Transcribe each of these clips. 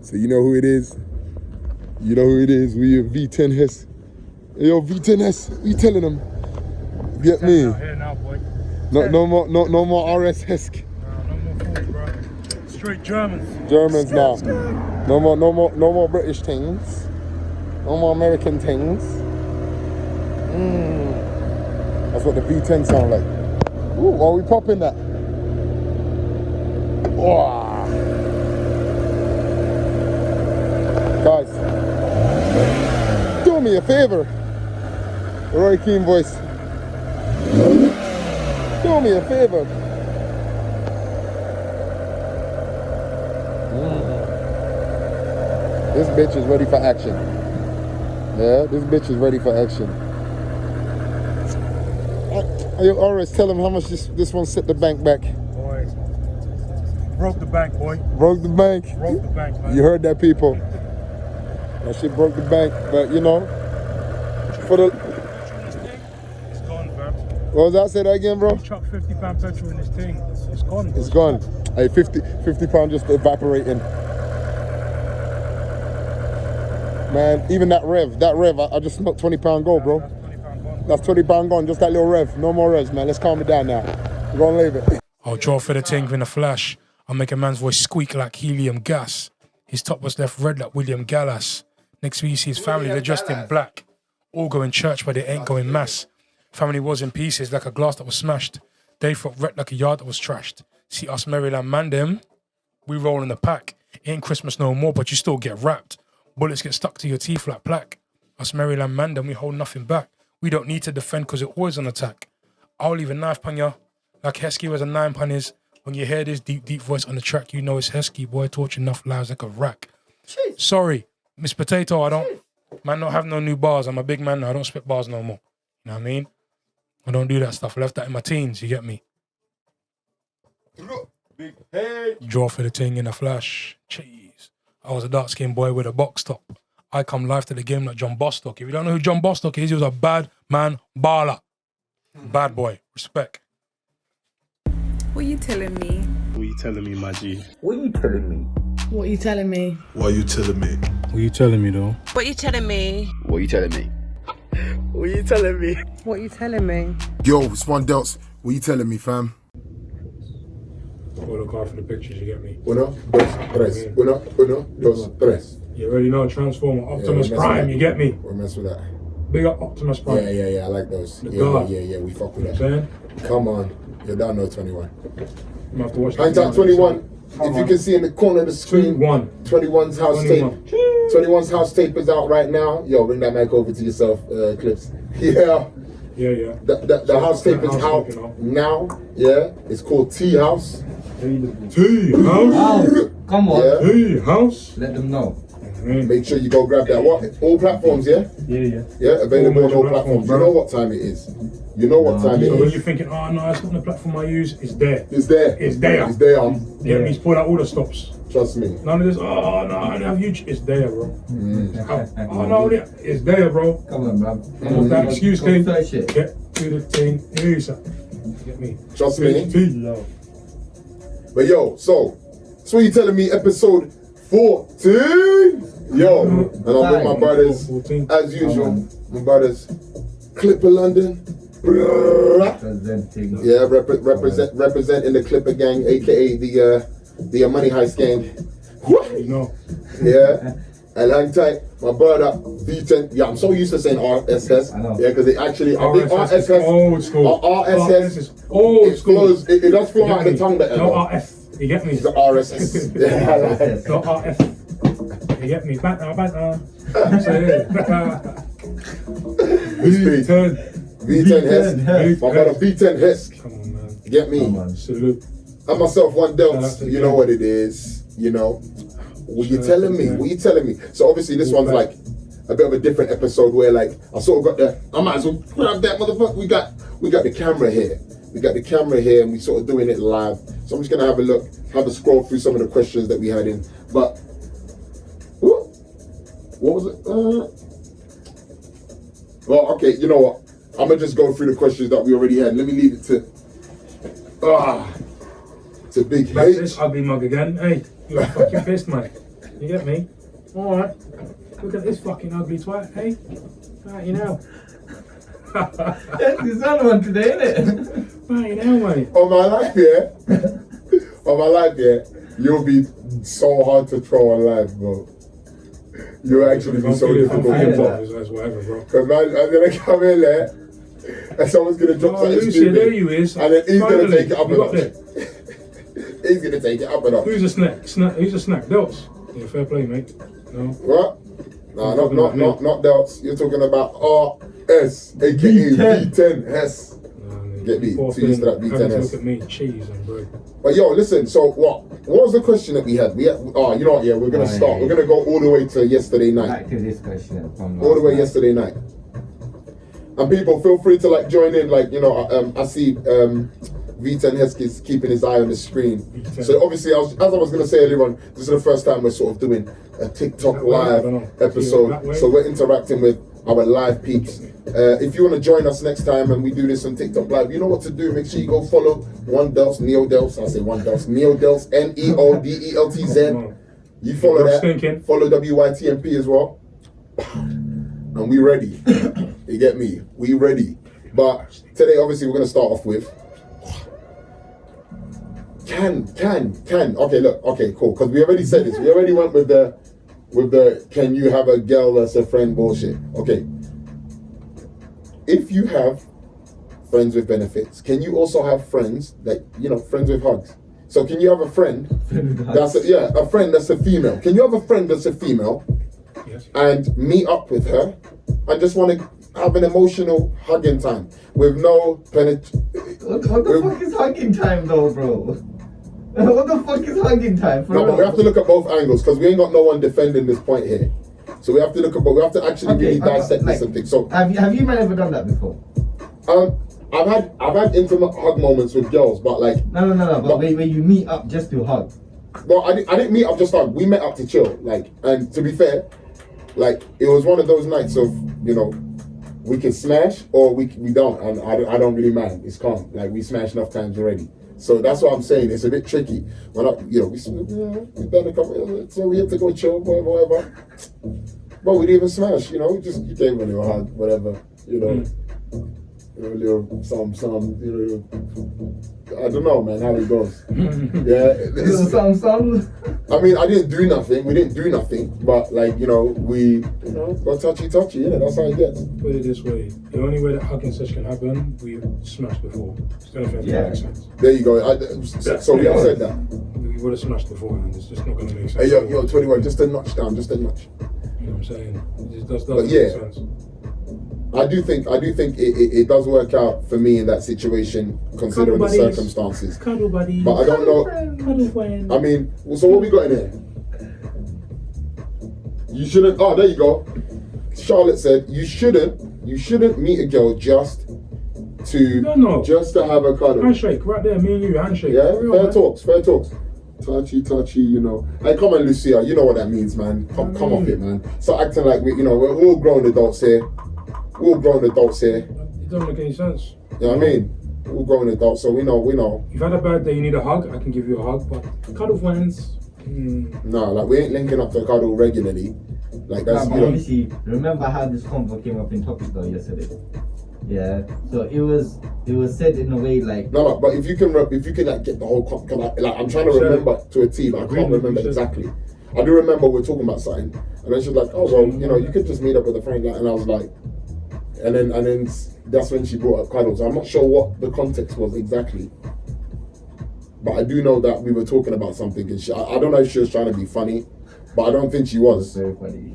So you know who it is? You know who it is? We are V10 Hess. Hey, yo, V10 Hess, what you telling them? Get me? Here now, boy. No more RS Hesk. No more food, bro. Straight Germans. Germans now. No more British things. No more American things. That's what the V10 sound like. Ooh, why are we popping that? Wow. Guys, do me a favor. Roy Keane voice. Do me a favor. This bitch is ready for action. Yeah, this bitch is ready for action. I always tell him how much this one set the bank back. Boy. Broke the bank, boy. Broke the bank. Broke the bank, man. You heard that, people. That shit broke the bank, but you know, for the... It's gone, fam. What was that? Say that again, bro? Chuck £50 petrol in this thing. It's gone. It's gone. Hey, 50 pound just evaporating. Man, even that rev, I just smoked £20 gold, bro. That's £20 gone, just that little rev. No more revs, man. Let's calm it down now. We're gonna leave it. I'll draw for the ting in a flash. I'll make a man's voice squeak like helium gas. His top was left red like William Gallas. Next week you see his family, they're dressed in black. All go in church, but they ain't going mass. Family was in pieces like a glass that was smashed. They felt wrecked like a yard that was trashed. See us Maryland man them, we roll in the pack. Ain't Christmas no more, but you still get wrapped. Bullets get stuck to your teeth like plaque. Us Maryland man them, we hold nothing back. We don't need to defend because it's always on attack. I'll leave a knife on ya, like Heskey was a 9 punnies. When you hear this deep voice on the track, you know it's Heskey, boy, torch enough lives like a rack. Jeez. Sorry, Miss Potato, I don't have no new bars. I'm a big man now, I don't spit bars no more. You know what I mean? I don't do that stuff. I left that in my teens, you get me? Big hey. Draw for the ting in a flash. Jeez. I was a dark-skinned boy with a box top. I come live to the game like John Bostock. If you don't know who John Bostock is, he was a bad man baller. Bad boy. Respect. What you telling me? What you telling me, my G? What you telling me? What you telling me? Why you telling me? What you telling me, though? What you telling me? What you telling me? What you telling me? What you telling me? Yo, it's one Delts. What you telling me, fam? Go look out for the pictures, you get me? Uno, dos, tres. Uno, dos, tres. You already know Transformer, Optimus Prime, you get me? We'll mess with that. Big up Optimus Prime. Yeah, I like those. The God. Yeah, we fuck with You know that. what I'm saying? Come on, you're down no 21. I'm gonna have to watch Hang that. out 21. If you can see in the corner of the screen, 21's house 21. tape. 21's house tape is out right now. Yo, bring that mic over to yourself, Clips. Yeah. Yeah. The house tape is out now. Yeah. It's called Tea House. Tea House. Come on. Yeah. Tea House. Let them know. Make sure you go grab that. What? All platforms, yeah? Yeah. Yeah, available on all major platforms. platforms, You know what time it is. You know what time it So when is. you're thinking, oh no, it's not the platform I use, it's there. It's there. It's there. It's there. Yeah, he's pulled out all the stops. Trust me. None of this, oh no, I don't have YouTube. It's there, bro. Oh no, it's there, bro. Come on, man. That excuse came. Third shit. Get to the thing. Here, sir. Get me. Trust me. No. But yo, so what you telling me, episode 14? Yo, and I'm with my brothers, 14. as usual. My brothers, Clipper London. Presenting. Yeah, representing the Clipper gang, aka the Money Heist gang. You know. Yeah. And hang tight, my brother V10. Yeah, I'm so used to saying RSS. I know. Yeah, because they actually, I think RSS is old school. RSS is old school. It does flow out the tongue better. No though. RF. You get me? The RSS. Yeah, I like it. No RF. You get me? Back now. V10. V10 Hess. My brother V10 Hess. Come on, man. Get me. Salute. And myself, one Shout out Delts. to You them. know what it is. You know. What you Shout out telling to me? them. What you telling me? So obviously this one's like a bit of a different episode where like I sort of got the. I might as well grab that motherfucker. We got the camera here. We got the camera here, and we sort of doing it live. So I'm just gonna have a look, have a scroll through some of the questions that we had in. But what was it? Well, okay. You know what? I'm gonna just go through the questions that we already had. Let me leave it to Big Back H. this ugly mug again. Hey, you got fucking pissed, man. You get me? Alright. Look at this fucking ugly twat, hey? Right, you know. There's another one today, innit? Right, you know, mate. On my life, yeah. On my life, yeah. You'll be so hard to troll on live, bro. You'll actually be so difficult to troll. That's whatever, bro. Because man, I'm gonna come in there and someone's gonna drop something Lucy, stupid. there you is. And then he's Finally, gonna take it up a you got notch. there. He's gonna take it up a notch. Who's a snack? Who's a snack? Delts. Yeah, fair play, mate. No. What? No, talking about not Delts. You're talking about RS, aka V10S. Get me? Poor So used to that thing, having to V10S. look at me, cheese and bread. But yo, listen. So what was the question that we had? You know what? Yeah, we're gonna start. We're gonna go all the way to yesterday night. Back to this question from All the way last night. yesterday night. And people, feel free to like join in. Like, you know, I see V10 Heskey's keeping his eye on the screen. So obviously, as I was gonna say earlier on, this is the first time we're sort of doing a TikTok That way, I live don't know. episode. That way. So we're interacting with our live peeps. If you want to join us next time and we do this on TikTok live, you know what to do. Make sure you go follow One Delts, Neo Delts. I say One Delts, Neo Delts, NEODELTZ. You follow You're that. stinking. Follow WYTMP as well. And we ready. You get me? We ready. But today, obviously, we're gonna start off with can. Okay, look. Okay, cool. Because we already said this. We already went with the can you have a girl that's a friend bullshit. Okay. If you have friends with benefits, can you also have friends that, you know, friends with hugs? So can you have a friend that's a friend that's a female? Can you have a friend that's a female Yes. and meet up with her and just want to have an emotional hugging time with no What the fuck is hugging time though, bro? What the fuck is hugging time? For No, but real? we have to look at both angles because we ain't got no one defending this point here. So we have to look at, but we have to actually really dissect this and think. So have you man ever done that before? I've had intimate hug moments with girls, but like No. But when you meet up just to hug. well, I didn't meet up just hug. We met up to chill. Like, and to be fair, like it was one of those nights of, you know, we can smash or we don't, and I don't really mind. It's calm. Like we smashed enough times already. So that's what I'm saying. It's a bit tricky. When we've done a couple. So we had to go chill, whatever. But we didn't even smash. You know, we gave a little hug, whatever. You know, a little some. You know, I don't know, man, how it goes. Some. I mean, I didn't do nothing. We didn't do nothing. But like, you know, we got touchy. Yeah, that's how it gets. Put it this way: the only way that hugging session can happen, we've smashed before. It's gonna make sense. There you go. So we have said that. We would have smashed beforehand. It's just not gonna make sense. Hey, yo, 21, just a notch down, just a notch. You know what I'm saying? It just But doesn't yeah. make sense. I do think it does work out for me in that situation, considering the Cuddle buddies. circumstances. Cuddle buddy. But I don't know. Cuddle friend. I mean, so what we got in here? You shouldn't. Oh, there you go. Charlotte said you shouldn't meet a girl just to have a cuddle. Handshake, right there, me and you, handshake. Yeah, For real, fair man. talks. Touchy, you know. Hey, come on, Lucia, you know what that means, man. Come off it, man. Start acting like we're all grown adults here. We're all grown adults here. It doesn't make any sense. You know what I mean? We're all grown adults, so we know. You've had a bad day, you need a hug, I can give you a hug, but cuddle friends. No, like we ain't linking up to a cuddle regularly. Like that's But obviously, remember how this convo came up in topic though yesterday? Yeah. So it was said in a way like No, but if you can like get the whole I'm trying to remember to a T, but I can't remember exactly. I do remember we're talking about something, and then she's like, "Oh well, you know, you could just meet up with a friend," and I was like, and then that's when she brought up cuddles. I'm not sure what the context was exactly, but I do know that we were talking about something, and I don't know if she was trying to be funny, but I don't think she was. very funny.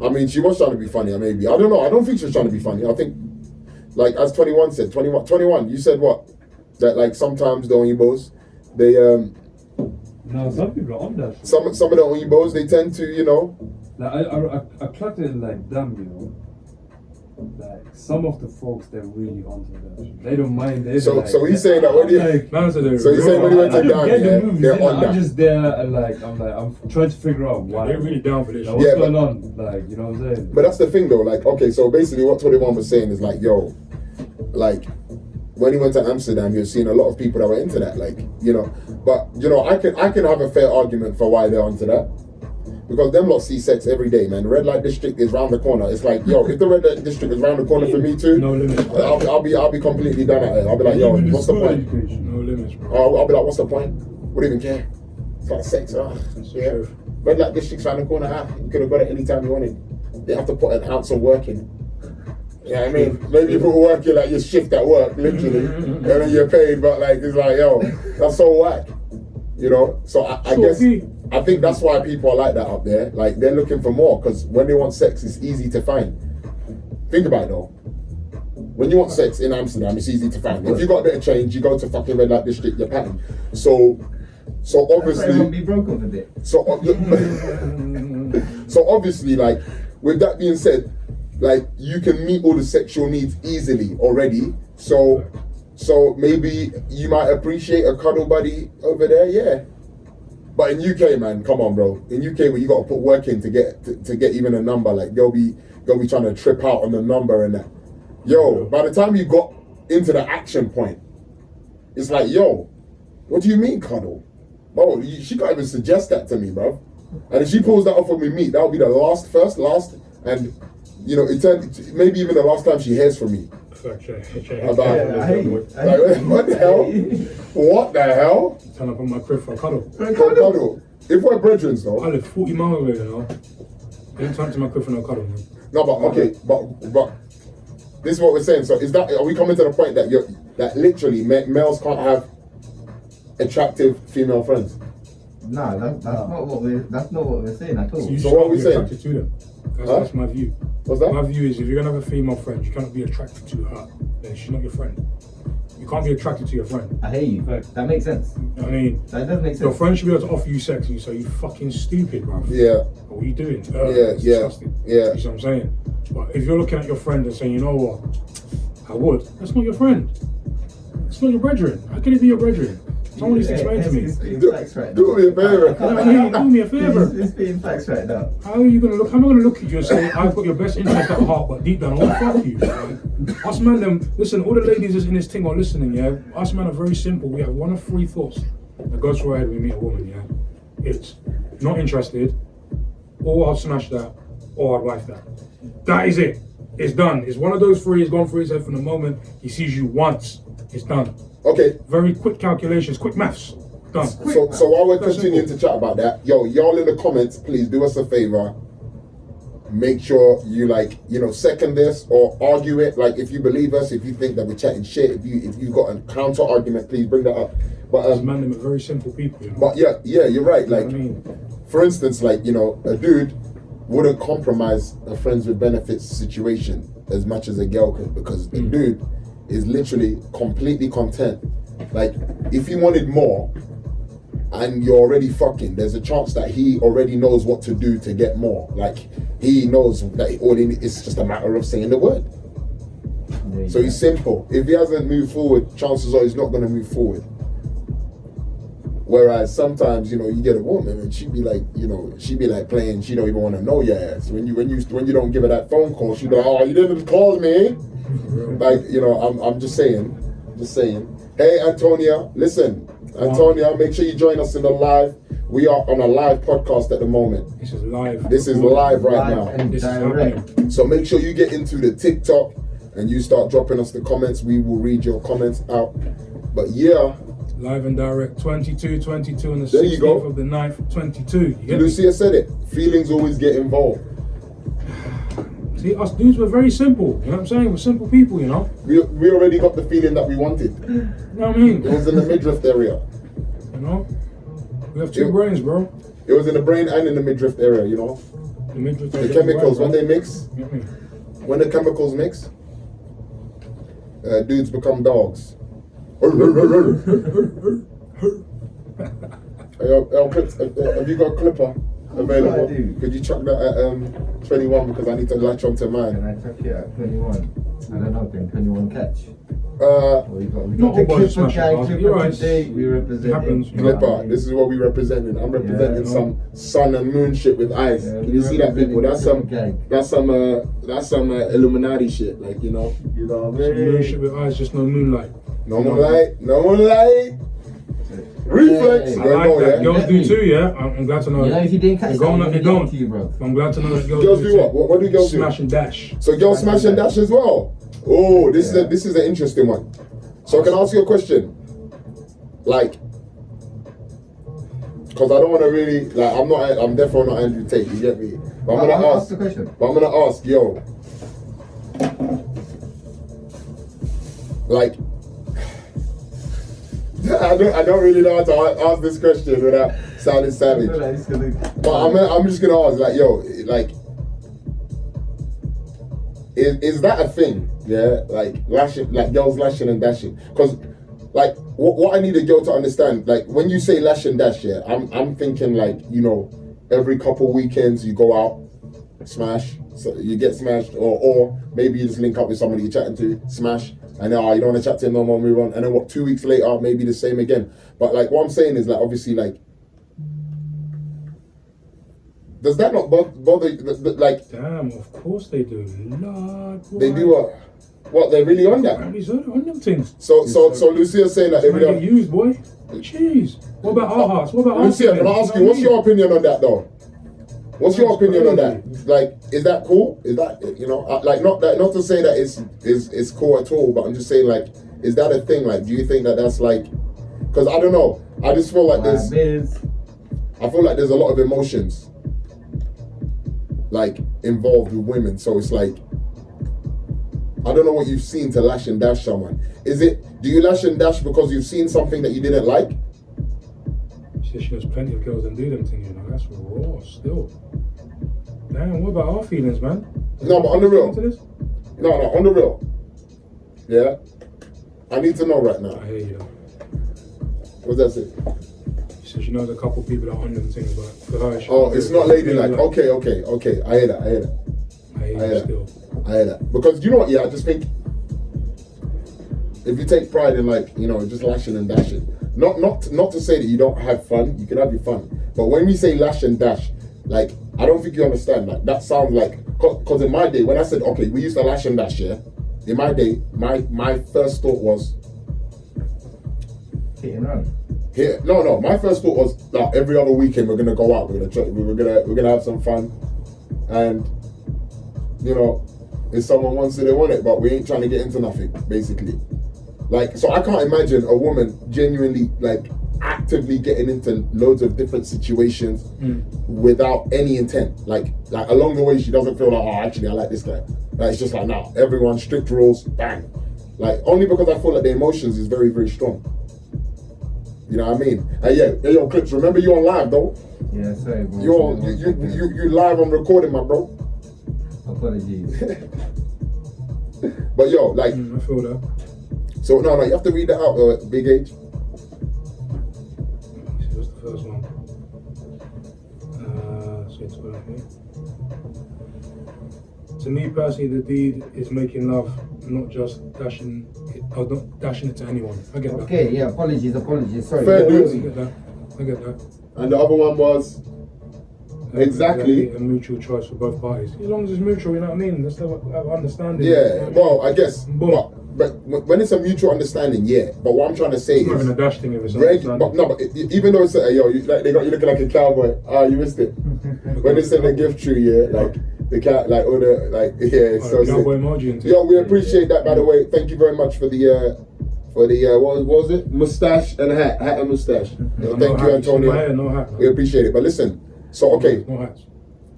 I mean, she was trying to be funny, maybe. I don't know. I don't think she was trying to be funny. I think, like as 21 said, 21. You said what? That like sometimes the Oyinbos, they No, some people are on that. some of the Oyinbos, they tend to, you know. Like I clocked it like them, you know. Like some of the folks, they're really onto that. They don't mind. So he's saying that when like, so he's saying when he went to I don't down, get yeah, the movies, they're you know, on that. I'm just there and I'm trying to figure out why. They're really down for this. Like, what's Yeah, going on? Like, you know what I'm saying? But that's the thing though, like, okay, so basically what 21 was saying is like, yo, like, when he went to Amsterdam, he was seeing a lot of people that were into that, like, you know. But, you know, I can have a fair argument for why they're onto that. Because them lot see sex every day, man. The red light district is round the corner. It's like, yo, if the red light district is round the corner for me too, No limits, bro. I'll be completely done at it. I'll be like, yo, what's the point? No limits, bro. I'll be like, what's the point? Wouldn't even care. It's like sex, yeah. Red light district's round the corner, you could have got it anytime you wanted. They have to put an ounce of work in. Yeah, I mean, maybe you put work in like your shift at work, literally, and then you're paid, but like, it's like, yo, that's so whack. You know, so I guess I think that's why people are like that up there. Like they're looking for more because when they want sex, it's easy to find. Think about it though. When you want sex in Amsterdam, it's easy to find. If you got a bit of change, you go to fucking red light district, you're patting. So obviously, Won't be broken with it. so obviously, like with that being said, like you can meet all the sexual needs easily already. So maybe you might appreciate a cuddle buddy over there, yeah. But in UK, man, come on, bro. In UK, where you got to put work in to get even a number, like they'll be trying to trip out on the number and that. Yo, by the time you got into the action point, it's like, yo, what do you mean cuddle? Bro, she can't even suggest that to me, bro. And if she pulls that off when we meet, that'll be the last, and you know, maybe even the last time she hears from me. What the hell? What the hell? Turn up on my crib for a cuddle. Cuddle. If we're brethren, though. I live 40 miles away, you know. You don't turn to my crib for no cuddle, man. No, but okay, but this is what we're saying. So are we coming to the point that that literally males can't have attractive female friends? No, that's not what we're saying at all. So what are we saying? Attracted to them. That's my view. What's that? My view is if you're gonna have a female friend, you cannot be attracted to her. Then she's not your friend. You can't be attracted to your friend. I hear you. That makes sense. I mean, that does make sense. Your friend should be able to offer you sex, and you say, "You fucking stupid, bro." Yeah. What are you doing? Yeah. You know what I'm saying? But if you're looking at your friend and saying, "You know what? I would," that's not your friend. It's not your brethren. How can it be your brethren? Someone needs to explain to me. Do me a favor. Do me a favor. It's being facts right now. How are you gonna look? How am I gonna look at you and say I've got your best interest at heart, but deep down I want to fuck you? Right? Us men, listen. All the ladies in this thing are listening. Yeah, us men are very simple. We have one of three thoughts that goes through our head when we meet a woman. Yeah, it's not interested, or I'll smash that, or I'd wife that. That is it. It's done. It's one of those three. It's gone through his head from the moment he sees you once. It's done. Okay. Very quick calculations, quick maths. Done. So while we're continuing to chat about that, yo, y'all in the comments, please do us a favor. Make sure you second this or argue it. Like if you believe us, if you think that we're chatting shit, if you got a counter argument, please bring that up. But man, them are very simple people. You know? But yeah, you're right. Like, I mean, for instance, like a dude wouldn't compromise a friends with benefits situation as much as a girl could, because a dude is literally completely content. Like if he wanted more and you're already fucking, there's a chance that he already knows what to do to get more. Like he knows that it's just a matter of saying the word. So he's simple. If he hasn't moved forward, chances are he's not going to move forward. Whereas sometimes, you get a woman and she'd be like playing, she don't even want to know your ass. When you don't give her that phone call, she'd be like, oh, you didn't call me. Like, I'm just saying. Hey, Antonia, listen. Antonia, make sure you join us in the live. We are on a live podcast at the moment. This is live. This is live right now. And direct. So make sure you get into the TikTok and you start dropping us the comments. We will read your comments out. But yeah. Live and direct, 22 on the 16th of the 9th, 22. Lucia said it. Feelings always get involved. See, us dudes were very simple. You know what I'm saying? We're simple people, you know? We already got the feeling that we wanted. You know what I mean? It was in the midriff area. You know? We have two brains, bro. It was in the brain and in the midriff area, you know? The midriff The chemicals, when they mix, You know what I mean? when the chemicals mix, dudes become dogs. Have you got a clipper available? Could you chuck that at 21 because I need to latch onto mine? Can I chuck it at 21? I don't know, can 21 catch? We got Not the all boys Clipper smash guy, it, Clipper you're right. today, we represent It happens. Clipper, this is what we representing. I'm representing some sun and moon shit with eyes. Yeah, Can you see that, people? That's some gang. Illuminati shit, like you know what I Some moon mean? shit with eyes, just no moonlight. No more light, no more light. Reflex. Yeah, I Yeah, like no, that. yeah. Girls do too, yeah. I'm glad to know You know, that. if you didn't catch They that, don't, I'm they gonna don't. to you, bro. I'm glad to know that Girls do too. what? What do girls do? Smash and dash. So girls smash and dash as well. Oh, this is an interesting one. So can I ask you a question? Like, because I don't want to really like. I'm definitely not Andrew Tate. You get me? But I'm gonna ask the question. But I'm gonna ask, yo. Like, I don't really know how to ask this question without sounding savage. But I'm just gonna ask, like, yo, like, is that a thing? Yeah, like lashing, like girls lashing and dashing. Because, like, what I need a girl to understand, like, when you say lash and dash, yeah, I'm thinking like, you know, every couple weekends you go out, smash, so you get smashed, or maybe you just link up with somebody you're chatting to, smash, and then you don't want to chat to him no more, move on, and then 2 weeks later maybe the same again. But like what I'm saying is, like, obviously, like, does that not bother like? Damn, of course they do. Lord, boy. They do what they're really on that. He's on them things. So Lucia's saying that they They really get used, boy. Jeez. What about our hearts? What about our Lucia, can I feelings? ask you, what's your opinion on that though? What's your That's opinion on crazy. that? Like, is that cool? Is that, you know, like, not to say that it's cool at all, but I'm just saying, like, is that a thing? Like, do you think that that's like, because I don't know, I just feel like there's a lot of emotions like involved with women, so it's like, I don't know what you've seen to lash and dash someone. Do you lash and dash because you've seen something that you didn't like? There's plenty of girls that do them things, you know. That's raw still. Damn, what about our feelings, man? No, but on the real. To this? No, on the real. Yeah? I need to know right now. I hear you though. What's that say? She says, you know, there's a couple people that are on them things, but for her, It's not ladylike. Okay. I hear that. I hear you still. I hear that. Because you know what, yeah, I just think if you take pride in, like, you know, just lashing and dashing, not to say that you don't have fun, you can have your fun. But when we say lash and dash, like, I don't think you understand. Like, that sounds like, because in my day, when I said, okay, we used to lash and dash, yeah, in my day, my first thought was hit and run. here. No, my first thought was that every other weekend we're gonna go out, we're gonna have some fun, and you know, if someone wants it, they want it, but we ain't trying to get into nothing, basically. Like, so I can't imagine a woman genuinely, like, actively getting into loads of different situations without any intent. Like along the way, she doesn't feel like, oh, actually, I like this guy. Like, it's just like, nah, everyone, strict rules, bang. Like, only because I feel like the emotions is very, very strong. You know what I mean? Hey, yo, Clips, remember you on live, though? Yeah, sorry, bro. You live on recording, my bro. Apologies. But yo, like, I feel that. so no, you have to read that out, Big H. What's the first one? So it's what I think. To me personally, the deed is making love, not just dashing it, or not dashing it to anyone. I get that. Okay, yeah, apologies, sorry. Fair I dues. get that. And the other one was exactly. A mutual choice for both parties. As long as it's mutual, you know what I mean? Let's have understanding. Yeah, well, I guess, Boom. but when it's a mutual understanding, yeah. But what I'm trying to say It's not even a is, dash thing if it's understanding. but even though it's yo, they got you looking like a cowboy. You missed it. When it's in the gift tree, yeah, like the cat, like all the yeah. It's so cowboy sick. emoji and things. Yo, we appreciate that, by the way. Thank you very much for the what was it? Mustache and hat and mustache. No Thank you, hat. Antonio. No hair, no hat, man. We appreciate it. But listen, so okay. No hats.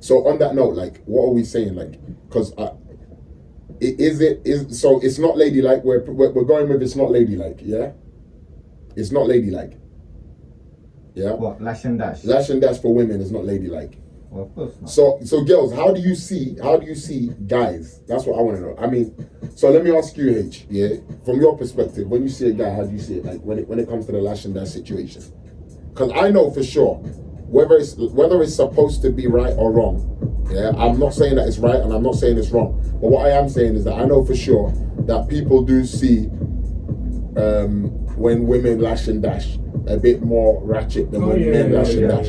So on that note, like, what are we saying? Like, because so it's not ladylike. We're going with it's not ladylike. Yeah, it's not ladylike. Yeah. What, lash and dash? Lash and dash for women is not ladylike. Well, of course not. So girls, how do you see guys? That's what I want to know. I mean, so let me ask you, H. Yeah, from your perspective, when you see a guy, how do you see it? Like when it comes to the lash and dash situation? Because I know for sure, whether it's supposed to be right or wrong, yeah, I'm not saying that it's right and I'm not saying it's wrong. But what I am saying is that I know for sure that people do see when women lash and dash a bit more ratchet than when men lash and dash.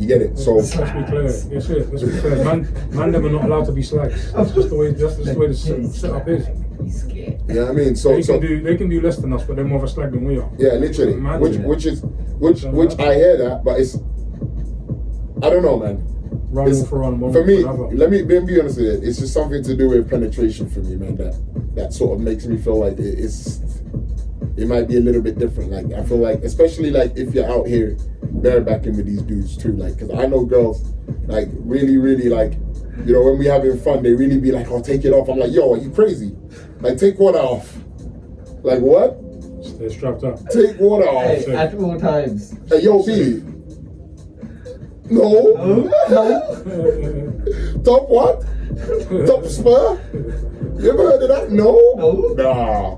You get it? So Let's be clear. Yes, let's be clear. Man, them are not allowed to be slags. That's just the way. That's just the way the setup is. He's scared. you know what I mean? So They can do less than us, but they're more of a slag than we are. yeah, literally. Imagine. Which I hear that, but it's I don't know, man. Run It's- for run, one for me, for another. let me be honest with you. It's just something to do with penetration for me, man. That sort of makes me feel like it might be a little bit different. Like I feel like, especially like if you're out here barebacking with these dudes too, like because I know girls like really like, you know, when we having fun, they really be like, "Oh, take it off." I'm like, "Yo, are you crazy? Like take water off." Like what? They're strapped up. Take water off. Hey, at all times. Hey, yo, B. No. Top what? Top spur? You ever heard of that? No.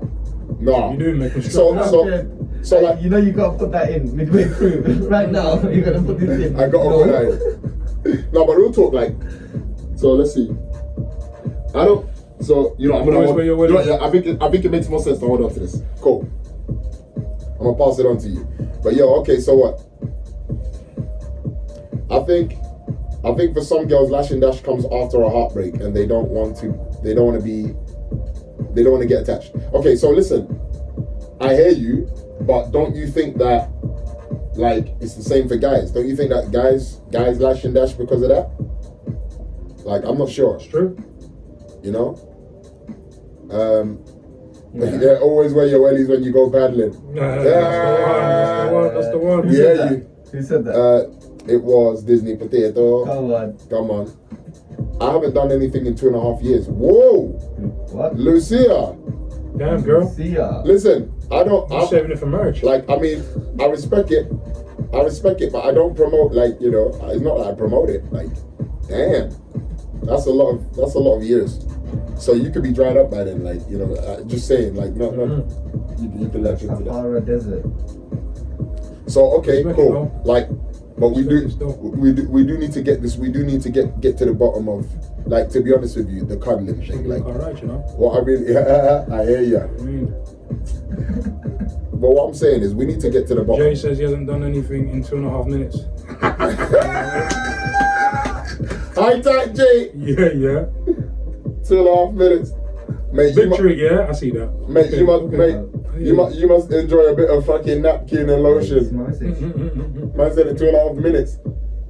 Nah. You do make me So like, you know you gotta put that in midway through. Right now, you gotta put this in. I got to put that in. No, but real talk, like, so let's see. I don't. So you know, I'm gonna. Boys, where you're You know, winning. I think it makes more sense to hold on to this. Cool. I'm gonna pass it on to you. But yo, okay. So what? I think for some girls, lash and dash comes after a heartbreak, and they don't want to get attached. Okay, so listen, I hear you, but don't you think that like it's the same for guys? Don't you think that guys lash and dash because of that? Like, I'm not sure. It's true. You know? Yeah, always wear your wellies when you go paddling. That's the one. Yeah, you. Who said that? It was Disney Potato. Come on. I haven't done anything in 2.5 years. Whoa! What? Lucia! Damn, girl. See ya. Listen, I'm saving it for marriage. like, I mean, I respect it, but I don't promote, like, you know, it's not that I promote it. Like, damn, that's a lot of years. So you could be dried up by then, like, you know, just saying, like, no, you can let into that. Sahara Desert. So okay, Respect cool. it, though. Like, but we do Respect need to get this. We do need to get to the bottom of, like, to be honest with you, the cuddling thing. Like, Alright, you know. what I really, I hear ya. I mean, But what I'm saying is, we need to get to the bottom. Jay says he hasn't done anything in 2.5 minutes. High tight, Jay. Yeah. 2.5 minutes, mate. Victory, yeah, I see that. Mate, Okay, you must, okay. mate, you must enjoy a bit of fucking napkin and It's lotion. my message. Man said in 2.5 minutes,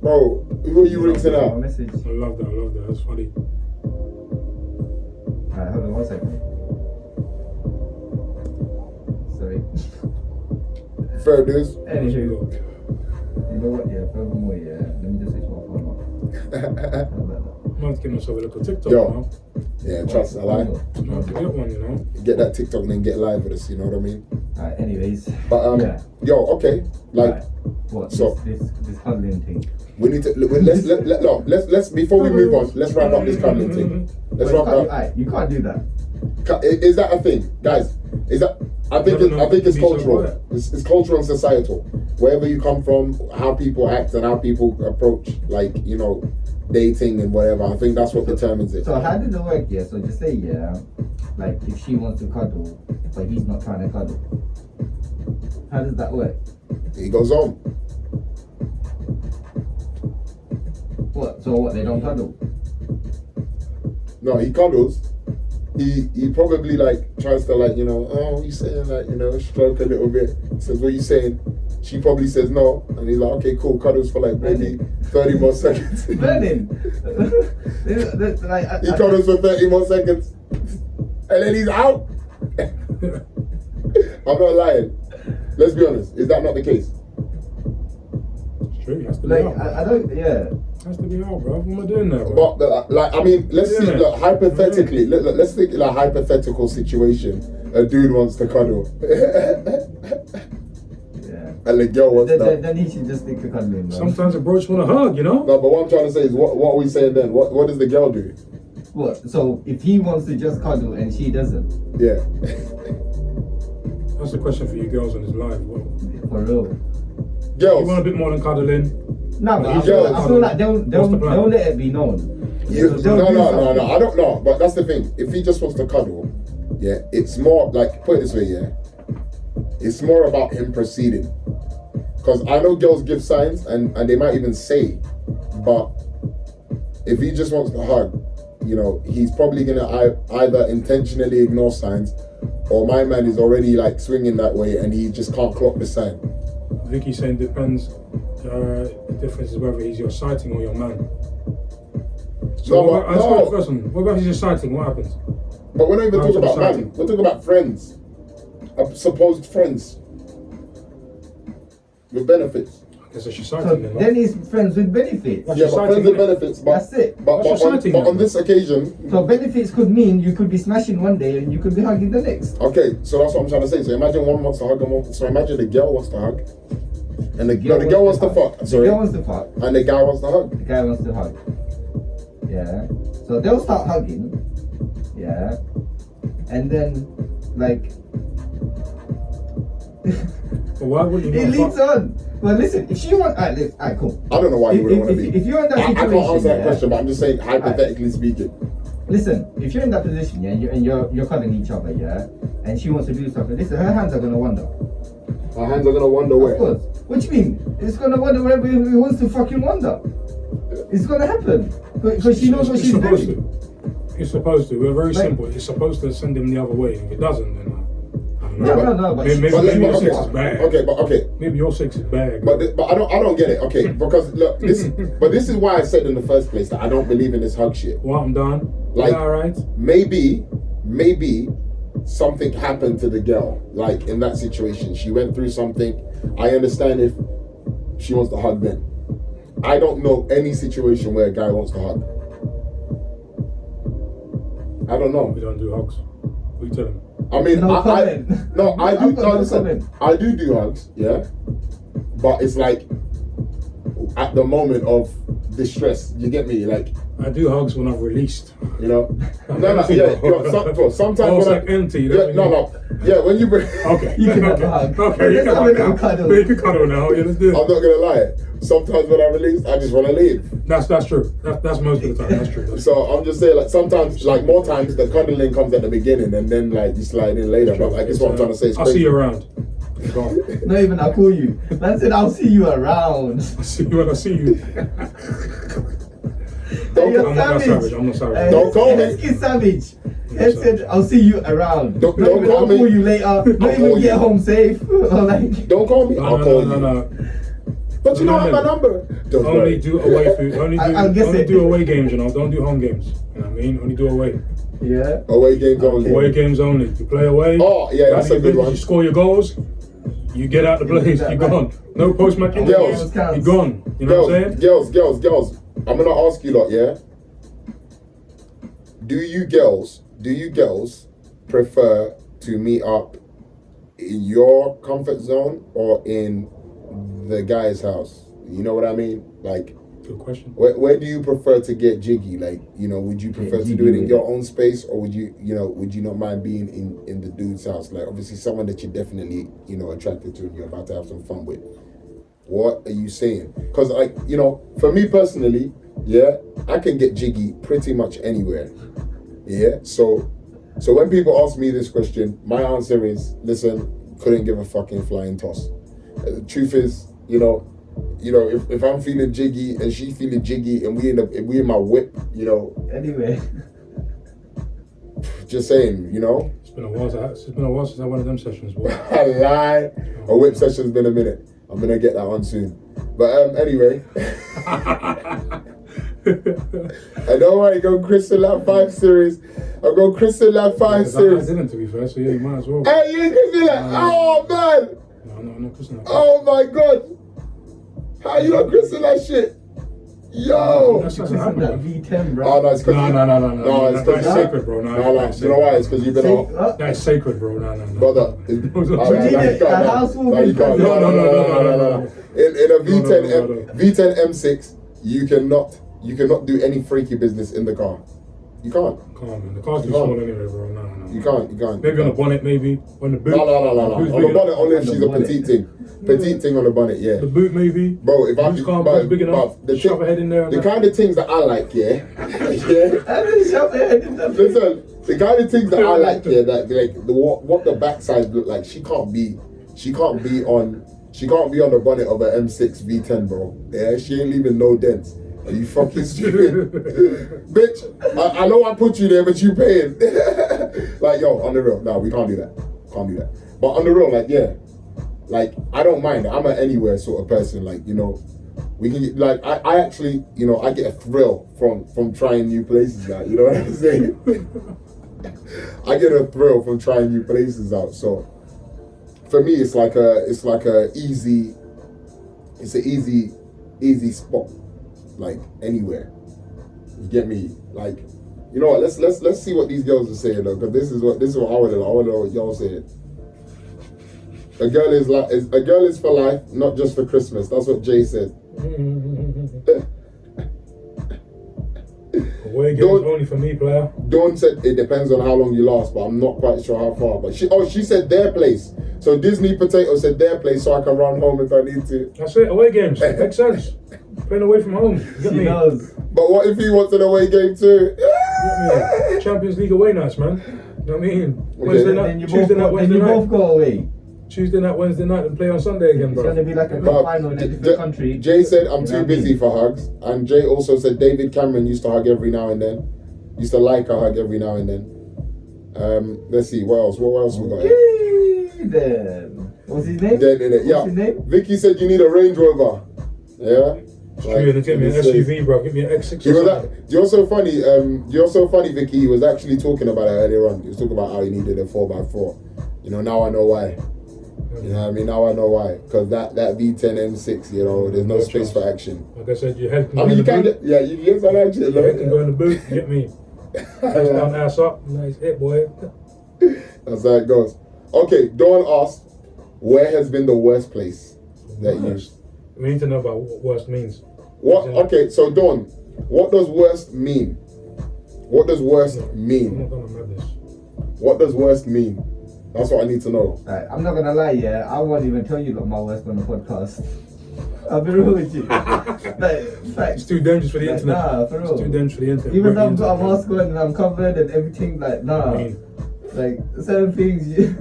bro. Who are you rinsing My out? message. I love that. That's funny. Alright, hold on 1 second. Sorry. Fair dues. Anywho, you know what? Yeah, furthermore, yeah. Let me just switch my phone off. How about that? Man's giving us a little TikTok Yo. now. Yeah, trust. I like. No, to get one, you know. Get that TikTok and then get live with us. You know what I mean? Alright, anyways. But Yeah. yo, okay. Like, Right. What? so- this cuddling thing. we need to let's before we move on. Let's wrap up this cuddling thing. Let's Wait, wrap up. alright, you can't do that. Is that a thing, guys? Is that? I think it's Be so cultural. quiet. It's cultural and societal. Wherever you come from, how people act and how people approach, like, you know, dating and whatever. I think that's what determines it. So how did it work? Yeah. So just say like if she wants to cuddle, but he's not trying to cuddle. How does that work? He goes home. What? So what? They don't cuddle. No, he cuddles. He probably like tries to, like, you know, oh, what you saying, like, you know, stroke a little bit. Says, what you saying? She probably says no, and he's like, okay, cool, cuddles for like maybe 30 more seconds. Burning. He cuddles for 30 more seconds, and then he's out. I'm not lying. Let's be honest. Is that not the case? It's true, it has to be Like out. I don't. Yeah. Has to be out, bro. What am I doing there, bro? But like, I mean, let's see. Yeah. Look, hypothetically, let's think in a hypothetical situation. A dude wants to cuddle, Yeah. and the girl wants that. Then he should just stick to cuddling, bro. Sometimes a bro just want to hug, you know? No, but what I'm trying to say is, what are we saying then? What does the girl do? What? So if he wants to just cuddle and she doesn't, Yeah. That's the question for you girls on this live. Well, for real. you want a Girls, bit more than cuddling? No, but Girls. I feel like they'll What's the plan? let it be known. you, They'll do something. no. I don't know, but that's the thing. If he just wants to cuddle, yeah, it's more like, put it this way, yeah, it's more about him proceeding. Because I know girls give signs and they might even say, but if he just wants to hug, you know, he's probably gonna either intentionally ignore signs, or my man is already like swinging that way and he just can't clock the sign. Vicky's saying depends. The difference is whether he's your sighting or your man. So No, but- let's go to no. the first one. What about if he's your sighting? What happens? But we're not even How's talking about society? man. We're talking about friends, supposed friends with benefits. I guess it's your So sighting then. then he's friends with benefits. That's Yeah, your but sighting, friends with innit? benefits. But That's it. But, That's your on, sighting, but on then. this occasion, So benefits could mean you could be smashing one day and you could be hugging the next. okay. So that's what I'm trying to say. So imagine one wants to hug and one. So imagine the girl wants to hug, and the girl wants to fuck. The Sorry, girl wants to fuck. and the guy wants to hug. The guy wants to hug. Yeah. So they'll start hugging. Yeah. And then, like, But why wouldn't you it not leads fuck? on. Well, listen, if she wants, alright, cool. I don't know why you wouldn't want to be. If you're in that I situation, can't answer that yeah, question, but I'm just saying hypothetically speaking. Listen, if you're in that position, yeah, and you're cuddling each other, yeah, and she wants to do something, listen, her hands are gonna wander. Our hands are gonna wonder Of where. course. What do you mean? It's gonna wander wherever it wants to fucking wander. It's gonna happen because she knows what she's supposed doing. to. It's supposed to. We're very Like- simple. It's supposed to send him the other way. If it doesn't, then I don't know. Yeah, but- No, but maybe, But maybe your okay, sex is bad. okay. Maybe your sex is bad. But I don't get it. Okay, because look, this is why I said in the first place that I don't believe in this hug shit. Well, I'm done. Like- Yeah, all right. Maybe something happened to the girl. Like in that situation, she went through something. I understand if she wants to hug then. I don't know any situation where a guy wants to hug. I don't know. We don't do hugs. What you tell him? I mean, No I comment. do. I've got No, no listen, comment. I do hugs, yeah. But it's like at the moment of distress. You get me? Like, I do hugs when I've released. you know. No, yeah. Bro, sometimes Oh, it's when like empty. that's yeah, when no. Yeah, when you bring. Okay. You can have okay. a hug. Okay, you Let's can have a hug little now. cuddle. You can cuddle now. Yeah, let's do I'm it. not gonna lie. Sometimes when I release, I just want to leave. That's true. That's most of the time. That's true. That's So I'm just saying, like sometimes, like more times, the cuddling comes at the beginning, and then like you slide in later. But like, it's what I'm trying to say. It's I'll see crazy. you around. Go on. Not even I'll call you. Man said I'll see you around. I'll see you when I see you. You're I'm not savage. I'm not savage. Don't call me. He's savage. He said I'll see you around. Don't Not even call I'll me. call you later. Not call even you. get home safe. Or like. Don't call me. I'll call you. No. But you don't have my number. Don't Only worry. do away food. I'll guess Only it. do away games, you know. Don't do home games. You know what I mean? Only do away. Yeah. Away games only. Away games only. You play away. Oh, yeah, that's you a good one. You score your goals. You get out the place. You're gone. No post match interviews. Girls. You're gone. You know what I'm saying? Girls. I'm gonna ask you lot, yeah? Do you girls prefer to meet up in your comfort zone or in the guy's house? You know what I mean? Like, Good question. where do you prefer to get jiggy? Like, you know, would you prefer to do it in jiggy your own space, or would you not mind being in the dude's house? Like, obviously someone that you're definitely, you know, attracted to and you're about to have some fun with. What are you saying? Because, like, you know, for me personally, yeah, I can get jiggy pretty much anywhere. Yeah, so when people ask me this question, my answer is, listen, couldn't give a fucking flying toss. The truth is, you know, if I'm feeling jiggy and she feeling jiggy and we in my whip, you know, Anyway. just saying, you know. It's been a while since I had one of them sessions, boy. I lie. A whip session's been a minute. I'm gonna get that on soon. But anyway. And don't worry, go Crystal Lab 5 series. I'll go Crystal Lab 5 I series. didn't, to be fair, so yeah, you might as well. Hey, you Crystal Lab. Oh man. No, Kristen. Oh my god. How you not Crystal Lab shit? Yo. That's Listen to that V10, bro. Oh no, it's because No. No, it's That's because sacred, bro. No, No, you know why? It's because you've been on. That's sacred, bro. No. Brother, No. you need a housewarming can't. No. In a V10 No. V10 M6, you cannot do any freaky business in the car. You can't. Come on, man. The car's too You can't. small anyway, bro. No. You can't. Maybe on the bonnet, maybe. On the boot. No. Who's On the big bonnet, enough? only if On the she's a bonnet. petite thing. Petite thing on the bonnet, yeah. The boot, maybe. Bro, if I Who's car big enough? Shove her head in there. the kind of things that I like, yeah. Yeah. And then shove their head in the Listen, the kind of things that I like, yeah, that like what the backside look like. She can't be on She can't be on the bonnet of an M6 V10, bro. Yeah, she ain't leaving no dents. Are you fucking stupid? Bitch, I know I put you there, but you paying. Like, yo, on the real, no, we can't do that. Can't do that. But on the real, like, yeah. Like, I don't mind. I'm an anywhere sort of person. Like, you know, we can, like, I actually, you know, I get a thrill from trying new places out. You know what I'm saying? I get a thrill from trying new places out. So, for me, it's like an easy spot. Like, anywhere. You get me? Like, you know what? Let's see what these girls are saying though, because this is what I want to know. I want to know what y'all saying. A girl is for life, not just for Christmas. That's what Jay said. Away games only for me, player. Dawn said it depends on how long you last, but I'm not quite sure how far. But she said their place. So Disney Potato said their place, so I can run home if I need to. That's it. Away games makes sense. Playing away from home. You get me? But what if he wants an away game too? Get me? Champions League away nights, man. You know what I mean? Wednesday night, Tuesday night, Wednesday night. Both go away. Tuesday night, Wednesday night, and play on Sunday again, bro. It's gonna be like a cup final in a different country. Jay said I'm too busy for hugs, and Jay also said David Cameron used to hug every now and then. Used to like a hug every now and then. Let's see what else. What else we got here? Then what's his name? Yeah. What's his name? Vicky said you need a Range Rover. Yeah. Like, get me an SUV, bro. Give me an X6. You're so funny, Vicky. He was actually talking about it earlier on. He was talking about how he needed a 4x4. You know, now I know why. You know what I mean? Now I know why. Because that V10 M6, you know, there's no space for action. Like I said, your head can go in the boot. Yeah, you can get some action. Your head can go in the boot. You get me? Ass down, ass up. Nice hit, boy. That's how it goes. Okay, Dawn asked, where has been the worst place that you... We need to know about what worst means. What? Okay, so Dawn, what does worst mean? What does worst mean? I'm not gonna remember this. What does worst mean? That's what I need to know. Right, I'm not gonna lie, yeah. I won't even tell you my worst on the podcast. I'll be real with you. like, it's too dangerous for the internet. Nah, for real. It's too dangerous for the internet. Even though I've got a mask on and I'm covered and everything, like, nah. Like, certain things you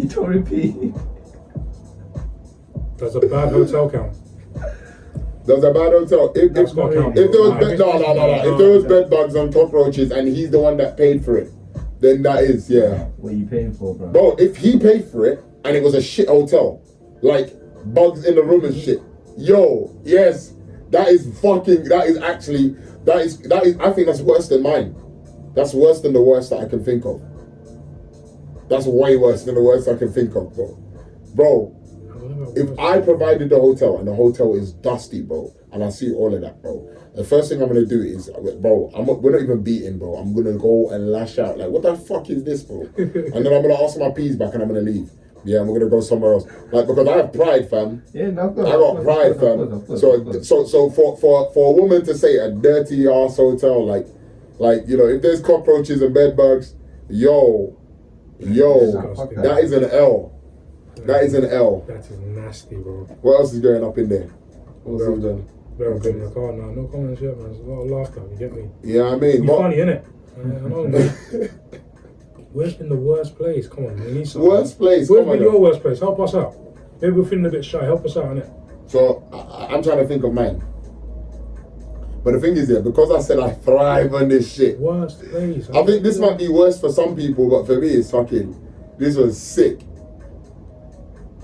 don't repeat. Does a bad hotel count? Does a bad hotel? If there was bed bugs and cockroaches and he's the one that paid for it, then that is, yeah. What are you paying for, bro? Bro, if he paid for it and it was a shit hotel, like bugs in the room and shit, yo, yes, that is I think that's worse than mine. That's worse than the worst that I can think of. That's way worse than the worst I can think of, bro. Bro, if I provided the hotel and the hotel is dusty, bro, and I see all of that, bro, the first thing I'm gonna do is, bro, we're not even beating, bro. I'm gonna go and lash out, like, what the fuck is this, bro? And then I'm gonna ask my peas back and I'm gonna leave. Yeah, and we're gonna go somewhere else. Like, because I have pride, fam. Yeah, no, I got pride, fam. So for a woman to say a dirty ass hotel, like, you know, if there's cockroaches and bed bugs, yo, that is an L. That is an L. That is nasty, bro. What else is going up in there? What's he done? Better get in the car now. No comments yet, man. There's a lot of laughter. You get me? Yeah, I mean, you're funny, innit? I know, man. Where's been the worst place? Come on, we need something. Worst place? Where's been your worst place? Help us out. Maybe we're feeling a bit shy. Help us out, innit? So I'm trying to think of mine. But the thing is, yeah, because I said I thrive on this shit. Worst place. I think this might be worse for some people, but for me, it's fucking. This was sick.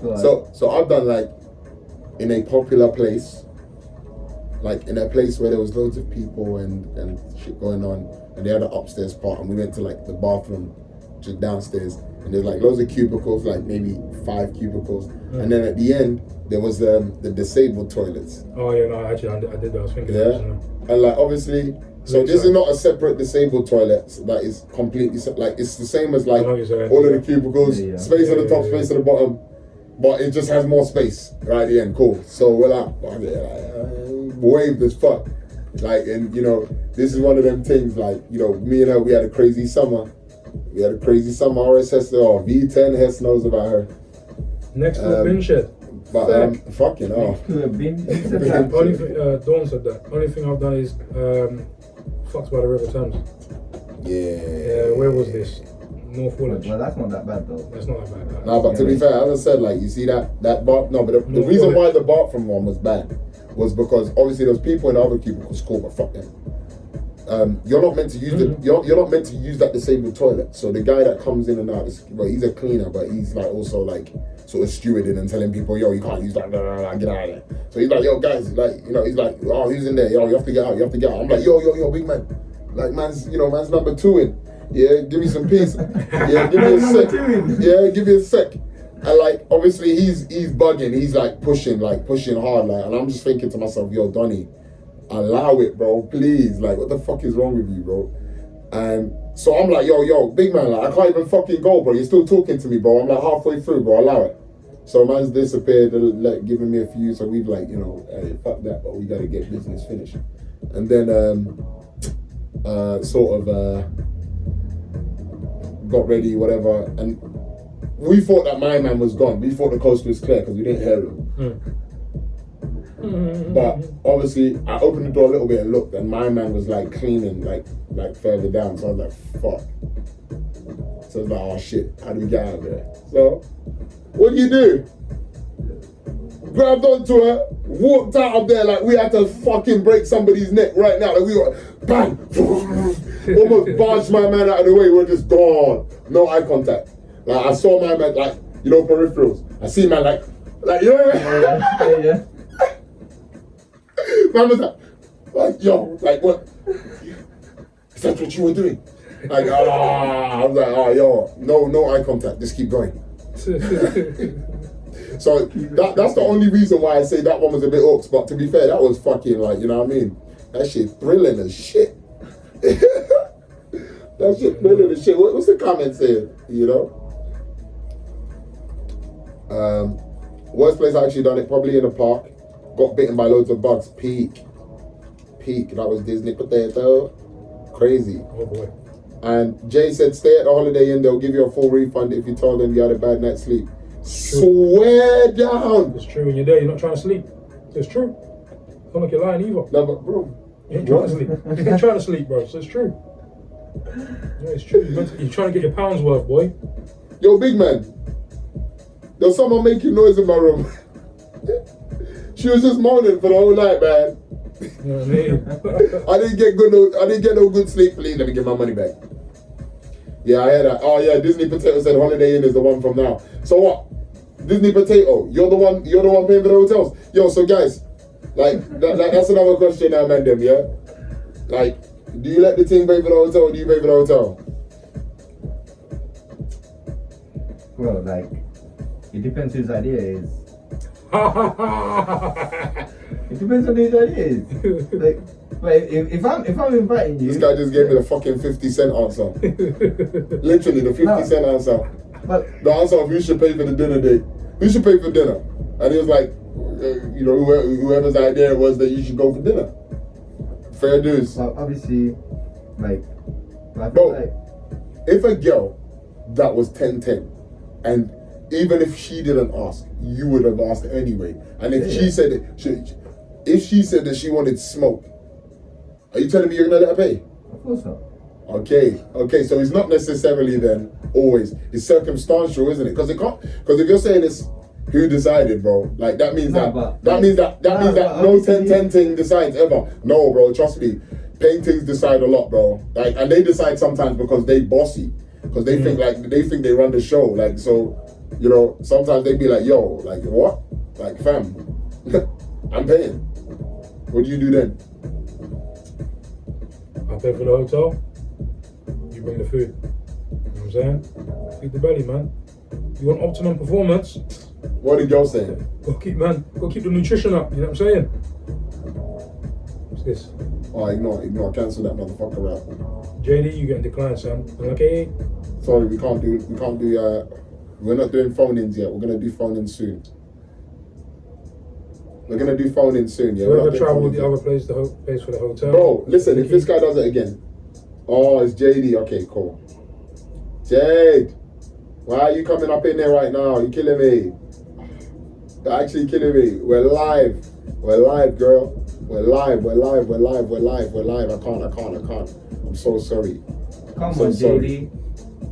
So I've done like in a popular place, like in a place where there was loads of people and shit going on, and they had an upstairs part, and we went to like the bathroom just downstairs, and there's like loads of cubicles, like maybe 5 cubicles, and then at the end there was the disabled toilets. Oh yeah, no, actually I did that. I was thinking. Yeah, and like obviously. So this is not a separate disabled toilet that is completely like it's the same as like all of the cubicles, space at the top, space at the bottom. But it just has more space right at the end. Cool. So we're like waved as fuck. Like, and you know, this is one of them things. Like, you know, me and her, we had a crazy summer. RS Hess, V10 Hess knows about her. Next to the bin shed. But fucking Next to a bin. Only thing, Dawn said that. Only thing I've done is fucked by the River Thames. Yeah. Where was this? North Woolwich. Well, that's not that bad though. That's not that bad. No, but to be fair, as I said, like, you see that bar. No, but the No, reason well, why the Bartram one was bad was because obviously there's people in the other cubicles cool, but fuck them. You're not meant to use you're not meant to use that disabled toilet. So the guy that comes in and out, well, he's a cleaner, but he's like also like sort of stewarding and telling people, yo, you can't use that, get out of there. So he's like, yo, guys, like, you know, he's like, oh, who's in there? Yo, you have to get out, you have to get out. I'm like, yo, big man, like, man's number 2 in. Yeah, give me some peace. Yeah, give me a sec. Yeah, give me a sec. And like, obviously he's bugging. He's like pushing hard, like, and I'm just thinking to myself, yo, Donny, allow it, bro, please. Like, what the fuck is wrong with you, bro? And so I'm like, yo, big man, like, I can't even fucking go, bro. You're still talking to me, bro. I'm like halfway through, bro. Allow it. So man's disappeared, like, giving me a few. So we've like, you know, hey, fuck that, but we gotta get business finished. And then got ready, whatever, and we thought that my man was gone. We thought the coast was clear because we didn't hear him. But obviously, I opened the door a little bit and looked, and my man was like cleaning, like further down. So I was like, fuck. So I was like, oh shit, how do we get out of there? So, what do? Grabbed onto her, walked out of there like we had to fucking break somebody's neck right now. Like we were, bang, almost barged my man out of the way. We're just gone. No eye contact. Like I saw my man, like, you know, peripherals. I see man like, yeah. Man was like, yo, like what? Is that what you were doing? Like, I was like, oh, yo, no eye contact. Just keep going. So that's the only reason why I say that one was a bit hooks. But to be fair, that was fucking like, you know what I mean? That shit thrilling as shit. That shit thrilling as shit. What's the comment saying? You know? Worst place I actually done it, probably in a park. Got bitten by loads of bugs. Peak. That was Disney Potato. Crazy. Oh boy. And Jay said, stay at the Holiday Inn. They'll give you a full refund if you told them you had a bad night's sleep. Swear down. It's true. When you're there, you're not trying to sleep. It's true. Don't like you're lying either. No, but bro, You ain't trying to sleep. You ain't trying to sleep, bro. So it's true. Yeah, it's true. You're trying to get your pounds worth, boy. Yo, big man. There's someone making noise in my room. She was just moaning for the whole night, man. You know what I mean? I didn't get no good sleep. Please let me get my money back. Yeah, I heard that. Oh yeah, Disney Potato said Holiday Inn is the one from now. So what? Disney Potato, you're the one paying for the hotels. Yo, so guys, like that's another question now, man. Them, yeah. Like, do you let the team pay for the hotel, or do you pay for the hotel? Well, like, it depends whose idea it is. It depends on whose idea it is. Like, but if I'm inviting you, This guy just gave me the fucking 50 cent answer. Literally the 50 cent answer. but The answer of who should pay for the dinner date. Who should pay for dinner? And he was like, you know, whoever's idea it was that you should go for dinner. Fair dues. well, obviously, like, I feel Bro, like if a girl that was 10-10, and even if she didn't ask, you would have asked anyway. And if she said that she wanted smoke, are you telling me you're gonna let her pay? of course not. Okay, so it's not necessarily then always, it's circumstantial, isn't it? Because if you're saying it's who decided, bro, like that means No, that means no obviously- 10 thing decides ever. No, bro, trust me, paintings decide a lot, bro. Like, and they decide sometimes because they bossy, because they think they run the show. Like, so, you know, sometimes they be like, yo, like what? Like, fam, I'm paying. What do you do then? I pay for the hotel. You bring the food. You know what I'm saying? Feed the belly, man. You want optimum performance? What did y'all say? Go keep the nutrition up. You know what I'm saying? What's this? Oh, ignore, cancel that motherfucker out. JD, you getting declined, son. Okay. Sorry, we can't do, we're not doing phone-ins yet. We're gonna do phone-ins soon. Yeah. So We're we're not gonna doing travel with phone-ins the yet. other place, pays for the hotel. Bro, listen, if this guy does it again. Oh, it's JD. Okay, cool. Jade, why are you coming up in there right now? You're killing me. You're actually killing me. We're live, girl. We're live. I can't. I'm so sorry. Come So on, sorry. JD.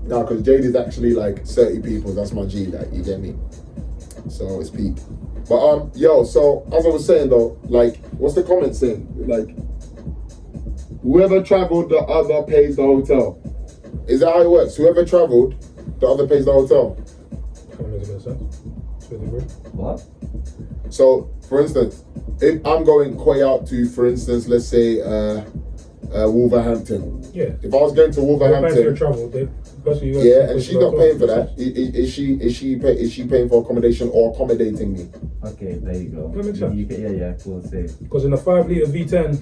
No, because Jade is actually like 30 people. That's my G, like, you get me? So it's peak. But yo, so as I was saying though, like, what's the comment saying? Like, whoever traveled, the other pays the hotel. Is that how it works? Whoever traveled, the other pays the hotel. Kind of makes a bit of sense. To a degree. What? So, for instance, if I'm going quay out to, for instance, let's say Wolverhampton. Yeah. If I was going to They're paying for your Wolverhampton, travel. yeah, and she's not paying for that. Is she paying for accommodation or accommodating me? Okay, there you go. That makes sense. Yeah, cool, safe. Because in a 5 litre V10,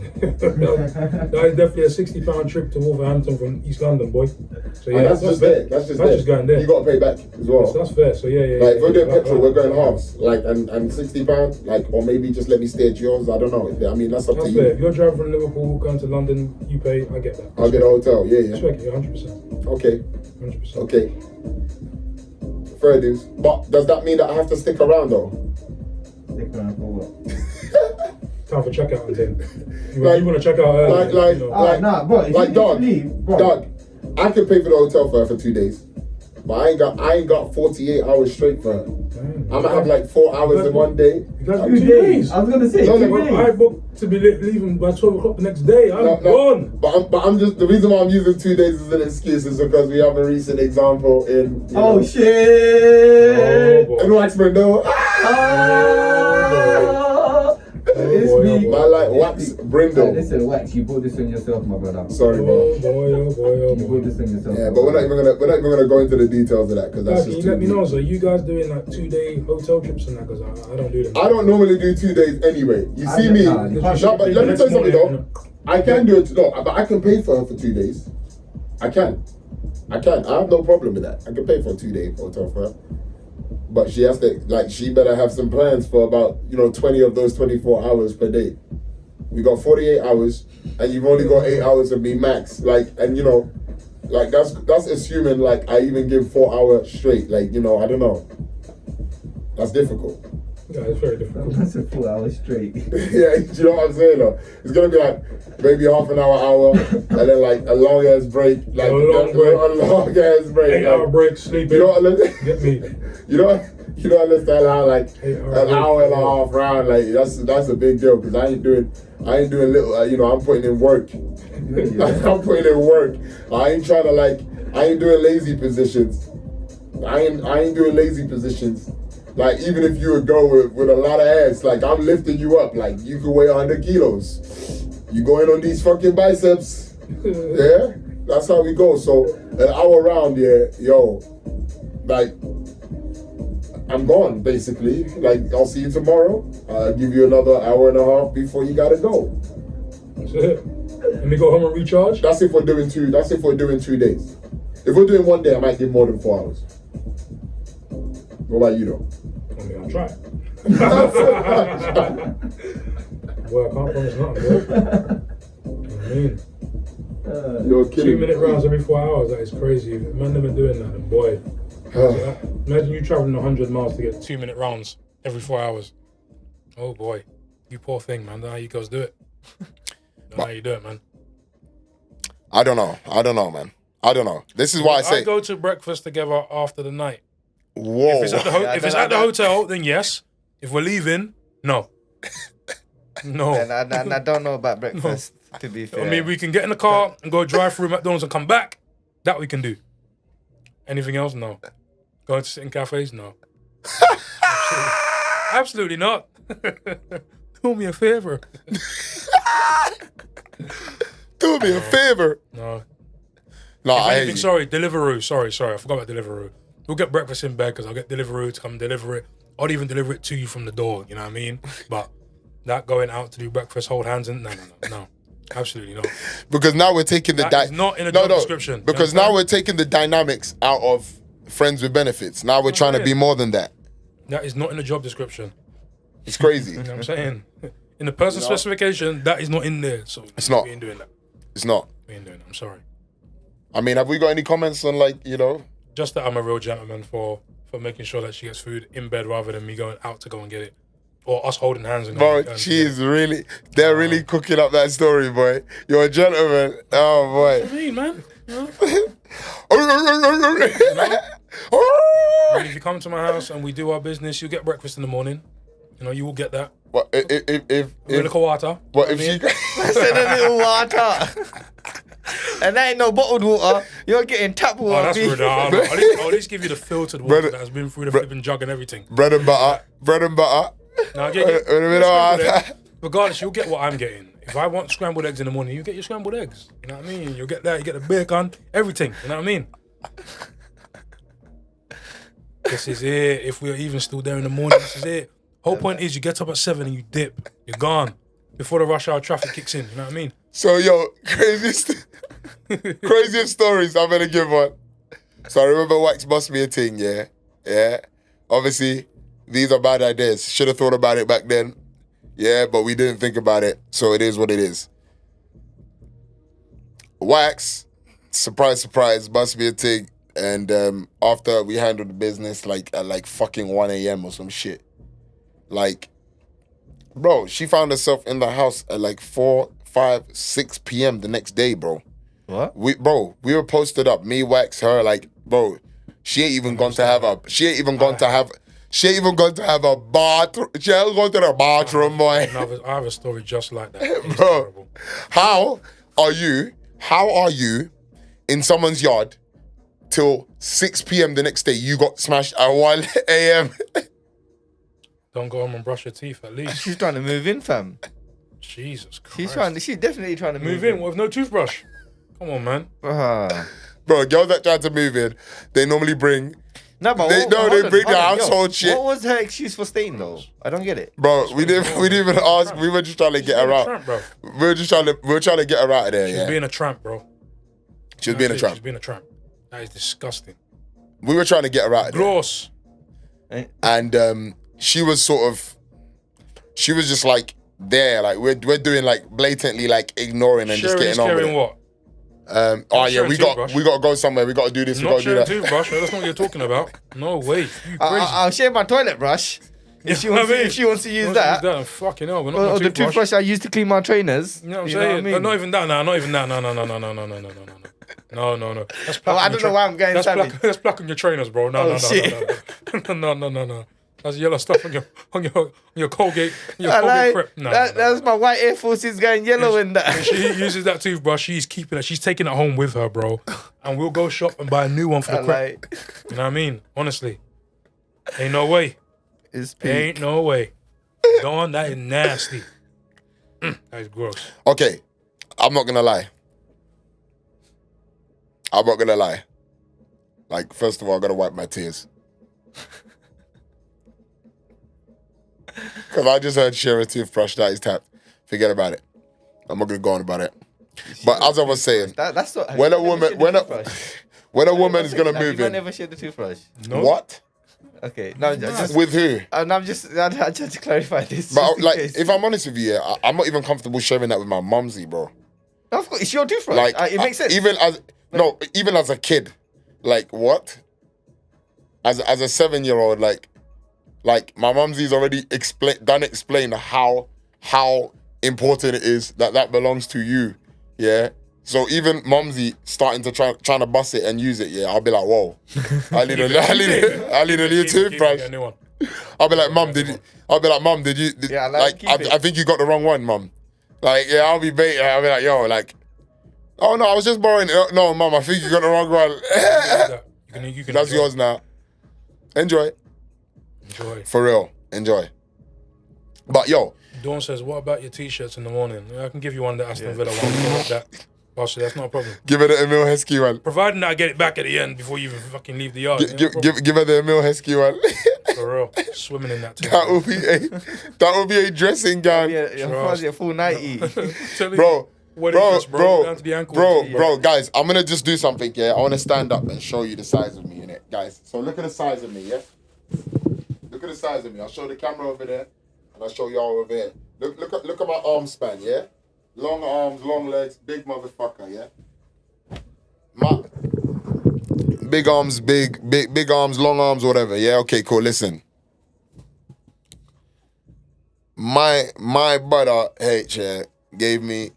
that is definitely a £60 trip to Wolverhampton from East London, boy. So yeah, And that's just there. That's just going there. You got to pay back as well. So that's fair. So yeah. Like if we're doing petrol, we're going half. halves. Like and £60, like, or maybe just let me stay at yours. I don't know. I mean, that's up That's to fair. you. If you're driving from Liverpool, going to London, you pay. I get that. I'll get a hotel. Yeah. Respect it, 100%. Okay. 100%. Okay. Fair dues. But does that mean that I have to stick around though? Stick around for what? Time for checkout and thing. You Like- want to check out early. like- you know. Nah, bro. If Like you dog, leave, bro. dog. I could pay for the hotel for her for 2 days, but I ain't got 48 hours straight for her. Damn. I'm gonna have like 4 hours in one day. You guys I'm do 2 days. days. I was gonna say No, 2 no, days. I booked to be leaving by 12 o'clock the next day. I'm No, gone. But I'm just, the reason why I'm using 2 days as an excuse is because we have a recent example in. Oh know, shit! Oh, boy. in Waxman, no. It's boy, me. oh, boy. Man, like Wax Brindle. Listen, Wax, you brought this on yourself, my brother. Sorry, Oh bro. boy, oh boy, oh You boy. brought this on yourself. Yeah, but we're not even gonna go into the details of that because that's Can just you too let me deep. know? So you guys doing like 2-day hotel trips and that? Because I don't do them. I don't normally do 2 days anyway. You I see don't- me? nah, you can't- No, but let me tell you something though. Morning, I can do it. No, but I can pay for her for 2 days. I can. I have no problem with that. I can pay for a 2-day hotel for her. But she has to, like, she better have some plans for about, 20 of those 24 hours per day. We got 48 hours, and you've only got 8 hours of me max. Like, and like that's assuming like I even give 4 hours straight. Like, I don't know. That's difficult. Yeah, it's very difficult. That's a 4 hours straight. Yeah, do you know what I'm saying though? It's gonna be like maybe half an hour, and then like a long ass break, like A long ass break, 8-hour break, sleeping. You know what I mean? Get me. You don't understand how like 8-hour an hour and a break. half round, like that's a big deal because I ain't doing little, I'm putting in work. I'm putting in work. I ain't trying to I ain't doing lazy positions. I ain't doing lazy positions. Like, even if you would go with a lot of ass, like, I'm lifting you up. Like, you could weigh 100 kilos. You going on these fucking biceps. Yeah? That's how we go. So, an hour round, yeah, yo, like, I'm gone, basically. Like, I'll see you tomorrow. I'll give you another hour and a half before you gotta go. That's it. Let me go home and recharge. That's if we're doing 2 days. If we're doing 1 day, I might give more than 4 hours. What about you, though? I mean, I'll try. Boy, I can't promise nothing, bro. You know what I mean? You're kidding. 2-minute rounds every 4 hours, that is crazy. If man never doing that, then boy. Imagine you traveling 100 miles to get 2-minute rounds every 4 hours. Oh boy. You poor thing, man. Don't know how you guys do it. Don't know how you do it, man. I don't know, man. I don't know. This is why I say, I go to breakfast together after the night. whoa. If it's at the hotel, then yes. If we're leaving, no. No. And I don't know about breakfast, to be fair. I mean, we can get in the car and go drive through McDonald's and come back. That we can do. Anything else? No. Going to sit in cafes? No. Absolutely not. Do me a favor. Do me a favor. No. No, If I anything, hate you. sorry, Deliveroo. Sorry, I forgot about Deliveroo. We'll get breakfast in bed because I'll get Deliveroo to come deliver it. I'll even deliver it to you from the door, you know what I mean? But that going out to do breakfast, hold hands, and no. Absolutely not. Because now we're taking the That is not in a job description. You Because now understand? we're taking the dynamics out of friends with benefits. Now we're trying to be more than that. That is not in the job description. It's crazy. You know what I'm saying? In the person specification, that is not in there. So It's not. We ain't doing that. It's not. We ain't doing that. I'm sorry. I mean, have we got any comments on Just that I'm a real gentleman for making sure that she gets food in bed rather than me going out to go and get it. Or us holding hands and Bro, going she is really, they're really cooking up that story, boy. You're a gentleman. Oh, boy. What do you mean, man? You know? And if you come to my house and we do our business, you get breakfast in the morning. You know, you will get that. What With a little water. what if she? I said a little water. And that ain't no bottled water. You're getting tap water. Oh, that's B. rude. I'll at least give you the filtered water Bread- that has been through the flipping jug and everything. bread and butter. Now, regardless, you'll get what I'm getting. If I want scrambled eggs in the morning, you get your scrambled eggs. You know what I mean? You'll get that. You get the bacon, everything. You know what I mean? This is it. If we're even still there in the morning, this is it. Whole point is you get up at 7 and you dip. You're gone before the rush hour traffic kicks in. You know what I mean? So yo, craziest stories. I'm gonna give one. So I remember wax must be a thing. Yeah. Obviously, these are bad ideas. Should have thought about it back then. Yeah, but we didn't think about it. So it is what it is. Wax, surprise, must be a thing. And after we handled the business, like at like fucking 1 a.m. or some shit. Like, bro, she found herself in the house at like 4, 5, 6 p.m. the next day, bro. What? We were posted up. Me, Wax, her, like, bro. She ain't even gone to have a bathroom. She ain't gone to the bathroom, boy. I have a story just like that. It's Bro, terrible. how are you in someone's yard till 6 p.m. the next day? You got smashed at 1 a.m. Don't go home and brush your teeth at least. She's trying to move in, fam. Jesus Christ. She's definitely trying to Move in with no toothbrush. Come on, man. Bro, girls that try to move in, they normally bring. No, but They bring the household shit. What was her excuse for staying though? I don't get it. Bro, we didn't even ask. We were just trying to get her out. Tramp, bro. We were trying to get her out of there. She's Yeah, being a tramp, bro. she was being a tramp. She's being a tramp. That is disgusting. We were trying to get her out of there. Gross. And she was just like there, like we're doing like blatantly like ignoring and just Sharing getting on with it. what? Oh yeah, sharing we toothbrush. got to go somewhere. We got to do this. We Not got to do sharing that. toothbrush. That's not what you're talking about. No way. You crazy. I'll share my toilet brush. If she wants to use that. Fucking hell. We're not Or gonna the toothbrush I use to clean my trainers. You know what I'm You know saying? what I mean? Not even that. Not even that. No. That's plaque I on don't your know why I'm going savage. That's plaque on your trainers, bro. No. That's yellow stuff on your Colgate. That's my white Air Forces going yellow in that. When she uses that toothbrush, she's keeping it. She's taking it home with her, bro. And we'll go shop and buy a new one for the crap. You know what I mean? Honestly, ain't no way. It's peak. Ain't no way. Dawn, that is nasty. That is gross. Okay, I'm not gonna lie. Like, first of all, I gotta wipe my tears. Because I just heard share a toothbrush that is tapped. Forget about it. I'm not gonna go on about it. But as I was saying, That's not. when a woman is gonna move I in, never shared the toothbrush. No? what? Okay, no, just. With who? I'm just. I tried to clarify this. But just in like, case. if I'm honest with you, yeah, I'm not even comfortable sharing that with my mumsy, bro. No, of course, it's your toothbrush. Like, It makes sense. Even as a kid, like what? As a 7-year-old, like my mumsy's already explain how important it is that belongs to you, yeah. So even mumsy starting to trying to bust it and use it, yeah, I'll be like, whoa, I need a new toothbrush. I'll be like, mum, did you? Yeah, I think you got the wrong one, mum. Like, yeah, I'll be bait. I'll be like, yo, like, oh no, I was just borrowing it. No, mum, I think you got the wrong one. You can That's enjoy. yours now. Enjoy. For real. Enjoy. But yo. Dawn says, what about your t-shirts in the morning? Yeah, I can give you one, the Aston Villa one. Like that. Actually, that's not a problem. Give her the Emil Heskey one. Providing that I get it back at the end before you even fucking leave the yard. Give her the Emil Heskey one. For real. Swimming in that too. That will be a dressing gown. Yeah, full 90. Bro, Down to the ankle. guys, I'm gonna just do something, yeah. I wanna stand up and show you the size of me, innit? Guys, so look at the size of me, yeah? Look at the size of me. I'll show the camera over there, and I'll show y'all over here. Look at my arm span, yeah? Long arms, long legs, big motherfucker, yeah? My big arms, big arms, long arms, whatever, yeah? Okay, cool, listen. My brother H gave me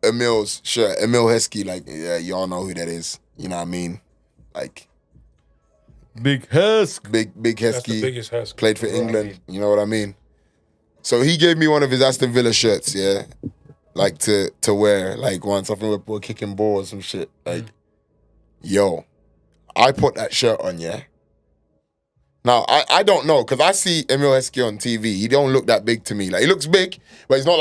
Emil's shirt, Emil Heskey, like, yeah, y'all know who that is. You know what I mean? Like Big Heskey. Big That's the Heskey. biggest Heskey. Played for England. You know what I mean? So he gave me one of his Aston Villa shirts, yeah? Like to wear, like once. I think we're kicking balls or some shit. Like, yo, I put that shirt on, yeah? Now, I don't know, because I see Emil Heskey on TV. He don't look that big to me. Like, he looks big, but he's not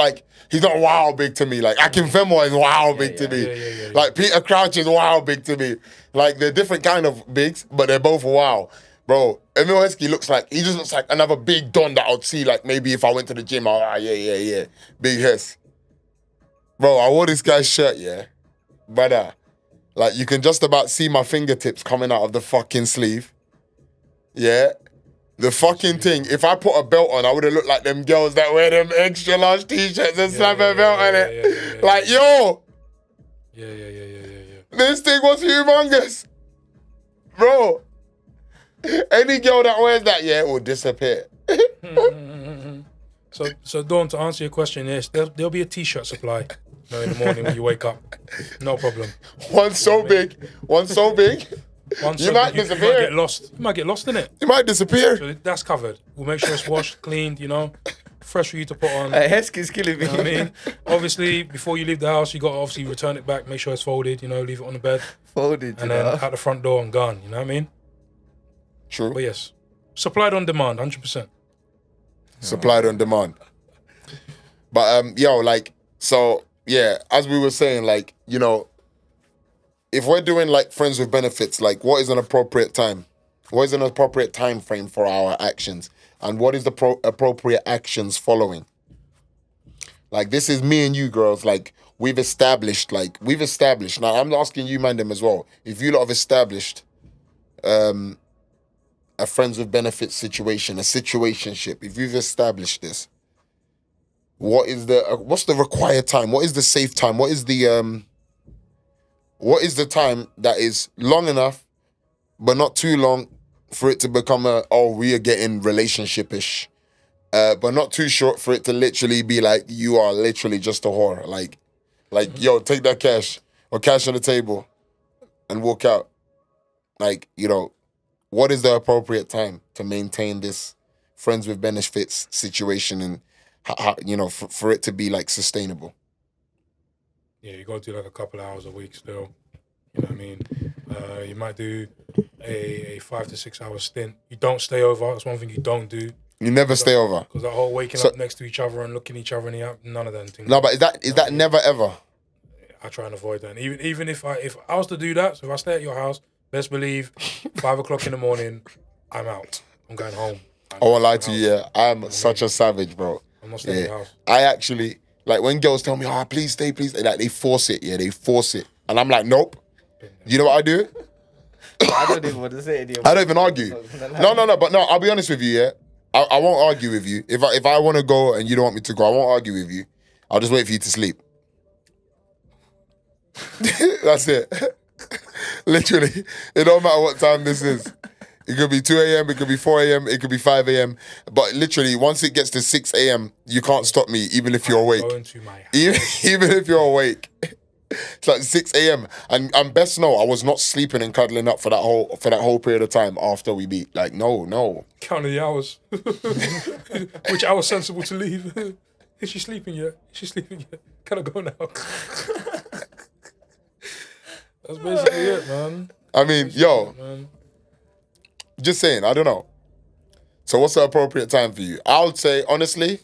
wow big to me. Like, Akinfenwa is wow big to me. Yeah. Like, Peter Crouch is wow big to me. Like, they're different kind of bigs, but they're both wow. Bro, Emil Heskey he just looks like another big don that I'd see, like, maybe if I went to the gym, yeah. Big Hes. Bro, I wore this guy's shirt, yeah? Brother, like, you can just about see my fingertips coming out of the fucking sleeve. Yeah? The fucking thing, if I put a belt on, I would have looked like them girls that wear them extra large t-shirts and slap a belt on it. Like, yo! Yeah. This thing was humongous. Bro. Any girl that wears that, yeah, will disappear. So Dawn, to answer your question, yes, there'll be a t-shirt supply. In the morning when you wake up. No problem. One so big. You might disappear. You might get lost. You might get lost in it. You might disappear. So that's covered. We'll make sure it's washed, cleaned, fresh for you to put on. Hey, Heskey's killing me. You know what I mean? Obviously, before you leave the house, you got to obviously return it back, make sure it's folded, leave it on the bed. Folded, and then out the front door and gone, you know what I mean? True. But yes, supplied on demand, 100%. Supplied on demand. But, yeah, as we were saying, like, if we're doing, like, friends with benefits, like, what is an appropriate time? What is an appropriate time frame for our actions? And what is the appropriate actions following? Like, this is me and you, girls. Like, we've established. Now, I'm asking you, Mandem, as well. If you lot have established a friends with benefits situation, a situationship, if you've established this, what's the required time? What is the safe time? What is the time that is long enough, but not too long for it to become we are getting relationship-ish, but not too short for it to literally be like, you are literally just a whore. Like, yo, take that cash or cash on the table and walk out. Like, what is the appropriate time to maintain this friends with benefits situation and how, for it to be like sustainable? Yeah, you got to do like a couple of hours a week still. You know what I mean? You might do a 5 to 6 hour stint. You don't stay over. That's one thing you don't do. You never stay over. Because that whole waking up next to each other and looking each other in the eye, none of them things. No, but is that never ever? I try and avoid that. And even if I was to do that, so if I stay at your house, best believe 5 o'clock in the morning, I'm out. I'm going home. I won't lie to you, yeah. I'm such a savage, bro. I'm not staying at your house. I actually, like, when girls tell me, please stay, like, they force it, yeah, they force it. And I'm like, nope. You know what I do? I don't even want to say it. I don't even argue. No, but no, I'll be honest with you, yeah. I won't argue with you. If I want to go and you don't want me to go, I won't argue with you. I'll just wait for you to sleep. That's it. Literally. It don't matter what time this is. It could be 2 a.m., it could be 4 a.m., it could be 5 a.m. But literally, once it gets to 6 a.m., you can't stop me, even if you're awake. Going to my house. Even if you're awake. It's like 6 a.m. And best know, I was not sleeping and cuddling up for that whole period of time after we beat. Like, no. Counting the hours. Which hour sensible to leave? Is she sleeping yet? Can I go now? That's basically it, man. I mean, just saying, I don't know. So what's the appropriate time for you? I would say, honestly,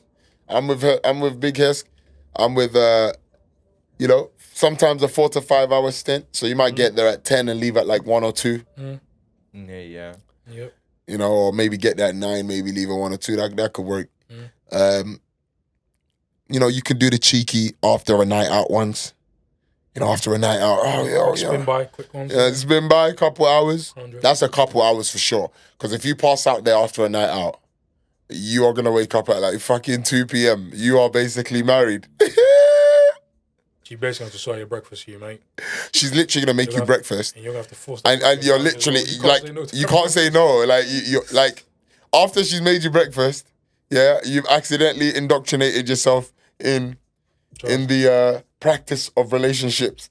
I'm with Big Hesk. I'm with, sometimes a 4 to 5 hour stint. So you might get there at 10 and leave at like 1 or 2. Yeah. Yep. Or maybe get there at 9, maybe leave at 1 or 2. That could work. You could do the cheeky after a night out once. After a night out, spin by, quick ones. Yeah, spin by a couple hours. 100. That's a couple hours for sure. Because if you pass out there after a night out, you are going to wake up at like fucking 2 p.m. You are basically married. She basically has to sort your breakfast for you, mate. She's literally going to make you breakfast. And you're going to have to force that. And you're literally, you can't say no. Like, you're like, after she's made you breakfast, yeah, you've accidentally indoctrinated yourself in the practice of relationships.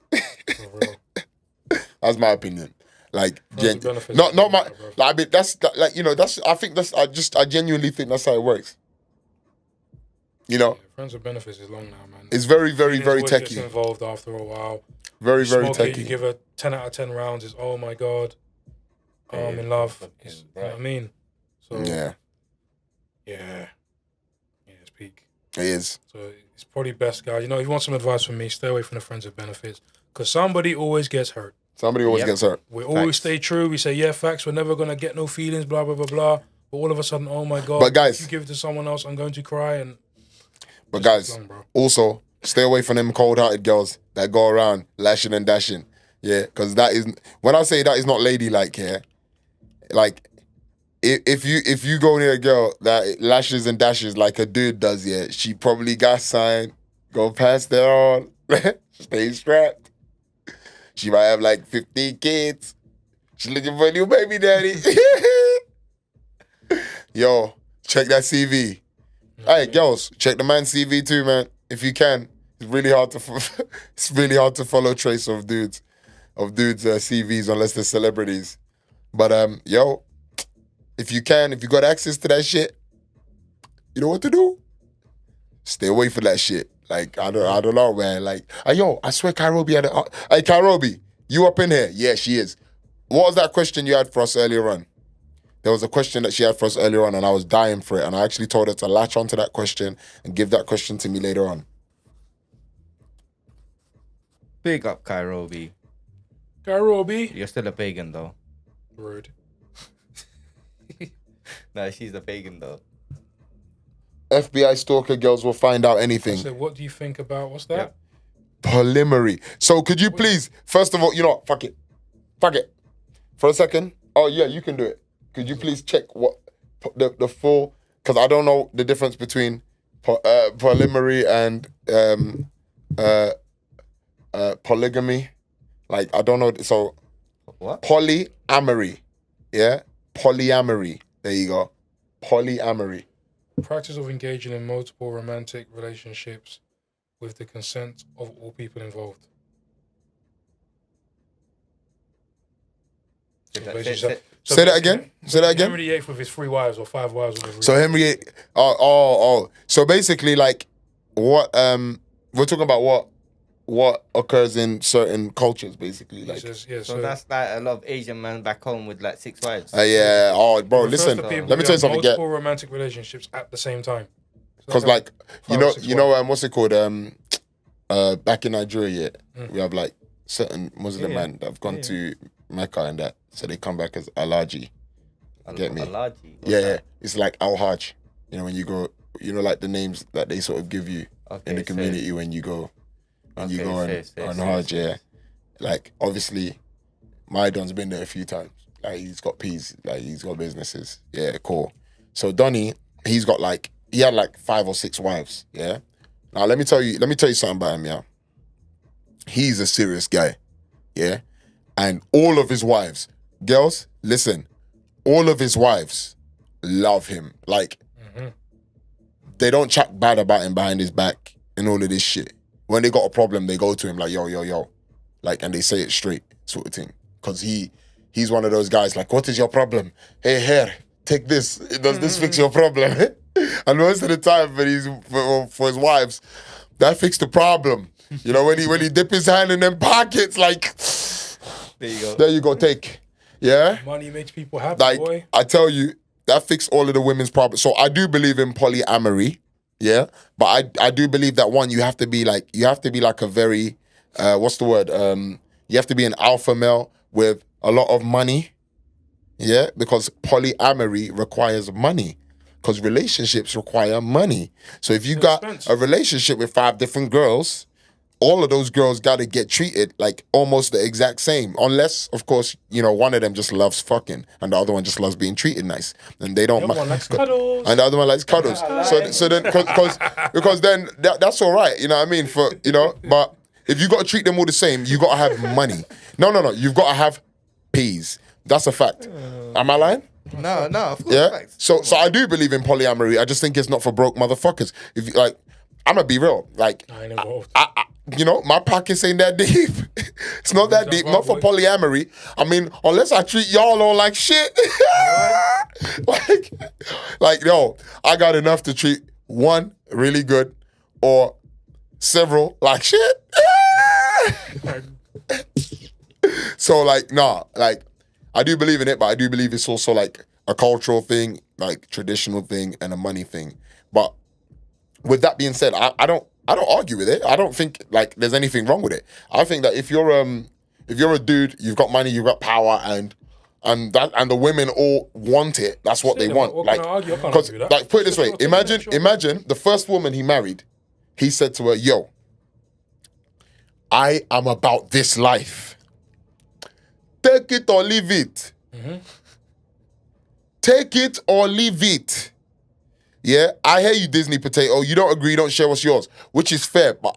That's my opinion. Like, Friends with benefits not is my. long, bro. Like, I mean, that's like, you know, that's. I think that's. I genuinely think that's how it works. You know, Friends with benefits is long now, man. it's very, very, Feelings very always gets techie. involved after a while. Very, very Smoke it, techie. you give her 10 out of 10 rounds. It's oh my god, I'm in love. It's, you know what I mean? So Yeah, yeah, it's peak. it is. So it's probably best, guys. You know, if you want some advice from me, stay away from the friends with benefits because somebody always gets hurt. Somebody always gets hurt. We always stay true. We say, yeah, facts. We're never gonna get no feelings. Blah blah blah blah. But all of a sudden, oh my god! But guys, if you give it to someone else, I'm going to cry. And but guys, also stay away from them cold-hearted girls that go around lashing and dashing. Yeah, because that is when I say that is not ladylike here. Like, if you go near a girl that lashes and dashes like a dude does, yeah, she probably got signed. Go past that on. Stay strapped. She might have like 15 kids. She's looking for a new baby daddy. Yo, check that CV. Hey, girls, check the man's CV too, man. If you can, it's really hard to follow trace of dudes CVs unless they're celebrities. But yo, if you got access to that shit, you know what to do. Stay away from that shit. Like I don't know, man. Like, yo, I swear, Kairobi had a. Hey, Kairobi, you up in here? Yeah, she is. What was that question you had for us earlier on? There was a question that she had for us earlier on, and I was dying for it. And I actually told her to latch onto that question and give that question to me later on. Big up, Kairobi. Kairobi. You're still a pagan, though. Rude. No, she's a pagan, though. FBI stalker girls will find out anything. So what do you think about, what's that? Polyamory. So could you please, first of all, you know what, fuck it. For a second. Oh yeah, you can do it. Could you please check what the full, because I don't know the difference between polyamory and polygamy. Like, I don't know. So what? Polyamory. Yeah? Polyamory. There you go. Polyamory. Practice of engaging in multiple romantic relationships with the consent of all people involved. Say that again. Henry VIII with his 3 wives or 5 wives, or whatever. So Henry VIII. So basically, like, what we're talking about what occurs in certain cultures, basically. Like, so that's like a lot of Asian men back home with like 6 wives. Yeah. Oh, bro, listen. Let me tell you something. Multiple romantic relationships at the same time. Because, like, you know, what's it called? Back in Nigeria, we have like certain Muslim men that have gone to Mecca and that, so they come back as Alaji. Get me? Alaji. Yeah. It's like Al Hajj. You know, when you go, you know, like the names that they sort of give you in the community when you go. On Hajj, yeah. Like, obviously, my Don's been there a few times. Like, he's got peas. Like, he's got businesses. Yeah, cool. So Donnie, he had like 5 or 6 wives. Yeah. Now let me tell you something about him. Yeah. He's a serious guy. Yeah. And all of his wives, girls, listen, all of his wives love him. Like, they don't chat bad about him behind his back and all of this shit. When they got a problem, they go to him like, yo. Like, and they say it straight, sort of thing. Because he's one of those guys, like, what is your problem? Hey, here, take this. Does this fix your problem? And most of the time, for his wives, that fixed the problem. You know, when he dip his hand in them pockets, like, there you go, take. Yeah? Money makes people happy, like, boy. I tell you, that fixed all of the women's problems. So I do believe in polyamory. Yeah, but I do believe that you have to be like a very, what's the word? You have to be an alpha male with a lot of money. Yeah, because polyamory requires money. Because relationships require money. So if you got a relationship with 5 different girls, all of those girls got to get treated like almost the exact same. Unless, of course, you know, one of them just loves fucking and the other one just loves being treated nice. And they don't The other one likes cuddles. And the other one likes cuddles. So then, because then that's all right. You know what I mean? But if you got to treat them all the same, you got to have money. No. You've got to have peas. That's a fact. Am I lying? No, of course. Yeah. Facts. So I do believe in polyamory. I just think it's not for broke motherfuckers. If like, I'm gonna be real. Like, I ain't involved. you know, my pockets ain't that deep. It's not that deep. Not for polyamory. I mean, unless I treat y'all all like shit. like, yo, I got enough to treat one really good or several like shit. So, like, nah, like, I do believe in it, but I do believe it's also like a cultural thing, like traditional thing, and a money thing. But with that being said, I don't argue with it. I don't think like there's anything wrong with it. I think that if you're a dude, you've got money, you've got power, and the women all want it. That's what they want. What Like, can I argue? I can't because argue with that. like put it this way, imagine the first woman he married, he said to her, "Yo, I am about this life. Take it or leave it. Mm-hmm. Take it or leave it." Yeah, I hear you, Disney potato. You don't agree, you don't share what's yours, which is fair. But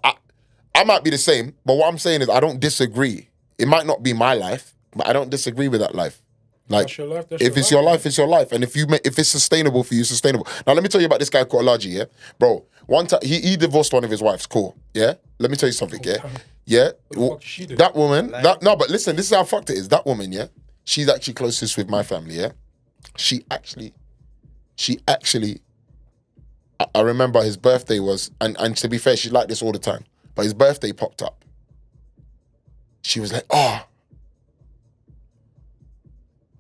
I might be the same. But what I'm saying is I don't disagree. It might not be my life, but I don't disagree with that life. Like, That's your life, if it's your life, it's your life. And if it's sustainable for you, it's sustainable. Now, let me tell you about this guy called Alaji, yeah? Bro, one time, he divorced one of his wives, cool, yeah? Let me tell you something, yeah? Yeah? What the fuck did she do? That woman, no, but listen, this is how fucked it is. That woman, yeah? She's actually closest with my family, yeah? She actually, I remember his birthday was, and to be fair, she's like this all the time, but his birthday popped up. She was like, "Oh,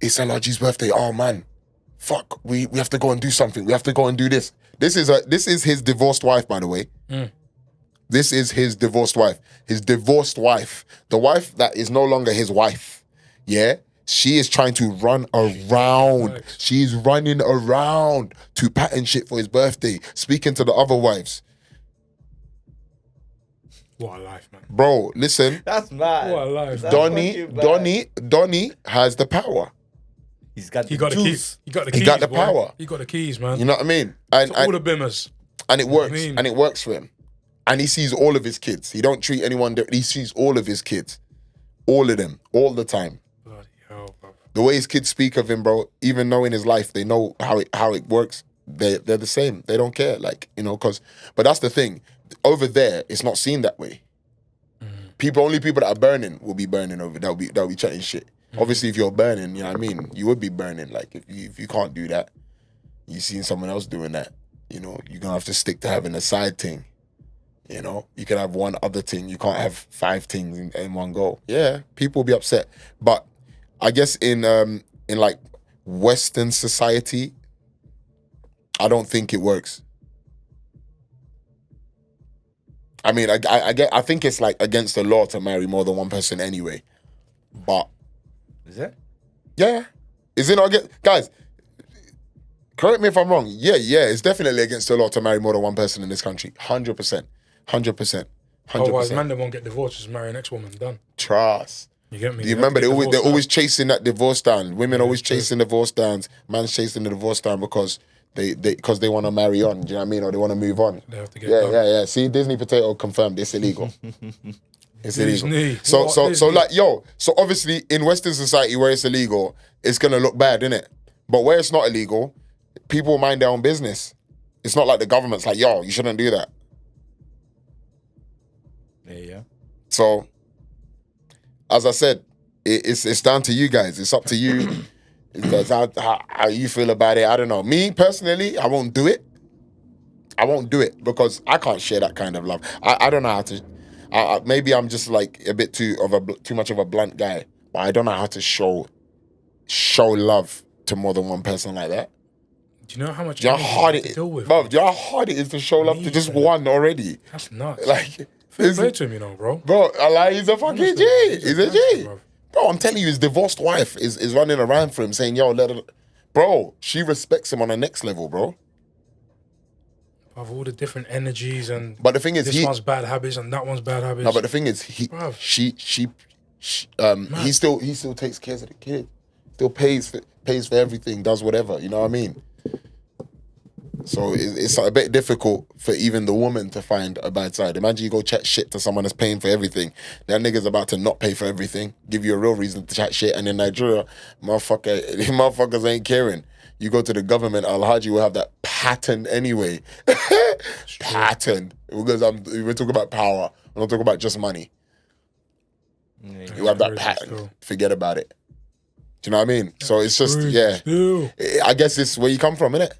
it's Alaji's birthday. Oh man, fuck, we have to go and do something. We have to go and do this." This is his divorced wife, by the way. This is his divorced wife. His divorced wife. The wife that is no longer his wife. Yeah? She is trying to run around. She's running around to pattern shit for his birthday, speaking to the other wives. What a life, man. Bro, listen. That's mad. What a life. Donnie has the power. He got the keys. He got the keys. He got the boy. power. He got the keys, man. You know what I mean? And all the bimmers. And it works. I mean? And it works for him. And he sees all of his kids. He don't treat anyone different. He sees all of his kids. All of them. All the time. Bloody hell, bro. The way his kids speak of him, bro, even knowing his life, they know how it works. They're the same. They don't care. Like, you know, but that's the thing. Over there, it's not seen that way. Only people that are burning will be burning over. They'll be chatting shit. Obviously, if you're burning, you know what I mean? You would be burning. Like, if you can't do that, you've seen someone else doing that, you know, you're going to have to stick to having a side thing. You know, you can have one other thing. You can't have 5 things in one go. Yeah, people will be upset. But I guess in like Western society, I don't think it works. I mean, I think it's like against the law to marry more than one person anyway. But is it? Yeah, is it not against? Guys, correct me if I'm wrong. Yeah, it's definitely against the law to marry more than one person in this country. 100%. 100%. Otherwise, man, they won't get divorced. Just marry an ex-woman. Done. Trust. You get me? Do you remember they're always chasing that divorce down? Women always chasing divorce downs. Man's chasing the divorce down because they want to marry on. Do you know what I mean? Or they want to move on. They have to get done. Yeah. See, Disney potato confirmed it's illegal. It's illegal. Disney. So like, yo, so obviously in Western society where it's illegal, it's gonna look bad, innit? But where it's not illegal, people mind their own business. It's not like the government's like, yo, you shouldn't do that. Yeah. So, as I said, it's down to you guys. It's up to you. That's how you feel about it. I don't know. Me personally, I won't do it. I won't do it because I can't share that kind of love. I don't know how to. Maybe I'm just like a bit too much of a blunt guy, but I don't know how to show love to more than one person like that. Do you know how much do you know how hard it is? Bro, do you know how hard it is to show love to just one already? That's nuts. Like, play to him, you know, bro. Bro, he's a fucking G. He's a G. Bro, I'm telling you, his divorced wife is running around for him saying, yo, let her. Bro, she respects him on the next level, bro. Of all the different energies and. But the thing is, this one's bad habits and that one's bad habits. No, but the thing is, he still takes care of the kid. Still pays for everything, does whatever. You know what I mean? So it's a bit difficult for even the woman to find a bad side. Imagine you go chat shit to someone that's paying for everything. That nigga's about to not pay for everything, give you a real reason to chat shit. And in Nigeria, motherfuckers ain't caring. You go to the government, Alhaji will have that pattern anyway. Pattern. Because we're talking about power. We're not talking about just money. You have that Crazy pattern. still. Forget about it. Do you know what I mean? So it's just, Crazy yeah. still. I guess it's where you come from, innit?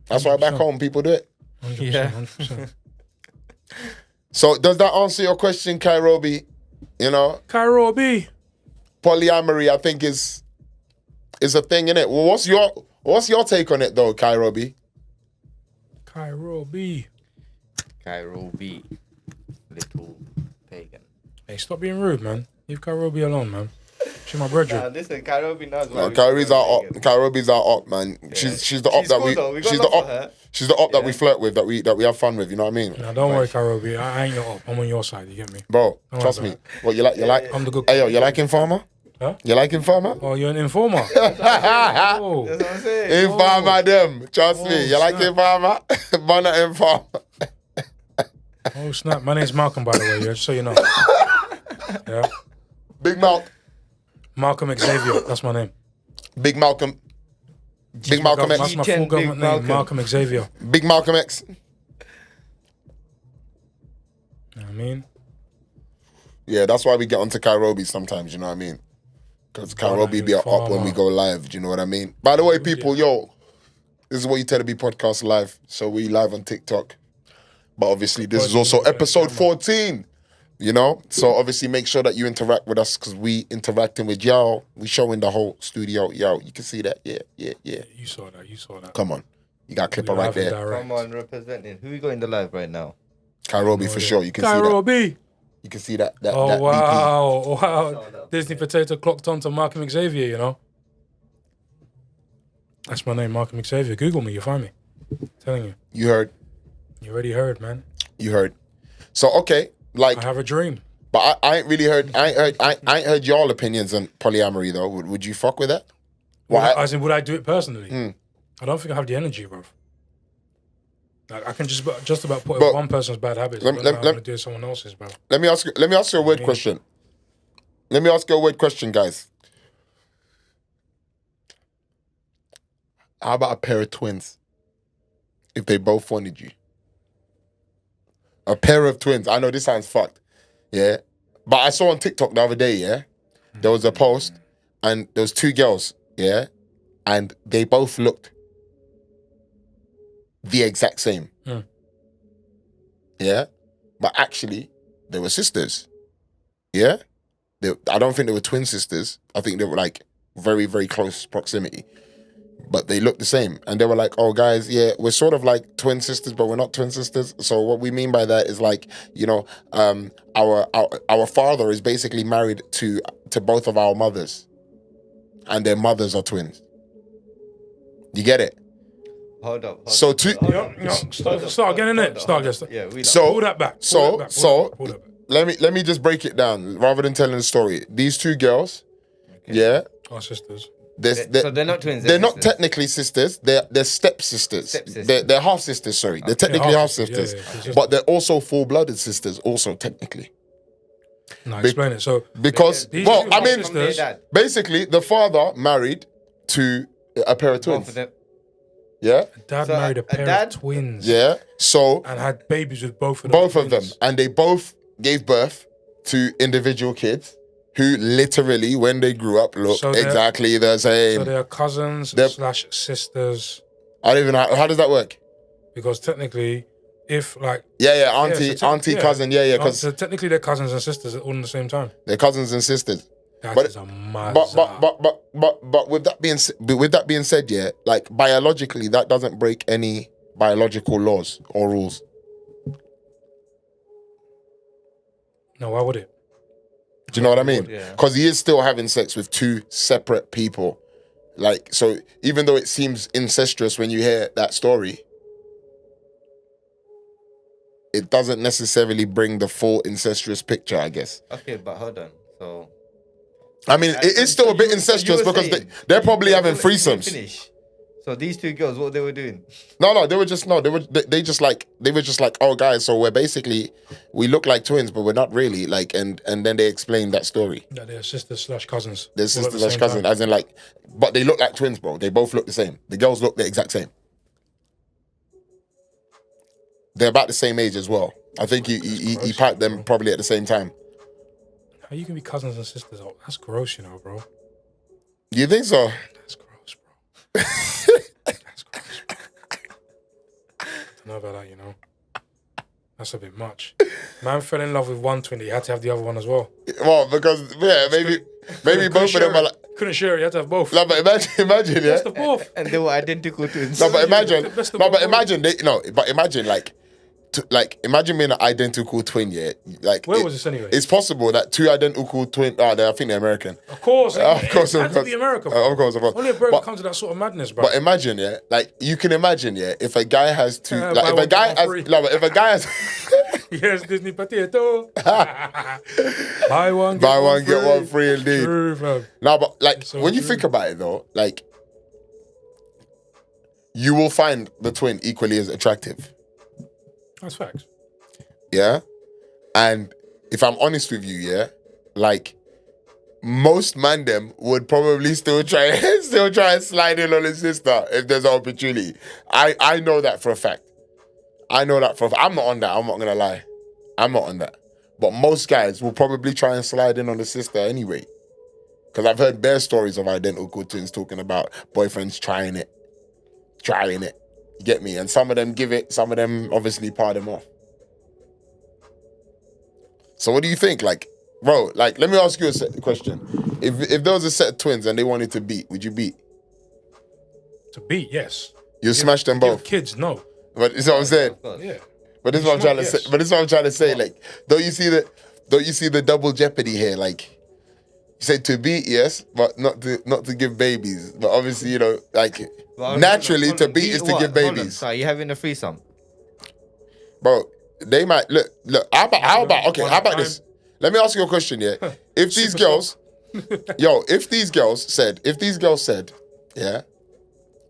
That's why back 100%. home people do it. 100%, Yeah. 100%. So does that answer your question, Kairobi? You know, Cairo B. polyamory, I think is a thing, innit? Well, what's your take on it though, Kairobi? Cairo B. Cairo B. Little pagan. Hey, stop being rude, man. Leave Cairo B alone, man. She's my brethren. Listen, Cairo B knows No, Kyrie's our op. Kairobi's our op, man. She's the op She's that cool though. We got she's the love op. for her. She's the op that we flirt with, that we have fun with. You know what I mean, Now, don't worry, Cairo B. I ain't your op. I'm on your side. You get me? bro? Don't Trust worry me. about What you like? I'm the good. Hey yo, you like Informer? Huh? You like Informer? Oh, you're an informer. Oh. That's what I'm saying. Informer them. Trust me. You like snap. Informer? Bona Informer. Oh snap! My name's Malcolm, by the way. Yeah, just so you know. Yeah, Big Mouth. Malcolm Xavier. That's my name. Big Malcolm. Big Malcolm That's X. my G10 full Big government name, Malcolm. Malcolm Xavier. Big Malcolm X. You know what I mean? Yeah, that's why we get onto Kairobi sometimes, you know what I mean? Because Kairobi be up when we go live, do you know what I mean? By the way, people, yo, this is What You Telling Me podcast live. So we live on TikTok. But obviously, this is also episode 14, you know? So obviously, make sure that you interact with us because we interacting with y'all. We showing the whole studio. Yo, you can see that. Yeah. You saw that. You saw that. Come on. You got a clipper We right live and there. direct. Come on, representing. Who we got in the live right now? Kairobi for sure. You can see Cairo that. B. You can see that. Oh that wow. Disney Potato clocked on to Malcolm Xavier, you know? That's my name, Malcolm Xavier. Google me, you'll find me. I'm telling you. You heard. You already heard, man. You heard. So, okay. Like, I have a dream. but I ain't really heard. I ain't heard y'all opinions on polyamory though. Would you fuck with that? As in, would I do it personally? I don't think I have the energy, bro. Like, I can just about put But one person's bad habits. let- I don't know how let- I'm gonna do someone else's, bro. Let me ask you a weird question. Let me ask you a weird question, guys. How about a pair of twins? If they both wanted you. A pair of twins. I know this sounds fucked. Yeah. But I saw on TikTok the other day, yeah. There was a post and there was two girls, yeah. And they both looked the exact same. Yeah. But actually, they were sisters. Yeah. I don't think they were twin sisters. I think they were like very, very close proximity. But they looked the same. And they were like, oh, guys, yeah, we're sort of like twin sisters, but we're not twin sisters. So what we mean by that is like, you know, our father is basically married to both of our mothers. And their mothers are twins. You get it? Hold up. So two... Start getting in it. Start getting. Yeah, we So- Pull that back. So Pull that back. let me just break it down rather than telling the story. These two girls, yeah, Our sisters. So they're not twins. they're not sisters. technically sisters. They're stepsisters. Stepsisters. They're half sisters. Sorry, they're technically half half-sisters, sisters, yeah. but they're also full-blooded sisters. Also technically, No, explain it. So because These well, two I are mean, sisters. Dad. basically, the father married to a pair of Both twins. of them. Yeah, Dad So, married a pair dad- of twins. yeah. So And had babies with both of them. both of them, and they both gave birth to individual kids who literally, when they grew up, looked So they're- exactly the same. So they're cousins They're- / sisters. I don't even know how does that work? Because technically, if like Yeah, auntie, yeah. cousin, yeah, because so technically they're cousins and sisters all at the same time. they're cousins and sisters. That But- is a mad. But with that being said, yeah, like biologically, that doesn't break any biological laws or rules. No, why would it? Do you know what I mean? Yeah. Because he is still having sex with two separate people. Like, so even though it seems incestuous when you hear that story, it doesn't necessarily bring the full incestuous picture, I guess. Okay, but hold on. So I mean, it is still a bit incestuous because they're probably having threesomes. Finish. So these two girls, what they were doing? No, they were just just like, oh guys, so we look like twins, but we're not really, like, and then they explained that story. That they're sisters / cousins. They're all at the sisters same cousin, time. as in like, but they look like twins, bro. They both look the same. The girls look the exact same. They're about the same age as well. I think he packed them probably at the same time. How you can be cousins and sisters? Oh, that's gross, you know, bro. You think so? That's gross, bro. That's gross, bro. Don't know about that, you know. That's a bit much. Man fell in love with one twin. He had to have the other one as well. Well, because maybe both of them are like. Couldn't share it. You had to have both. No, but imagine, yeah. Best of both. And they were identical twins. No, but imagine, Best of no, but both. imagine, imagine being an identical twin, yeah. Like, Where was this anyway? It's possible that two identical twin. I think they're American. Of course. Of course, It had to be America. Bro. Of course. Only a bro But- comes to that sort of madness, bro. But imagine, yeah, like you can imagine, yeah, if a guy has two, Buy like if a one, guy get one has, free. no, but if a guy has, Yes, Disney potato. Buy one, buy one get one free, indeed. True, fam. No, but like So when you true. think about it though, like you will find the twin equally as attractive. That's facts. Yeah. And if I'm honest with you, yeah, like most man them would probably still try and slide in on his sister if there's an opportunity. I know that for a fact. I'm not on that. I'm not gonna lie. I'm not on that. But most guys will probably try and slide in on the sister anyway. Because I've heard bare stories of identical twins talking about boyfriends trying it. You get me? And some of them give it, some of them obviously par them off. So what do you think? Like, bro, like, let me ask you a question. If there was a set of twins and they wanted to beat, would you beat? To beat, yes. You smash them Give both. kids, no. But you see what I'm saying? Yeah. But this is what I'm trying to say. Yes. But this is what I'm trying to say. Like, don't you see the double jeopardy here? Like, you say to beat, yes, but not to give babies. But obviously, you know, like naturally to beat is to give babies. So are you having a threesome? Bro, they might look. How about this? Let me ask you a question, yeah. If these girls, if these girls said, yeah,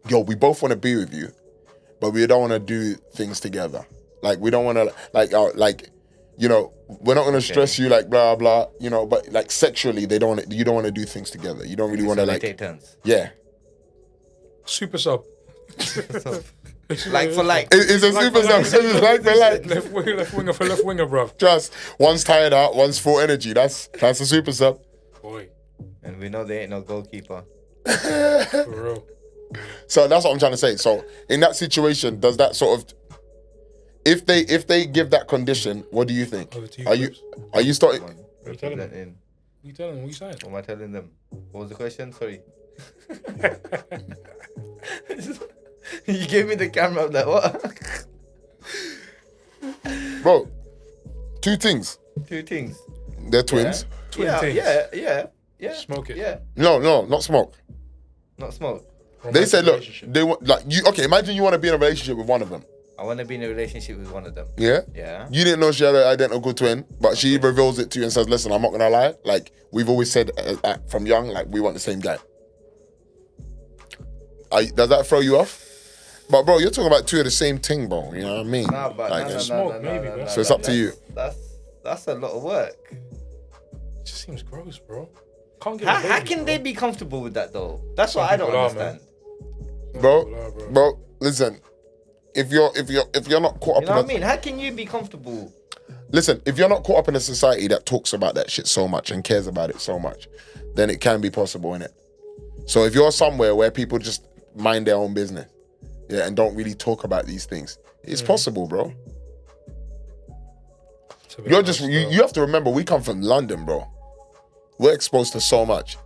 yo, we both want to be with you, but we don't want to do things together. Like we don't want to, you know, we're not going to stress you, like blah blah, you know. But like sexually, you don't want to do things together. You don't really want to They like, take turns. yeah. Super sub. Like for like. It's a super sub. It's like for like. Left winger for left winger, bruv. Just one's tired out, one's full energy. That's a super sub. Boy, And we know they ain't no goalkeeper. for real. So that's what I'm trying to say. So in that situation, does that sort of, if they give that condition, what do you think? Over to you, Are you starting? Come on, What you telling let them? in. What you telling them? What you saying? What am I telling them? What was the question? Sorry. You gave me the camera. I'm like, what? Bro, two things. Two things. They're twins. Twin things. Yeah. Smoke it. Yeah. No, not smoke. Not smoke. They said, look, Relationship. they want like you. Okay, imagine you want to be in a relationship with one of them. I want to be in a relationship with one of them. Yeah. Yeah. You didn't know she had an identical twin, but she reveals it to you and says, "Listen, I'm not gonna lie. Like we've always said from young, like we want the same guy." Does that throw you off? But bro, you're talking about two of the same thing, bro. You know what I mean? Nah, but Like, no. So it's up to you. That's a lot of work. It just seems gross, bro. Can't get How can they be comfortable with that though? That's what I don't people are, understand. Bro, listen. If you're not caught up You know in what I mean? How can you be comfortable? Listen, if you're not caught up in a society that talks about that shit so much and cares about it so much, then it can be possible, innit? So if you're somewhere where people just mind their own business, yeah, and don't really talk about these things, it's possible, bro. You're just you have to remember we come from London, bro. We're exposed to so much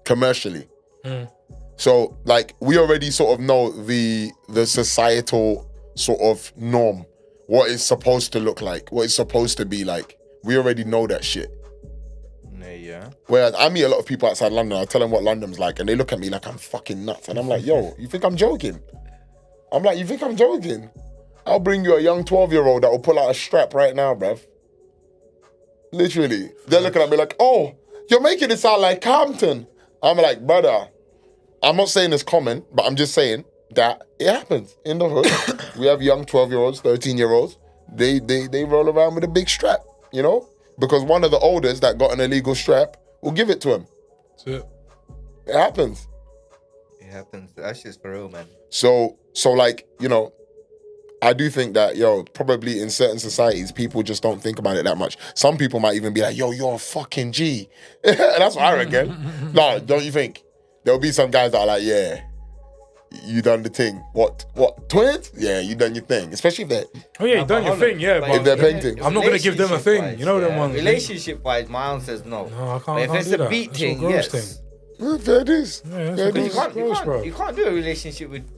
commercially. So like we already sort of know the societal sort of norm, what it's supposed to look like, what it's supposed to be like. We already know that shit. Yeah. Whereas I meet a lot of people outside London, I tell them what London's like, and they look at me like I'm fucking nuts. And I'm like, yo, you think I'm joking? I'm like, you think I'm joking? I'll bring you a young 12-year-old that will pull out a strap right now, bruv. Literally. They're looking at me like, oh, you're making it sound like Compton. I'm like, brother, I'm not saying it's common, but I'm just saying that it happens in the hood. We have young 12-year-olds, 13-year-olds. They roll around with a big strap, you know? Because one of the oldest that got an illegal strap will give it to him. That's it. It happens. It happens. That shit's for real, man. So like, you know, I do think that, probably in certain societies, people just don't think about it that much. Some people might even be like, you're a fucking G. That's what I reckon. No, don't you think? There'll be some guys that are like, yeah, you done the thing. What, twins? Yeah, you done your thing. Especially if they're... Oh, yeah, you done your thing, yeah. If they're painting. I'm not going to give them a thing. You know them ones. Relationship-wise, my answer's no. No, I can't. But if it's a beat thing, yes. Fair dues. Yeah, Fair it's dues. gross, bro. You can't do a relationship with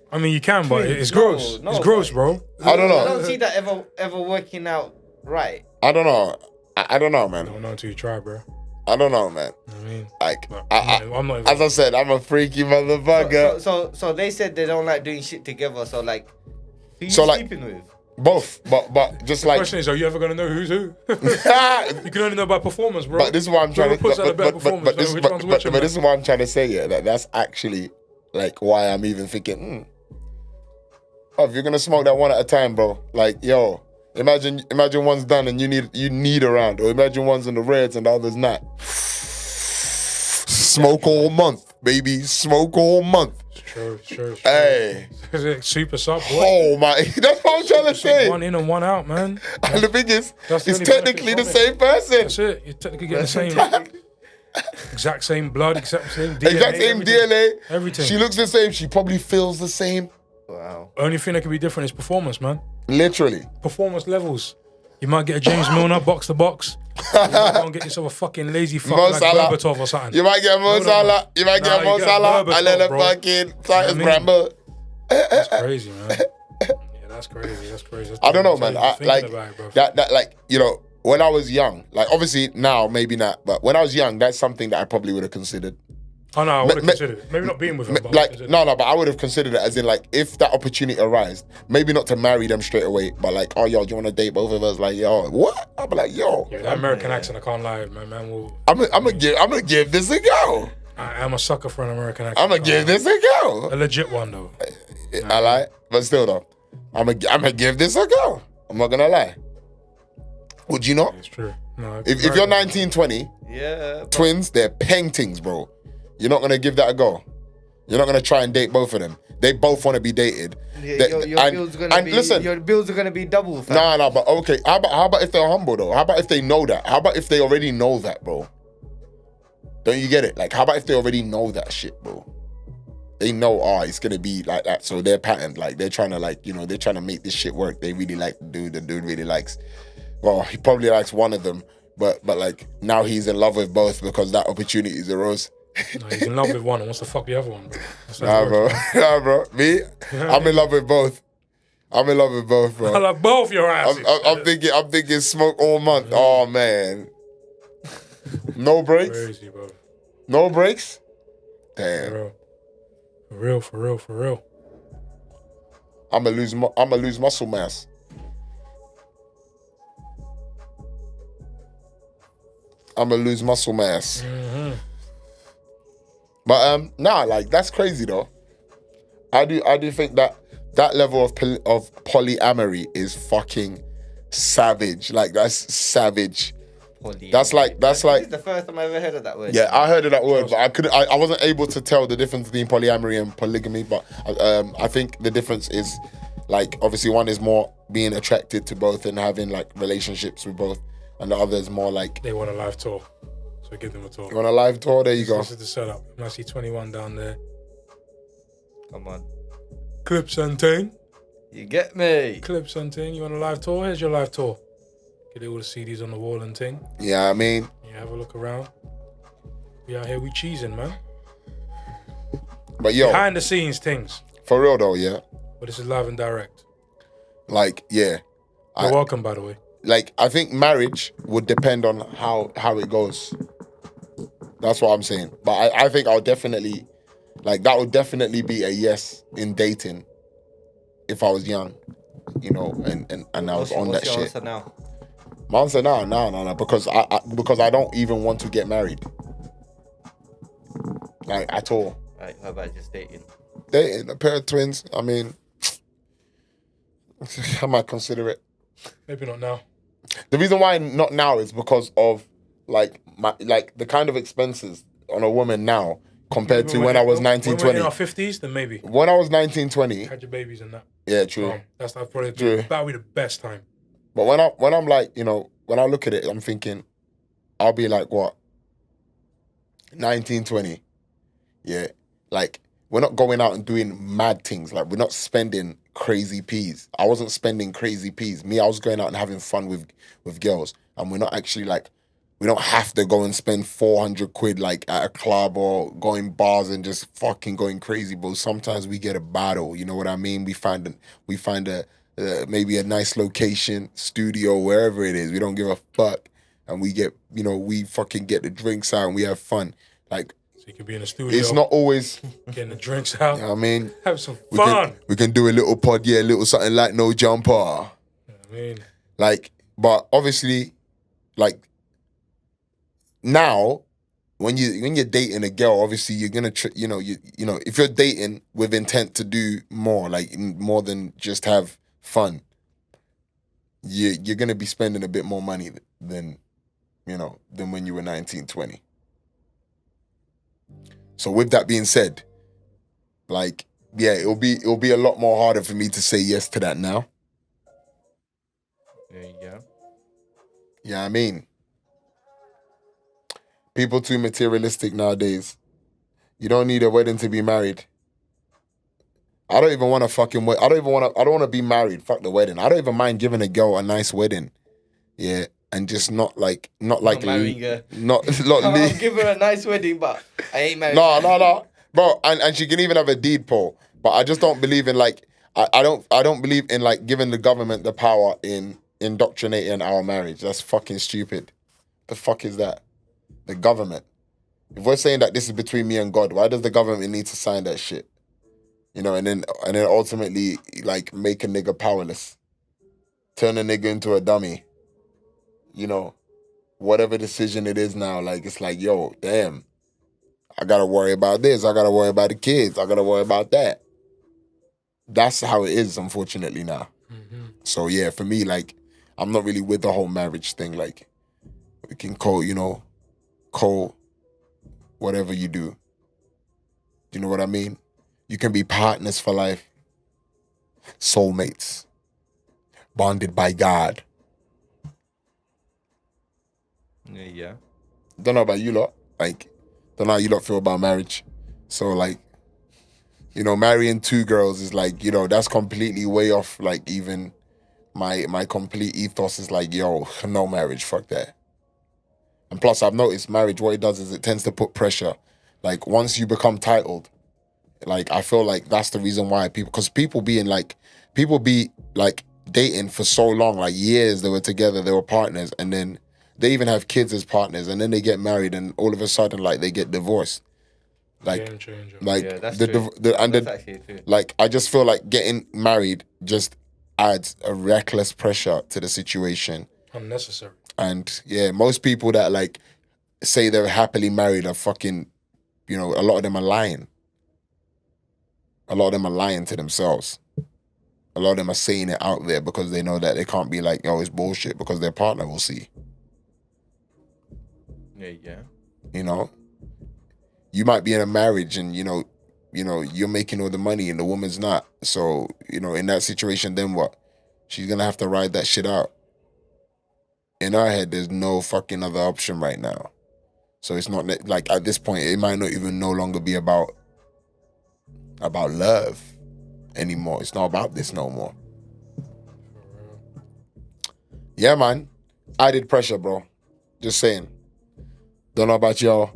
I mean, you can, but it's gross. No, it's gross, bro. I don't know. I don't see that ever working out right. I don't know. I don't know, man. I don't know until you try, bro. I don't know, man. I mean, like, I'm not even, as I said, I'm a freaky motherfucker. So they said they don't like doing shit together. So like, who you So, like, sleeping with? Both, but just the like. question is, are you ever gonna know who's who? You can only know by performance, bro. But this is what I'm trying to. puts out a better performance, But this is is what I'm trying to say. Yeah, that's actually like why I'm even thinking. If you're gonna smoke that one at a time, bro, like imagine one's done and you need around, or imagine one's in the reds and the other's not. Smoke all month, baby. Smoke all month. True. Hey. Is it super sub? Oh my, that's what I'm trying to say. One in and one out, man. And the thing is, That's the it's only technically the benefit same person. That's it. You technically get the same, exact same blood, exact same DNA. Exact same everything. DNA. Everything. She looks the same. She probably feels the same. Wow. Only thing that can be different is performance, man. Literally. Performance levels. You might get a James Milner box to box. You might go and get yourself a fucking lazy fuck Mo like Salah. Berbatov or something. You might get Mo Salah. You might get Mo Salah. And then a Berbatov, bro. fucking Titus You know what I mean? Bramble. That's crazy, man. Yeah, that's crazy. That's I don't know, man. Thinking Like about it, bro. that, like when I was young, like obviously now maybe not, but when I was young, that's something that I probably would have considered. Oh no, I would have considered it. Maybe not being with him, but Like no, but I would have considered it as in like if that opportunity arose, maybe not to marry them straight away, but like, oh yo, do you want to date both of us? Like yo, what? I'll be like yo. Yeah, that American accent, I can't lie, man. I'm gonna give this a go. I am a sucker for an American accent. I'm gonna give this a go. A legit one though. I lie, but still though, I'm gonna give this a go. I'm not gonna lie. Would you not? It's true. No, If you're 19, 20, Yeah. twins, they're paintings, bro. You're not gonna give that a go. You're not gonna try and date both of them. They both want to be dated. Your bills are gonna be double. Fam. No, but okay. How about if they're humble though? How about if they know that? How about if they already know that, bro? Don't you get it? Like, how about if they already know that shit, bro? They know, it's gonna be like that. So they're patterned. Like they're trying to they're trying to make this shit work. They really like the dude. The dude really likes. Well, he probably likes one of them, but like now he's in love with both because that opportunity arose. No, he's in love with one and wants to fuck the other one, bro. Nah, bro. Me, I'm in love with both. I'm in love with both, bro. I love both your asses. I'm thinking smoke all month. Oh man. No breaks? Crazy, bro. No breaks? Damn. For real. I'ma lose muscle mass. Mm-hmm. But like that's crazy though. I do think that level of polyamory is fucking savage. Like that's savage. That's like This is the first time I ever heard of that word. yeah, I heard of that word, but I wasn't able to tell the difference between polyamory and polygamy. But I think the difference is like obviously one is more being attracted to both and having like relationships with both, and the other is more like They want a live tour, so give them a tour. you want a live tour. There you go. This is the setup. I see 21 down there. Come on. Clips and ting. You get me. Clips and ting. You want a live tour? Here's your live tour. Get all the CDs on the wall and ting. Yeah, I mean, Yeah, have a look around. We out here, we cheesing, man. but yo, Behind the scenes things. for real though, yeah, But this is live and direct. like yeah, You're welcome, by the way. like I think marriage would depend on how it goes. That's what I'm saying. But I think I'll definitely like that would definitely be a yes in dating if I was young, and I was on that shit. Answer now? My answer no, because I don't even want to get married, like at all. Right, how about just dating? Dating a pair of twins, I mean, I might consider it. Maybe not now. The reason why not now is because of like the kind of expenses on a woman now. compared to when I was 19, When we're in 20. our 50s, then maybe. When I was 19, 20, Had your babies and that. yeah, true. That's probably True. that'll be the best time. But when I'm like, you know, when I look at it, I'm thinking, I'll be like, what? 19, 20. Yeah. Like, we're not going out and doing mad things. Like, we're not spending crazy peas. I wasn't spending crazy peas. Me, I was going out and having fun with girls. And we're not actually like, we don't have to go and spend 400 quid like at a club or going bars and just fucking going crazy. But sometimes we get a battle. You know what I mean? We find a maybe a nice location, studio, wherever it is. We don't give a fuck. And we get, you know, we fucking get the drinks out and we have fun. Like, So you can be in the studio. it's not always, getting the drinks out. you know what I mean? Have some fun. We can do a little pod, yeah, a little something like No Jumper. You know what I mean, Like, but obviously, like, now, when you're dating a girl, obviously you're gonna, you know, if you're dating with intent to do more, like more than just have fun, you're gonna be spending a bit more money than when you were 19, 20. So with that being said, like, yeah, it'll be a lot more harder for me to say yes to that now. Yeah. Yeah, I mean, people too materialistic nowadays. You don't need a wedding to be married. I don't even want to fucking I don't want to be married. Fuck the wedding. I don't even mind giving a girl a nice wedding. Yeah, and just not marrying her. Not I'll give her a nice wedding, but I ain't married. No. Bro, and she can even have a deed poll. But I just don't believe in like I don't believe in like giving the government the power in indoctrinating our marriage. That's fucking stupid. The fuck is that? The government. If we're saying that this is between me and God, why does the government need to sign that shit? You know, and then ultimately like make a nigga powerless. Turn a nigga into a dummy. You know, whatever decision it is now, like it's like, yo, damn. I gotta worry about this. I gotta worry about the kids. I gotta worry about that. That's how it is, unfortunately, now. Mm-hmm. So yeah, for me, like, I'm not really with the whole marriage thing. Like, we can call whatever you do. You know what I mean? You can be partners for life. Soulmates. Bonded by God. Yeah. Don't know about you lot. Like, don't know how you lot feel about marriage. So, like, you know, marrying two girls is like, you know, that's completely way off. Like, even my complete ethos is like, yo, no marriage, fuck that. And plus, I've noticed marriage, what it does is it tends to put pressure. Like, once you become titled, like, I feel like that's the reason why people be dating for so long, like years they were together, they were partners, and then they even have kids as partners, and then they get married, and all of a sudden, like, they get divorced. Like, game changer. like Yeah, that's the, true. That's actually true. like, I just feel like getting married just adds a reckless pressure to the situation. Unnecessary. And yeah, most people that like say they're happily married are fucking, you know, a lot of them are lying. A lot of them are lying to themselves. A lot of them are saying it out there because they know that they can't be like, oh, it's bullshit, because their partner will see. Yeah. You know? You might be in a marriage and, you know, you're making all the money and the woman's not. So, you know, in that situation, then what? She's going to have to ride that shit out. In her head, there's no fucking other option right now. So it's not like at this point, it might not even no longer be about love anymore. It's not about this no more. Yeah, man. Added pressure, bro. Just saying. Don't know about y'all.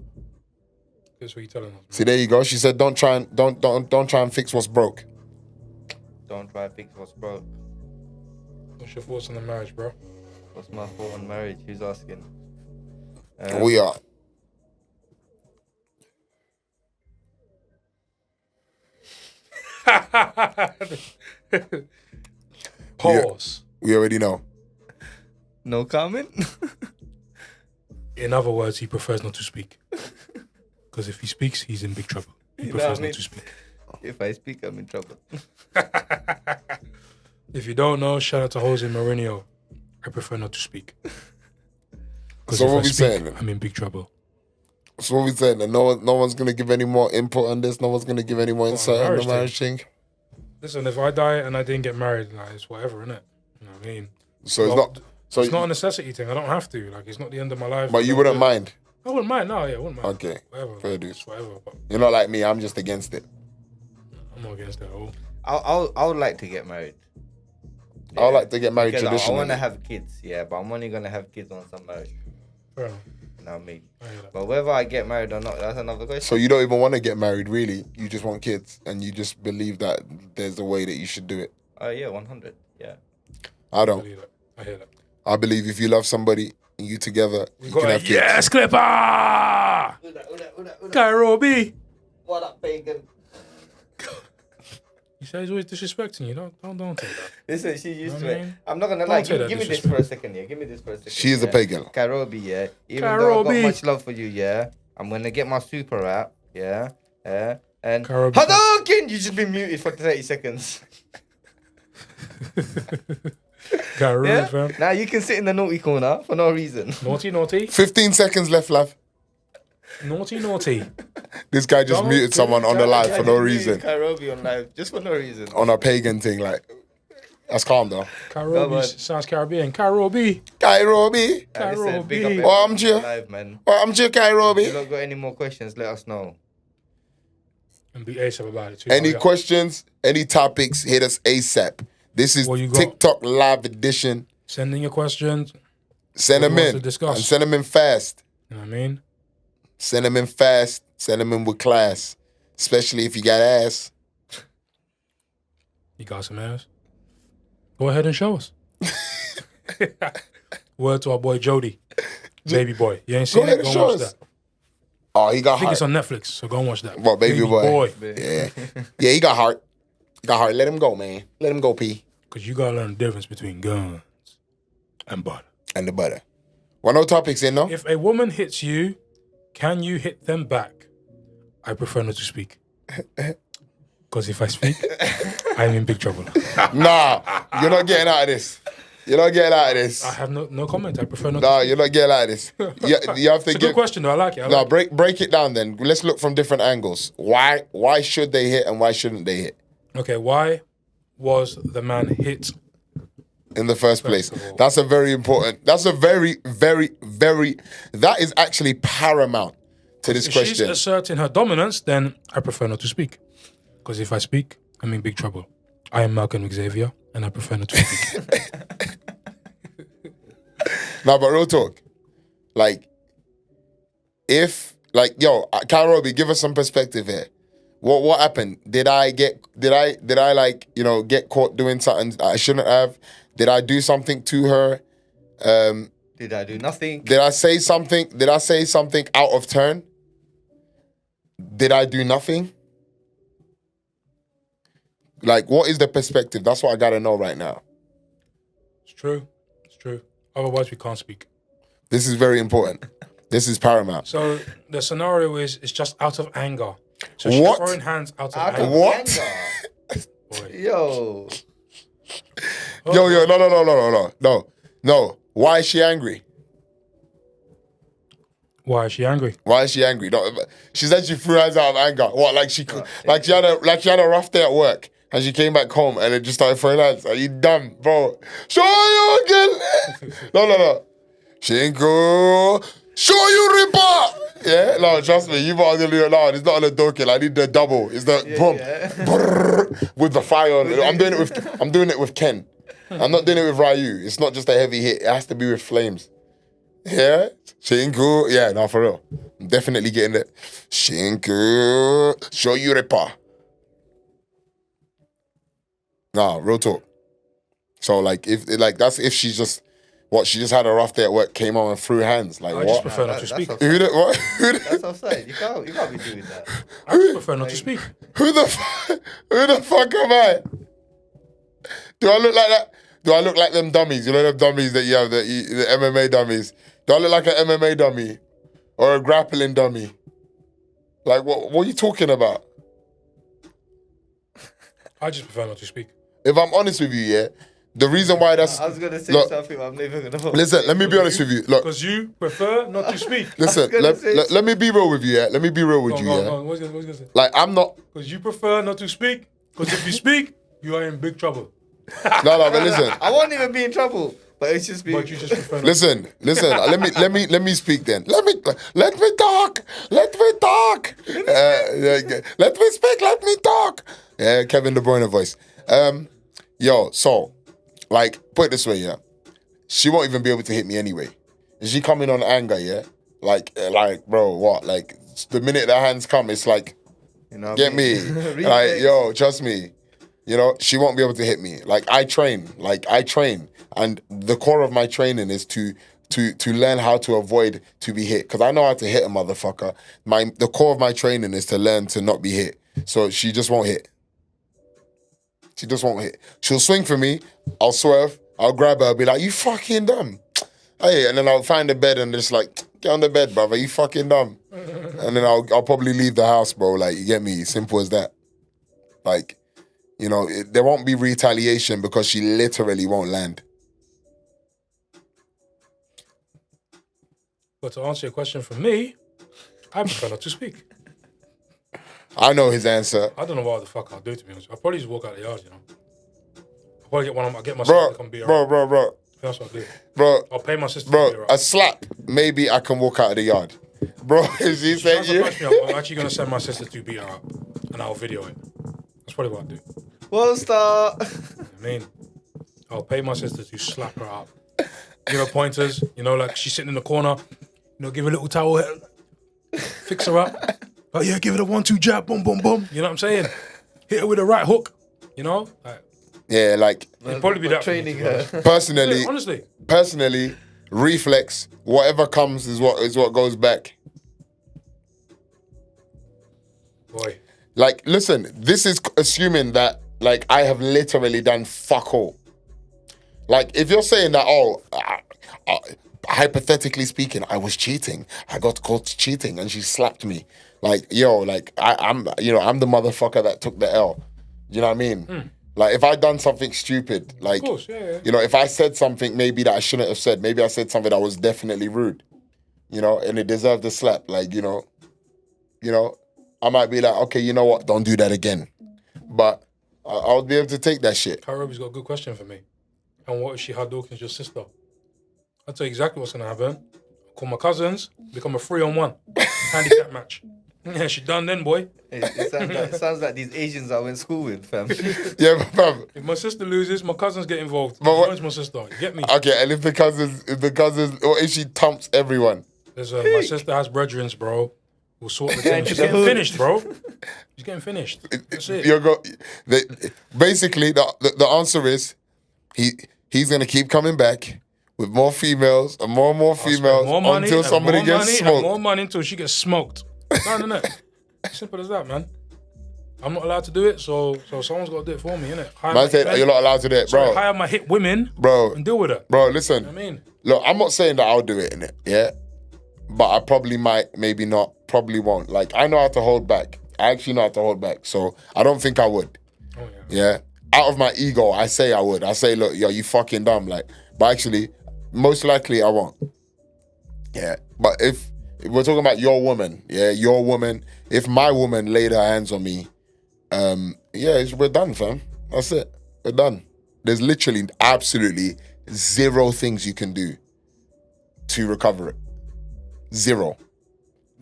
That's what you're telling us. Bro. See, there you go. She said, don't try and fix what's broke. Don't try to fix what's broke. What's your thoughts on the marriage, bro? What's my thought on marriage? Who's asking? We are. Pause. We already know. No comment? In other words, he prefers not to speak. Because if he speaks, he's in big trouble. He prefers not to speak. If I speak, I'm in trouble. If you don't know, shout out to Jose Mourinho. I prefer not to speak. So what we saying? I'm in big trouble. So what we saying? That no one's gonna give any more input on this. No one's gonna give any more insight on the marriage thing. Listen, if I die and I didn't get married, like it's whatever, innit? You know what I mean? So it's not. So it's not a necessity thing. I don't have to. Like, it's not the end of my life. But you wouldn't mind. I wouldn't mind. No, yeah, I wouldn't mind. Okay. Whatever. Fair dude. It's whatever. But You're not like me. I'm just against it. I'm not against it at all. I would like to get married. I would like to get married Because traditionally. I want to have kids, yeah, but I'm only gonna have kids once I'm married. Fair enough. You know what I mean? I hear that. But whether I get married or not, that's another question. So you don't even want to get married, really? You just want kids, and you just believe that there's a way that you should do it. Oh yeah, 100. Yeah. I I don't. believe that. I hear that. I believe if you love somebody and you together, you can have kids. Yes, Clipper! Cairo B! What up, bacon? You say he's always disrespecting you. Don't take that. Listen, she's used You to know what I it. mean? I'm not gonna Don't lie. take that Give me this disrespect. for a second, yeah. Give me this for a second. She is a yeah. pagan. Karobi, yeah. Even though I've got Karobi. much love for you, yeah. I'm gonna get my super app, yeah. And Karobi. Hadouken! You just been muted for 30 seconds. Cairo, Yeah. fam. Now you can sit in the naughty corner for no reason. Naughty. 15 seconds left, love. Naughty. This guy just Don't muted someone on the live for no reason. Karobi on live just for no reason. On a pagan thing, like, that's calm though. Cairo Come on. sounds Caribbean. Cairo B. Kairobi. Listen, big up Karobi. everyone Oh, I'm Joe. live, man. Oh, I'm Joe If you Kairobi. not got any more questions, let us know. And be ASAP about it too. Any Oh, yeah. questions, any topics, hit us ASAP. This is What you got? TikTok live edition. Send in your questions. Send them What we want in. to discuss. And send them in fast. You know what I mean? Send them in fast. Send them in with class. Especially if you got ass. You got some ass. Go ahead and show us. Word to our boy Jody. Baby boy. You ain't seen ahead it? and Go show and watch us. that. Oh, he got I think heart. it's on Netflix, so go and watch that. What, Baby Boy? Yeah. Yeah, he got heart. Got heart. Let him go, man. Let him go, P. Because you got to learn the difference between guns and butter. And the butter. Well, no topics in, no? If a woman hits you, can you hit them back? I prefer not to speak. Because if I speak, I'm in big trouble. Nah, you're not getting out of this. You're not getting out of this. I have no comment. I prefer not Nah, to you're not getting out of this. You have to It's a good get. question, though. I like it. I No, like it. break it down then. Let's look from different angles. Why should they hit and why shouldn't they hit Okay, why was the man hit? in the first place? of all. That's a very important. That's a very, very, very. That is actually paramount to this If she's question. asserting her dominance, then I prefer not to speak. Because if I speak, I'm in big trouble. I am Malcolm Xavier, and I prefer not to speak. No, but real talk. Like, if Kairobi, give us some perspective here. What happened? Did I like, get caught doing something I shouldn't have? Did I do something to her? Did I do nothing? Did I say something? Did I say something out of turn? Did I do nothing? Like, what is the perspective? That's what I gotta know right now. It's true. It's true. Otherwise, we can't speak. This is very important. This is paramount. So the scenario is it's just out of anger. So she's What? throwing hands out of Out anger. of What? anger. Boy. Yo. Yo, no. Why is she angry? Why is she angry? Why is she angry? No, she said she threw hands out of anger. What? Like she had a rough day at work and she came back home and it just started throwing hands. Are you dumb, bro? Show you again. No. She ain't go. Show you ripper. Yeah, no, trust me. You are gonna do it now. It's not on the donkey. I need the double. It's the boom brrr, with the fire on. I'm doing it with Ken. I'm not doing it with Ryu. It's not just a heavy hit. It has to be with flames. Yeah, Shinku. Yeah, no, for real. I'm definitely getting it. Shinku. Show you ripper. Nah, real talk. So like, if she's just she just had a rough day at work, came on and threw hands. Like I just what? prefer not to speak. That's Who the what? That's offside. You can't be doing that. I just prefer not to speak. Who the fuck am I? Do I look like that? Do I look like them dummies? You know them dummies that you have, the MMA dummies. Do I look like an MMA dummy or a grappling dummy? Like what are you talking about? I just prefer not to speak. If I'm honest with you, yeah, The reason why that's I was gonna say look, something, but I'm never gonna. listen. Let me be honest with you. Look, Because you prefer not to speak. listen. Let me be real with you. Yeah. Let me be real with you. Go Yeah. on. What's gonna say? Like I'm not. Because you prefer not to speak. Because if you speak, you are in big trouble. No, but listen. I won't even be in trouble, but it's just me. But you just prefer not Listen. Let me speak then. Let me talk. Let me talk. Let me speak. Let me talk. Yeah, Kevin De Bruyne voice. So, like, put it this way, yeah. She won't even be able to hit me anyway. Is she coming on anger, yeah? Like, bro, what? Like, the minute the hands come, it's like, You know what get I mean? me. Like, Reflex. yo, trust me. You know, she won't be able to hit me. Like, I train. And the core of my training is to learn how to avoid to be hit. Because I know how to hit a motherfucker. The core of my training is to learn to not be hit. So she just won't hit. She just won't hit. She'll swing for me. I'll swerve. I'll grab her. I'll be like, you fucking dumb. Hey, and then I'll find the bed and just like, get on the bed, brother. You fucking dumb. And then I'll probably leave the house, bro. Like, you get me? Simple as that. Like, you know, there won't be retaliation because she literally won't land. But to answer your question from me, I prefer not to speak. I know his answer. I don't know what the fuck I'll do, to be honest. I'll probably just walk out of the yard, you know. I'll probably get my sister to come beat her up. Bro. That's what I'll do. Bro, I'll pay my sister to beat her a up. slap, maybe I can walk out of the yard. Bro, is he saying you? I'm actually going to send my sister to beat her up, and I'll video it. That's probably what I'll do. Well, start. I mean, I'll pay my sister to slap her up. Give her pointers, you know, like she's sitting in the corner, you know, give her a little towel, fix her up. Oh yeah, give it a 1-2 jab, boom, boom, boom. You know what I'm saying? Hit her with a right hook, you know? Like, Yeah, like, it'd probably be that for me, training to be honest. her. personally, Yeah, honestly. reflex, whatever comes is what goes back. Boy. Like, listen, this is assuming that, like, I have literally done fuck all. Like, if you're saying that, hypothetically speaking, I was cheating. I got caught cheating and she slapped me. Like, yo, like, I'm the motherfucker that took the L. You know what I mean? Like, if I done something stupid, like, Of course, yeah. you know, if I said something maybe that I shouldn't have said, maybe I said something that was definitely rude, you know, and it deserved a slap. Like, you know, I might be like, okay, you know what? Don't do that again. But I'll be able to take that shit. Karabi's got a good question for me. And what if she had Dawkins, your sister? I'll tell you exactly what's going to happen. I'll call my cousins, become a 3-on-1 handicap match. Yeah, she done then, boy. It sounds like these Asians I went to school with, fam. Yeah, but fam. If my sister loses, my cousins get involved. But what- Joins my sister. You get me? Okay, and if the cousins, or if she thumps everyone. Listen, my sister has brethrens, bro. We'll sort the thing. She's getting finished, bro. She's getting finished. That's it. Basically, the answer is he's going to keep coming back with more females and more females More money, until and somebody more gets money, and smoked. more money until she gets smoked. No. Simple as that, man. I'm not allowed to do it, so someone's got to do it for me, innit? Man said, you're not allowed to do it, So I bro. hire my hit women and deal with it. Bro, listen. You know what I mean? Look, I'm not saying that I'll do it, innit? Yeah? But I probably might, maybe not, probably won't. Like, I know how to hold back. I actually know how to hold back. So I don't think I would. Oh, yeah. Yeah? Out of my ego, I say I would. I say, look, yo, you fucking dumb. Like, but actually, most likely I won't. Yeah. But if we're talking about your woman, if my woman laid her hands on me, we're done, fam. That's it. We're done. There's literally absolutely zero things you can do to recover it. Zero.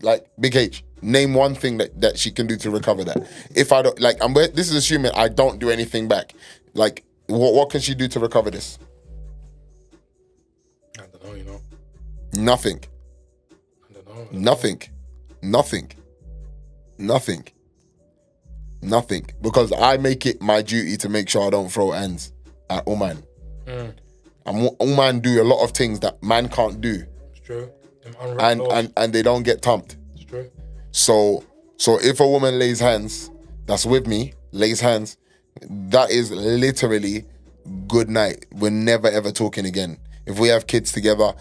Like, Big H, name one thing that she can do to recover that. If I don't, like, this is assuming I don't do anything back. Like, what can she do to recover this? I don't know, you know. Nothing. I don't know. Nothing. Because I make it my duty to make sure I don't throw hands at woman. And woman do a lot of things that man can't do. It's true. And they don't get thumped. It's true. So if a woman lays hands, that's with me, lays hands, that is literally good night. We're never ever talking again. If we have kids together,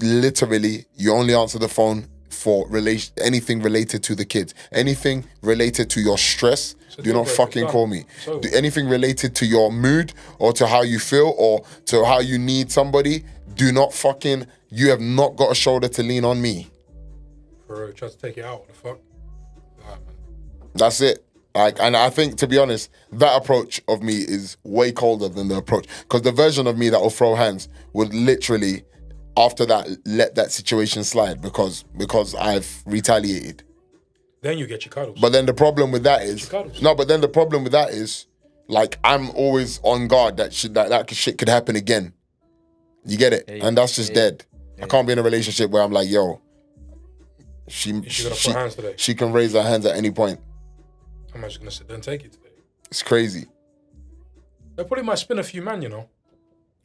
literally, you only answer the phone for anything related to the kids. Anything related to your stress, do not fucking call me. Do anything related to your mood or to how you feel or to how you need somebody, do not fucking, you have not got a shoulder to lean on me. For real, try to take it out. What the fuck? Alright, man. That's it. Like, and I think, to be honest, that approach of me is way colder than the approach. Because the version of me that will throw hands would literally, after that, let that situation slide because I've retaliated. Then you get your cuddles. But then the problem with that is, like, I'm always on guard that shit could happen again. You get it? And that's just dead. I can't be in a relationship where I'm like, yo, she put hands today. She can raise her hands at any point. I'm just gonna sit there and take it today. It's crazy. That probably might spin a few men, you know.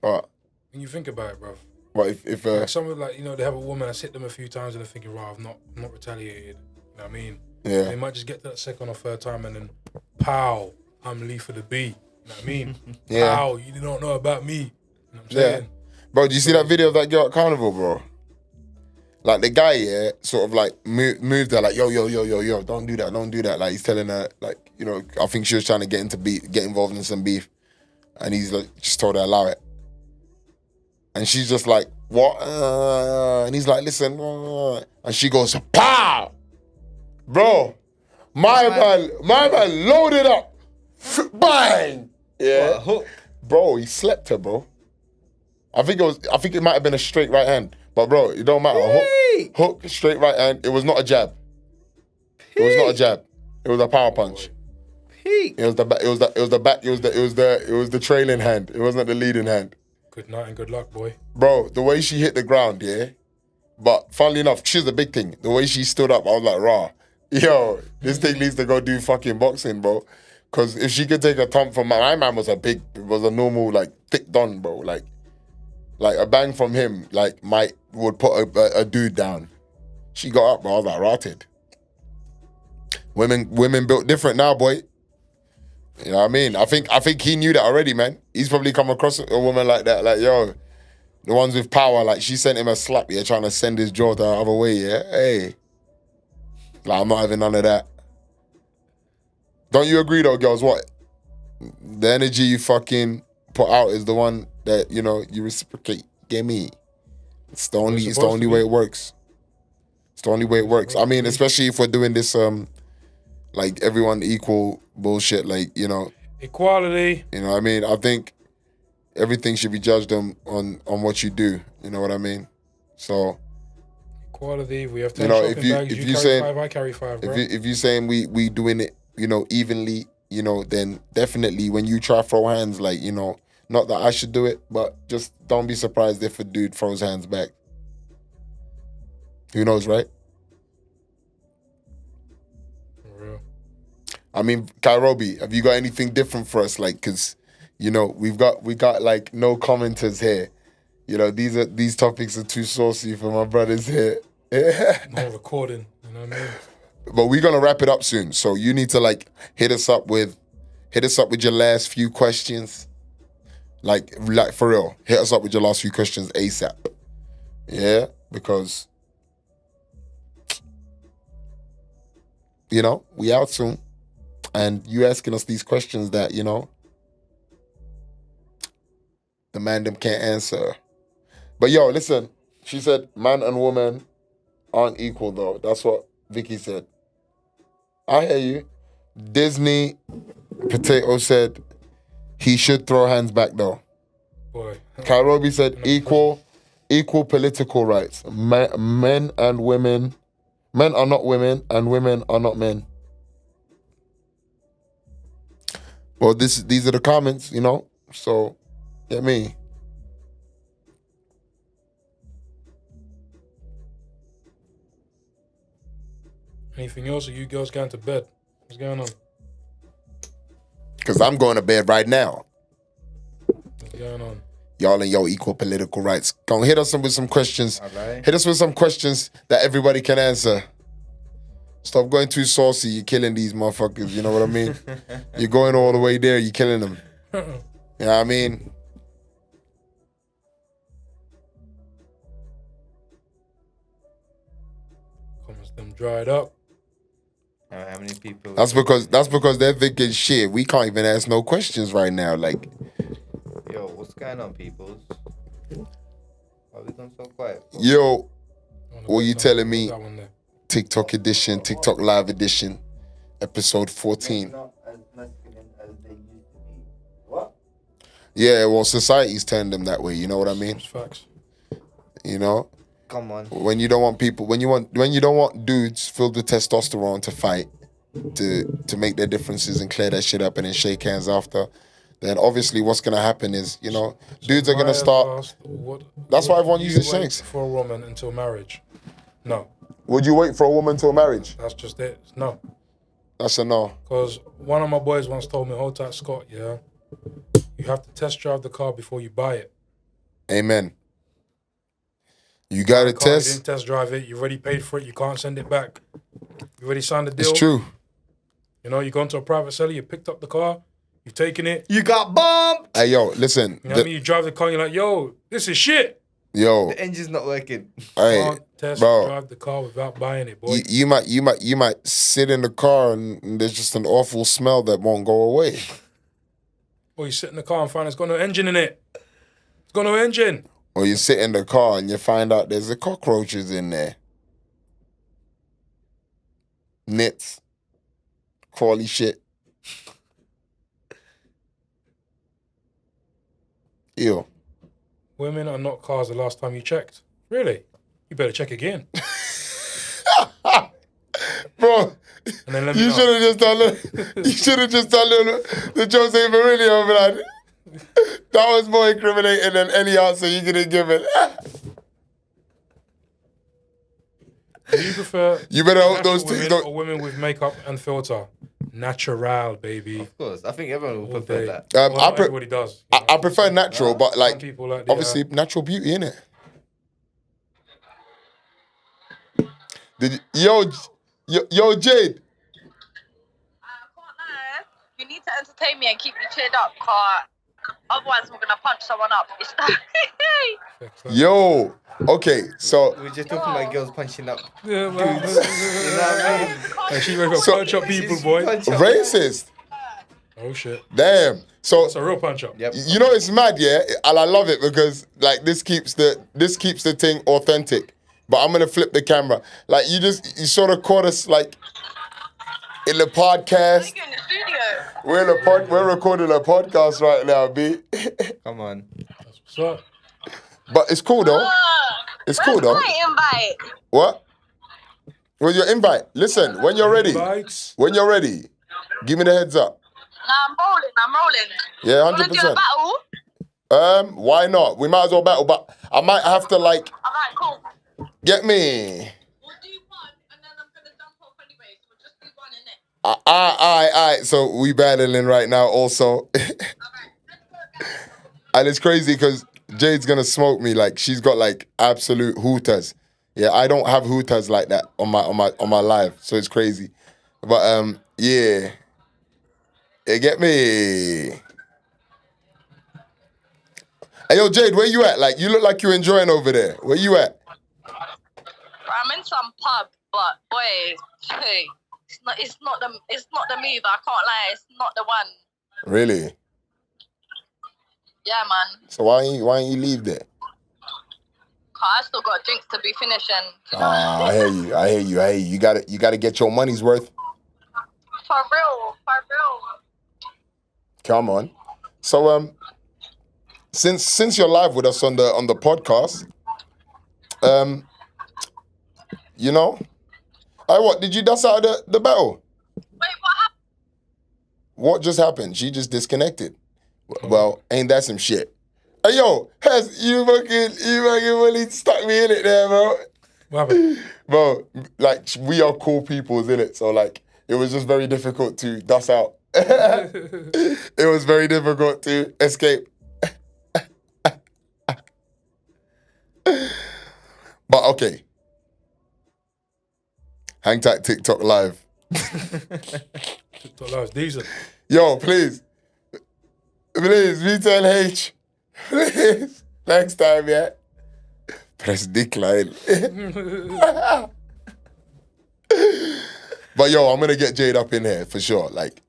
What? When you think about it, bruv. What if like someone like, you know, they have a woman that's hit them a few times and they're thinking, right, I'm not retaliated. You know what I mean? Yeah. They might just get to that second or third time and then, pow, I'm Lee for the B. You know what I mean? Yeah. Pow, you don't know about me. You know what I'm saying? Bro, do you see that video of that girl at Carnival, bro? Like, the guy, yeah, sort of like moved her, like, yo, don't do that. Like, he's telling her, like, you know, I think she was trying to get involved in some beef. And he's like, just told her, allow it. And she's just like, what? And he's like, listen. And she goes, pow! Bro, my man loaded up. Bang! Yeah. Bro, he slept her, bro. I think it might have been a straight right hand. But bro, it don't matter. Hook, straight right hand. It was not a jab. It was not a jab. It was a power punch. It was the trailing hand. It wasn't the leading hand. Good night and good luck, boy. Bro, the way she hit the ground, yeah. But funnily enough, she's the big thing. The way she stood up, I was like, rah. Yo, this thing needs to go do fucking boxing, bro. Cause if she could take a thump from my man was a normal, like, thick don, bro. Like a bang from him, like, would put a dude down. She got up, bro. I was like, rotted. Women built different now, boy. You know what I mean? I think he knew that already, man. He's probably come across a woman like that, like, yo, the ones with power, like, she sent him a slap, yeah, trying to send his jaw the other way, yeah? Hey. Like, I'm not having none of that. Don't you agree, though, girls? What? The energy you fucking put out is the one that, you know, you reciprocate. Get me? It's the only way it works. It's the only way it works. I mean, especially if we're doing this, like, everyone equal bullshit, like, you know. Equality. You know what I mean? I think everything should be judged on what you do. You know what I mean? So. Equality. We have 10 shopping bags. If You you carry saying 5, I carry 5, bro. If you saying we doing it, you know, evenly, you know, then definitely when you try throw hands, like, you know, not that I should do it, but just don't be surprised if a dude throws hands back. Who knows, right? For real. I mean, Kairobi, have you got anything different for us? Like, cause, you know, we got like no commenters here. You know, these topics are too saucy for my brothers here. More recording, you know what I mean? But we're gonna wrap it up soon. So you need to like hit us up with your last few questions. Like for real. Hit us up with your last few questions ASAP. Yeah? Because you know, we out soon. And you asking us these questions that, you know, the man them can't answer. But yo, listen, she said man and woman aren't equal though. That's what Vicky said. I hear you. Disney Potato said he should throw hands back though. Boy. Kairobi said equal political rights. Men and women. Men are not women and women are not men. Well, these are the comments, you know. So, get me. Anything else, or you girls going to bed? What's going on? Because I'm going to bed right now. What's going on? Y'all and your equal political rights. Go on, hit us with some questions. Right. Hit us with some questions that everybody can answer. Stop going too saucy. You're killing these motherfuckers. You know what I mean? You're going all the way there. You're killing them. You know what I mean? dried up. How many people? That's because they're thinking shit. We can't even ask no questions right now. Like, Yo, what's going on, peoples? Why are we going so quiet? yo, what you telling me? That one there. TikTok edition, TikTok live edition, episode 14. Not as masculine as they used to be. What? Yeah, well, society's turned them that way. You know what I mean? It's facts. You know, Come on. when you don't want people, when you don't want dudes filled with testosterone to fight, to make their differences and clear that shit up and then shake hands after, then obviously what's gonna happen is, you know, dudes are gonna start. That's why everyone uses shanks. For a woman until marriage. No, Would you wait for a woman till marriage? that's just it. No. That's a no. Because one of my boys once told me, hold tight, Scott, yeah, you have to test drive the car before you buy it. Amen. You gotta The car, you test. didn't test drive it, you already paid for it, you can't send it back. You already signed the deal. It's true. You know, you gone to a private seller, you picked up the car, you've taken it. You got bumped. Hey, yo, listen. You know what I mean? You drive the car and you're like, yo, this is shit. Yo, The engine's not working. hey, Can't test bro. drive the car without buying it, boy. You might sit in the car and there's just an awful smell that won't go away. Or you sit in the car and find it's got no engine in it. It's got no engine. Or you sit in the car and you find out there's a cockroaches in there. Nits. Crawly shit. Ew. Women are not cars the last time you checked. Really? You better check again. Bro, And then let me you know. should have just done the Jose Mourinho, man. That was more incriminating than any answer you could have given. Do you prefer You better hope natural those things women don't. or women with makeup and filter? Natural, baby. Of course. I think everyone will All prefer day. that. Well, not I everybody does. you know. I prefer natural, but Some like, people like the, obviously, natural beauty, innit? Yo, Jade. I can't lie. You need to entertain me and keep me cheered up, cause otherwise we're gonna punch someone up. It's Yo. Okay, so We're just talking about girls punching up. Yeah, man. You know what I mean? Hey, she ready to So- punch up people, boy. Punch up. racist. Oh shit. Damn. So It's a real punch up. Yep. you know it's mad, yeah, and I love it because like this keeps the thing authentic. But I'm gonna flip the camera. Like you sort of caught us like in the podcast. in the studio. We're recording a podcast right now, B. Come on. That's what's up. But it's cool though. It's cool though. My invite. What? Well, your invite. Listen, when you're ready. Bites. When you're ready, give me the heads up. Nah, I'm rolling. Yeah, Wanna do a 100%. battle? Why not? We might as well battle, but I might have to like Alright, cool. get me. We'll do one and then I'm gonna jump off anyway, so we'll just do one in it. Alright. So we battling right now also. And it's crazy because Jade's gonna smoke me. Like she's got like absolute hooters. Yeah, I don't have hooters like that on my live, so it's crazy. But yeah. You get me? Hey yo, Jade, where you at? Like you look like you're enjoying over there. Where you at? I'm in some pub, but boy, hey, it's not the move. I can't lie, it's not the one. Really? Yeah, man. So why ain't you leave there? Cause I still got drinks to be finishing. I hear you. You gotta get your money's worth. For real. Come on. So since you're live with us on the podcast, you know, what did you dust out of the battle? Wait, what happened? What just happened? She just disconnected. Well, ain't that some shit? Hey yo, Hez, you fucking really stuck me in it there, bro. What happened? Bro, like we are cool peoples in it, so like it was just very difficult to dust out. It was very difficult to escape. But okay. Hang tight, TikTok live. TikTok live's decent. Yo, please, VTLH, please, next time, yeah. Press decline. But yo, I'm gonna get Jade up in here for sure. Like,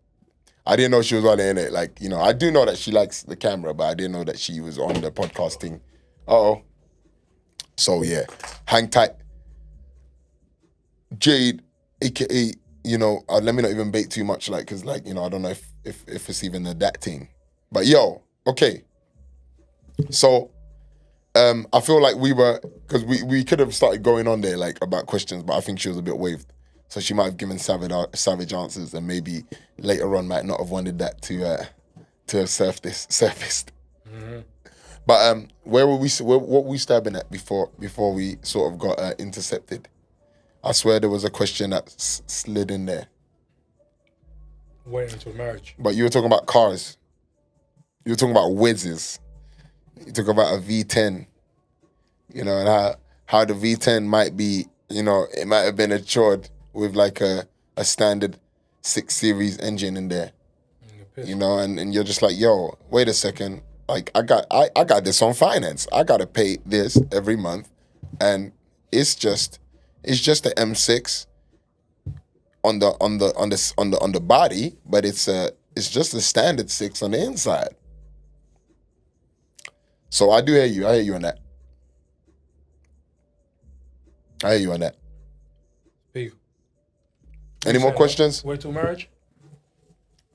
I didn't know she was on it, innit? Like, you know, I do know that she likes the camera, but I didn't know that she was on the podcasting. So yeah, hang tight. Jade, aka, you know, let me not even bait too much, like, cause like, you know, I don't know if it's even that thing. But yo, okay. So, I feel like because we could have started going on there like about questions, but I think she was a bit waved. So she might have given savage answers, and maybe later on might not have wanted that to have surfaced. Mm-hmm. But what were we stabbing at before we sort of got intercepted? I swear there was a question that slid in there. Waiting until marriage. But you were talking about cars. You were talking about whizzes. You talk about a V10. You know, and how the V10 might be, you know, it might have been matured with like a standard 6 Series engine in there. You know, and you're just like, yo, wait a second. Like I got this on finance. I gotta pay this every month. And it's just the M6 on the body, but it's just a standard 6 on the inside. So I do hear you. I hear you on that. Steve. Any more questions? Wait till marriage?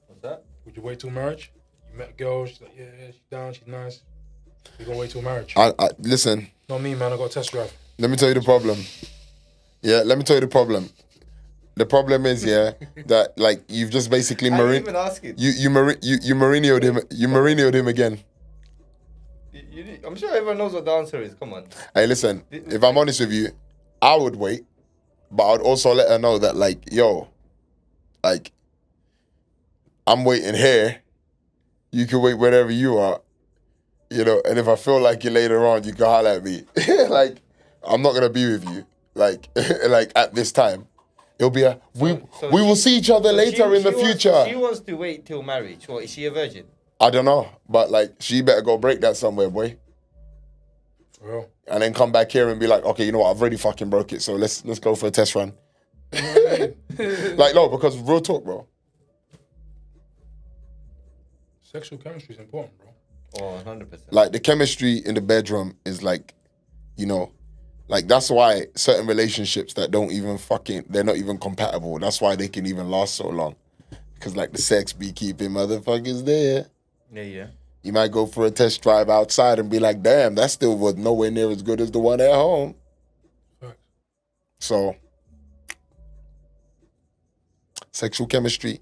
What's that? Would you wait till marriage? You met a girl, she's like, yeah, she's down, she's nice. You're gonna wait till marriage. I listen. Not me, man, I got a test drive. Let me tell you the problem. Yeah, let me tell you the problem. The problem is, yeah, that like you've just basically I didn't even ask it. you Mourinho'd him. You Mourinho'd him again. I'm sure everyone knows what the answer is. Come on. Hey, listen. If I'm honest with you, I would wait, but I'd also let her know that, like, yo, like, I'm waiting here. You can wait wherever you are, you know. And if I feel like you later on, you can holler at me. Like, I'm not gonna be with you, like, like at this time. It'll be we will see each other later in the future. She wants to wait till marriage. What, is she a virgin? I don't know, but like, she better go break that somewhere, boy. For real. And then come back here and be like, okay, you know what? I've already fucking broke it, so let's go for a test run. You know what I mean? Like, no, because real talk, bro. Sexual chemistry is important, bro. Oh, 100%. Like, the chemistry in the bedroom is like, you know, like, that's why certain relationships that they're not even compatible. That's why they can even last so long. Because, like, the sex be keeping motherfuckers there. Yeah. You might go for a test drive outside and be like, damn, that still was nowhere near as good as the one at home. Right. So, sexual chemistry,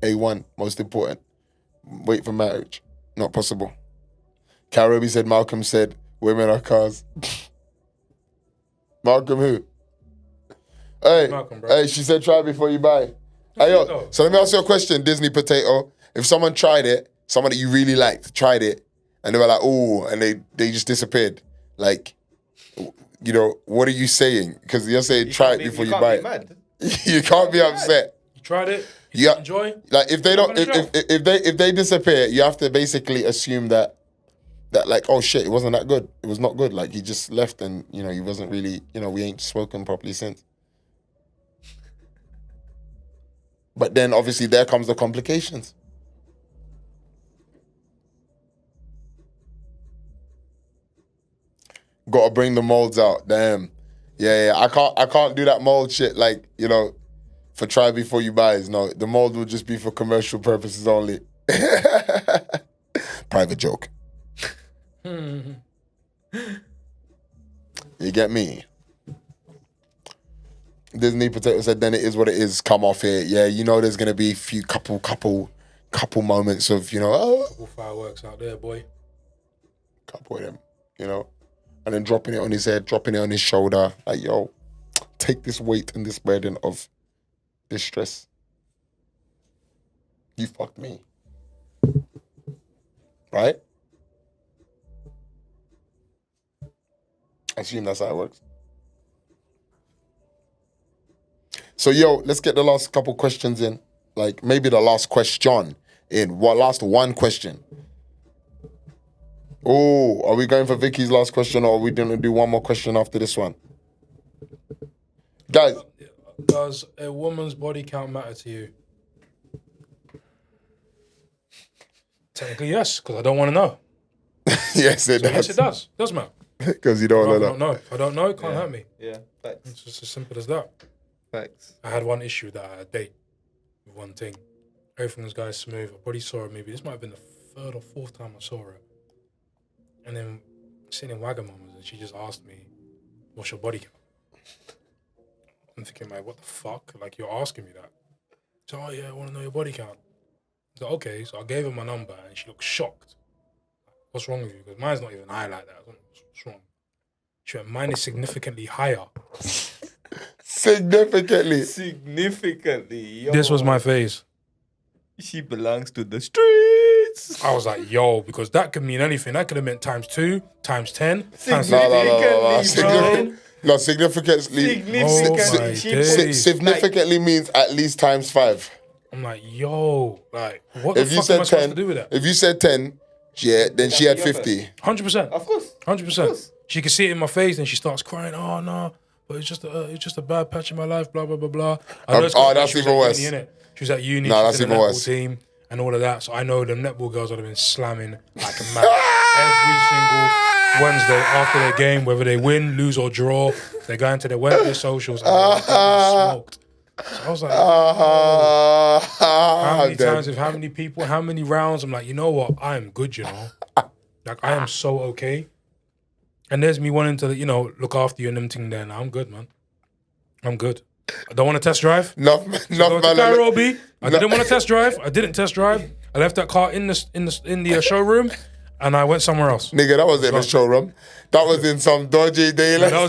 A1, most important. Wait for marriage. Not possible. Karobi said, Malcolm said, women are cars. Malcolm who? Hey, Malcolm, bro. hey, she said try before you buy. Hey, yo, so let me ask you a question, Disney Potato. If someone tried it, someone that you really liked, tried it, and they were like, oh, and they just disappeared. Like, you know, what are you saying? Because you're saying try it before you buy it. Mad. You can't be upset. You tried it? You enjoy? Like, if they don't, if they disappear, you have to basically assume that like, oh shit, it wasn't that good. It was not good. Like, he just left, and you know, he wasn't really, you know, we ain't spoken properly since. But then obviously there comes the complications. Gotta bring the molds out. Damn. Yeah. I can't do that mold shit, like, you know, for try before you buy. No, the mold will just be for commercial purposes only. Private joke. You get me? Disney Potato said, then it is what it is. Come off here. Yeah, you know there's gonna be a few couple moments of, you know, Couple fireworks out there, boy. couple of them, you know, and then dropping it on his head, dropping it on his shoulder. Like, yo, take this weight and this burden of this stress. You fucked me. Right? I assume that's how it works. So, yo, let's get the last couple questions in. Like, maybe the last question in. Last one question. Oh, are we going for Vicky's last question, or are we going to do one more question after this one? Guys. Does a woman's body count matter to you? Technically, yes, because I don't want to know. Yes, it So yes, does. it does. It does matter. Because you don't I know don't that. know. If I don't know, it can't hurt me. Yeah, facts. It's just as simple as that. Facts. I had one issue that I had a date with one thing. Everything was going smooth. I probably saw her maybe. This might have been the third or fourth time I saw her. And then sitting in Wagamama's and she just asked me, what's your body count? I'm thinking, like, what the fuck? Like, you're asking me that. So, oh yeah, I want to know your body count. So, okay, so I gave her my number and she looked shocked. What's wrong with you? Because mine's not even high like that. What's wrong? She went, mine is significantly higher. Significantly. Significantly. Yo. This was my phase. She belongs to the streets. I was like, yo, because that could mean anything. That could have meant times 2, times 10, times No. Significantly, bro. Significantly. Oh my days. Significantly means at least times 5. I'm like, yo, like, what the If you fuck am I said supposed 10, to do with that? if you said 10, yeah, then she had 50. 100%. Of course. 100%. She could see it in my face and she starts crying. Oh, no, but it's just a bad patch in my life, blah, blah, blah, blah. I know it's got- that's she was even at worse. uni, innit? She was at uni. Nah, she that's was in the even netball worse. team and all of that. So I know the netball girls would have been slamming like a mad every single Wednesday after their game, whether they win, lose, or draw. They go into their Wednesday socials and they're smoked. So I was like, how many times with how many people, how many rounds? I'm like, you know what? I am good, you know. Like, I am so okay. And there's me wanting to, you know, look after you and them thing there. Now I'm good, man. I'm good. I don't want to test drive. No, Nairobi. I didn't want to test drive. I didn't test drive. I left that car in the showroom, and I went somewhere else. Nigga, that was in the showroom. That was in some dodgy dealer. That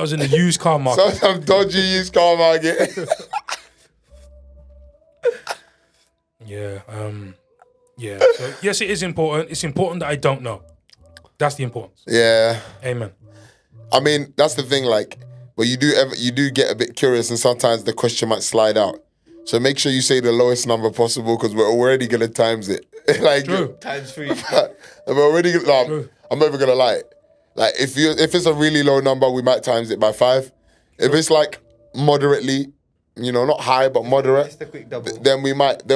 was in the used car market. Some dodgy used car market. Yeah. Yeah. So yes, it is important. It's important that I don't know. That's the importance. Yeah. Amen. I mean, that's the thing, like, but you do get a bit curious and sometimes the question might slide out. So make sure you say the lowest number possible because we're already gonna times it. Like True. Times 3. we're already gonna, True. I'm never gonna lie. Like if it's a really low number, we might times it by 5. If it's like moderately, you know, not high but moderate, Just a quick double. then we might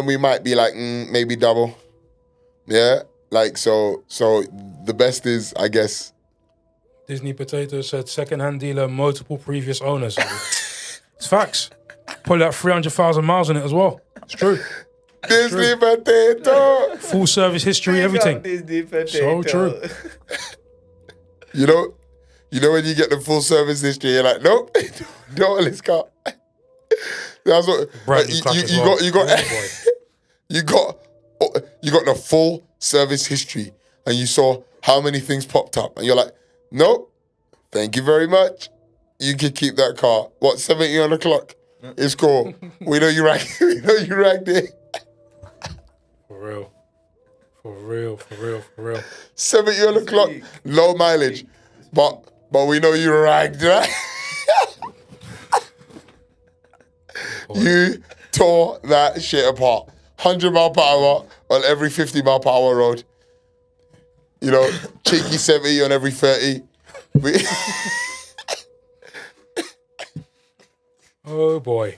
be like maybe double. Yeah. Like so the best is, I guess. Disney Potato said second-hand dealer, multiple previous owners. It's facts. Probably like 300,000 miles on it as well. It's true. Disney Potato. Full service history, everything. Disney So true. You know when you get the full service history, you're like, nope, don't want this car. That's what Brand new clutch as well. you got Oh, boy. you got the full service history, and you saw how many things popped up, and you're like, nope, thank you very much. You can keep that car. What, 70 on the clock? It's cool. We know you ragged. We know you ragged it. For real. 70 on the clock, low mileage, but we know you ragged, right? You tore that shit apart. 100 mile per hour on every 50 mile per hour road. You know, cheeky 70 on every 30. Oh boy.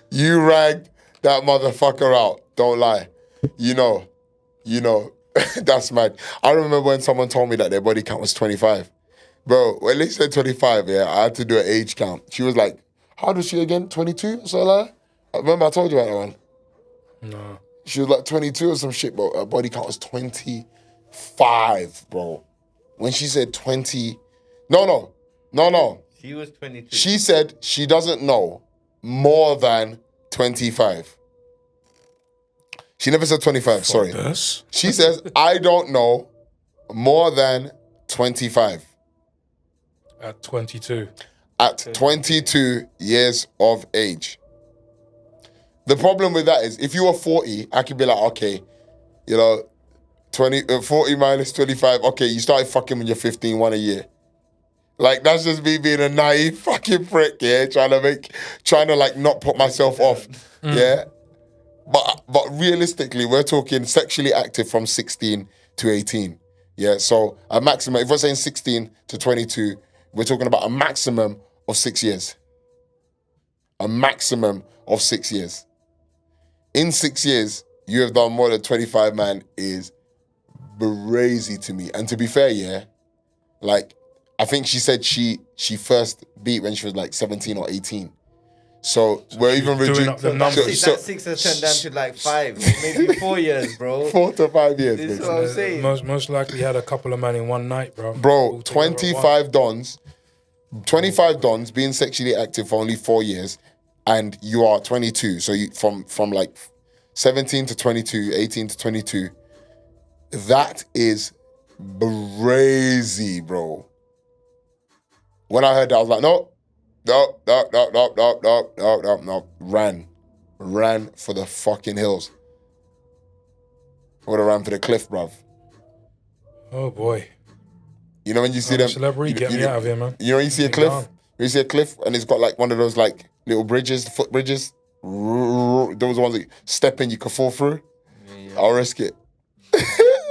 You ragged that motherfucker out. Don't lie. You know. That's mad. I remember when someone told me that their body count was 25. Bro, when they said 25, yeah, I had to do an age count. She was like, how old is she again? 22? So like, I remember I told you about that one. No. She was like 22 or some shit, bro. Her body count was 25, bro. When she said 20... No. She was 22. She said she doesn't know more than 25. She never said 25, sorry. This? She says, I don't know more than 25. At 22. At 22 years of age. The problem with that is, if you were 40, I could be like, okay, you know, 40 minus 25, okay, you started fucking when you're 15, one a year. Like, that's just me being a naive fucking prick, yeah? Trying to like not put myself off, yeah? But realistically, we're talking sexually active from 16 to 18, yeah? So a maximum, if we're saying 16 to 22, we're talking about a maximum of 6 years. a maximum of 6 years. In 6 years, you have done more than 25, man, is crazy to me. And to be fair, yeah, like, I think she said she first beat when she was like 17 or 18. So we're even doing up the numbers. That 6 has turned down to like 5, maybe 4 years, bro. 4 to 5 years. This is basically. what I'm saying. Most likely had a couple of men in one night, bro. Bro, All together at 25 dons being sexually active for only 4 years, and you are 22. So you from like 17 to 22, 18 to 22. That is crazy, bro. When I heard that, I was like, no. Ran for the fucking hills. Would have ran for the cliff, bruv. Oh boy. You know when you see them, Celebrity, get me out of here, man. You know when you see a Get cliff, down. you see a cliff, and it's got like one of those like little bridges, foot bridges. Those ones that you step in, you can fall through. Yeah. I'll risk it.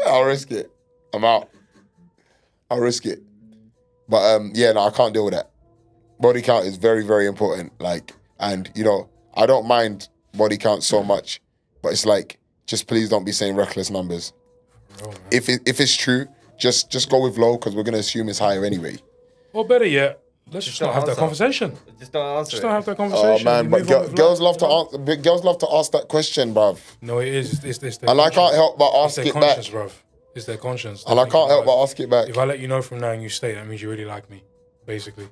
I'll risk it. I'm out. I'll risk it. But yeah, no, I can't deal with that. Body count is very, very important. Like, and you know, I don't mind body count so much, but it's like, just please don't be saying reckless numbers. Oh, If it's true, just go with low because we're gonna assume it's higher anyway. or better yet, let's just not don't have that answer. conversation. Just don't answer Just it. don't have that Oh conversation. man, We but move on with girls life, love to you know? answer. Girls love to ask that question, bruv. No, it is. It's their And I can't conscience. help but It's ask their it back. conscience, bruv. It's their conscience. And I can't help but ask it back. If I let you know from now and you stay, that means you really like me. Basically.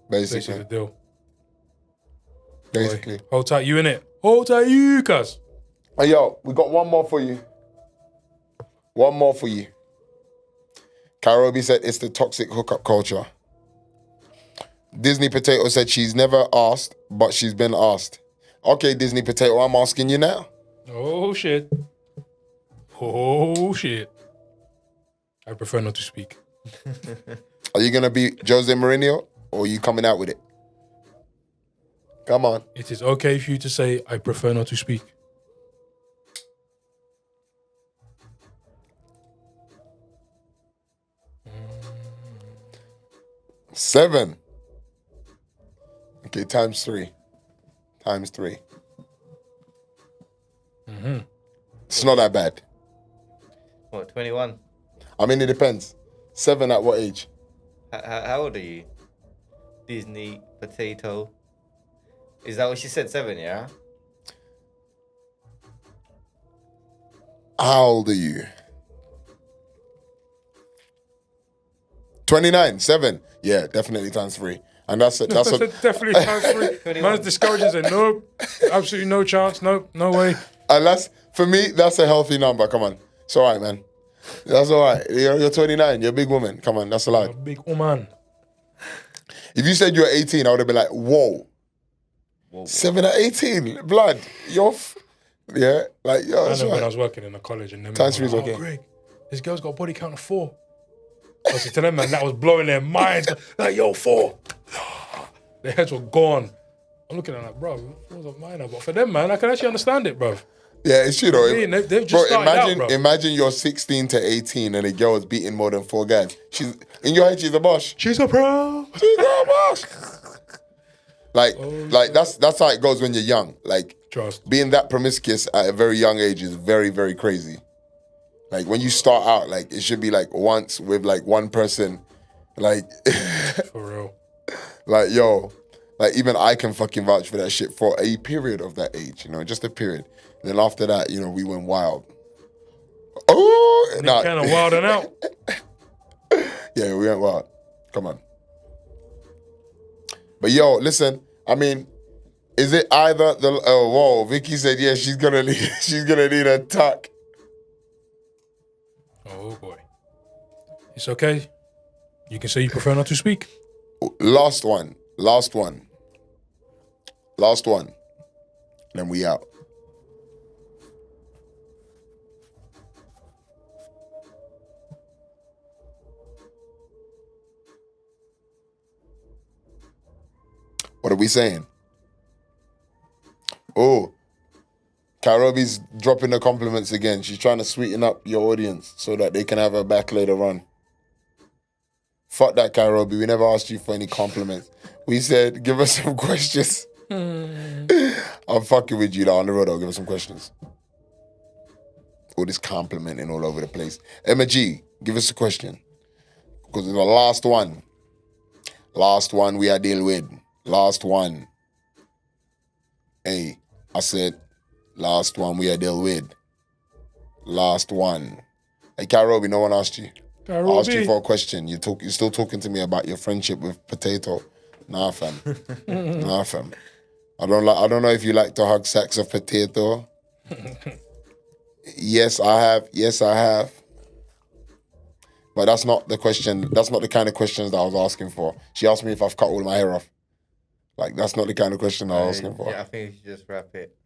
Basically the deal. Basically. Boy, hold tight, you in it. Hold tight, you, cuz. Hey, yo, we got one more for you. One more for you. Karobi said it's the toxic hookup culture. Disney Potato said she's never asked, but she's been asked. Okay, Disney Potato, I'm asking you now. Oh, shit. Oh, shit. I prefer not to speak. Are you going to be Jose Mourinho or are you coming out with it? Come on. It is okay for you to say, I prefer not to speak. Seven. Okay, times 3. Times 3. It's not that bad. What, 21? I mean, it depends. 7 at what age? How old are you? Disney Potato. Is that what she said? 7, yeah? How old are you? 29, 7. Yeah, definitely times 3. And that's Definitely times 3. Man's discouraging saying, nope, absolutely no chance, nope, no way. and that's, for me, that's a healthy number. Come on. It's all right, man. That's all right. You're 29. You're a big woman. Come on, that's allowed. A big woman. If you said you were 18, I would have been like, whoa. 7 at 18, blood. Yeah, like, yo, I that's know when I right. was working in a college and them Times men were 3 is like, okay. Greg, this girl's got a body count of 4. I was to them, man, that was blowing their minds. Like, yo, 4. Their heads were gone. I'm looking at them like, bro, it was a minor. But for them, man, I can actually understand it, bro. Yeah, it's true, though. They've just started out, bro. Imagine you're 16 to 18 and a girl is beating more than 4 guys. She's, in your head, she's a boss. She's a pro. She's a boss. Like that's how it goes when you're young. Like, Trust. being that promiscuous at a very young age is very, very crazy. Like, when you start out, like, it should be like once with like one person. Like, For real. like, yo, like, even I can fucking vouch for that shit for a period of that age, you know, just a period. And then after that, you know, we went wild. Oh, Nah. Kind of wilding out. Yeah, we went wild. Come on. But yo, listen, I mean, is it either the whoa, Vicky said yeah, she's gonna need a tuck. Oh boy. It's okay. You can say you prefer not to speak. Last one. Then we out. What are we saying? Oh, Karobi's dropping the compliments again. She's trying to sweeten up your audience so that they can have her back later on. Fuck that, Karobi. We never asked you for any compliments. We said, give us some questions. I'm fucking with you, though. On the road, I'll give us some questions. All this complimenting all over the place. Emma G, give us a question. Because it's the last one. Last one we are dealing with. Last one. Hey, I said, last one we are dealing with. Last one. Hey, Karobi, no one asked you. I asked you for a question. You're still talking to me about your friendship with Potato. Nah, fam. Nah, fam. I don't know if you like to hug sacks of potato. Yes, I have. Yes, I have. But that's not the question. That's not the kind of questions that I was asking for. She asked me if I've cut all my hair off. Like, that's not the kind of question I was asking for. Yeah, I think you should just wrap it.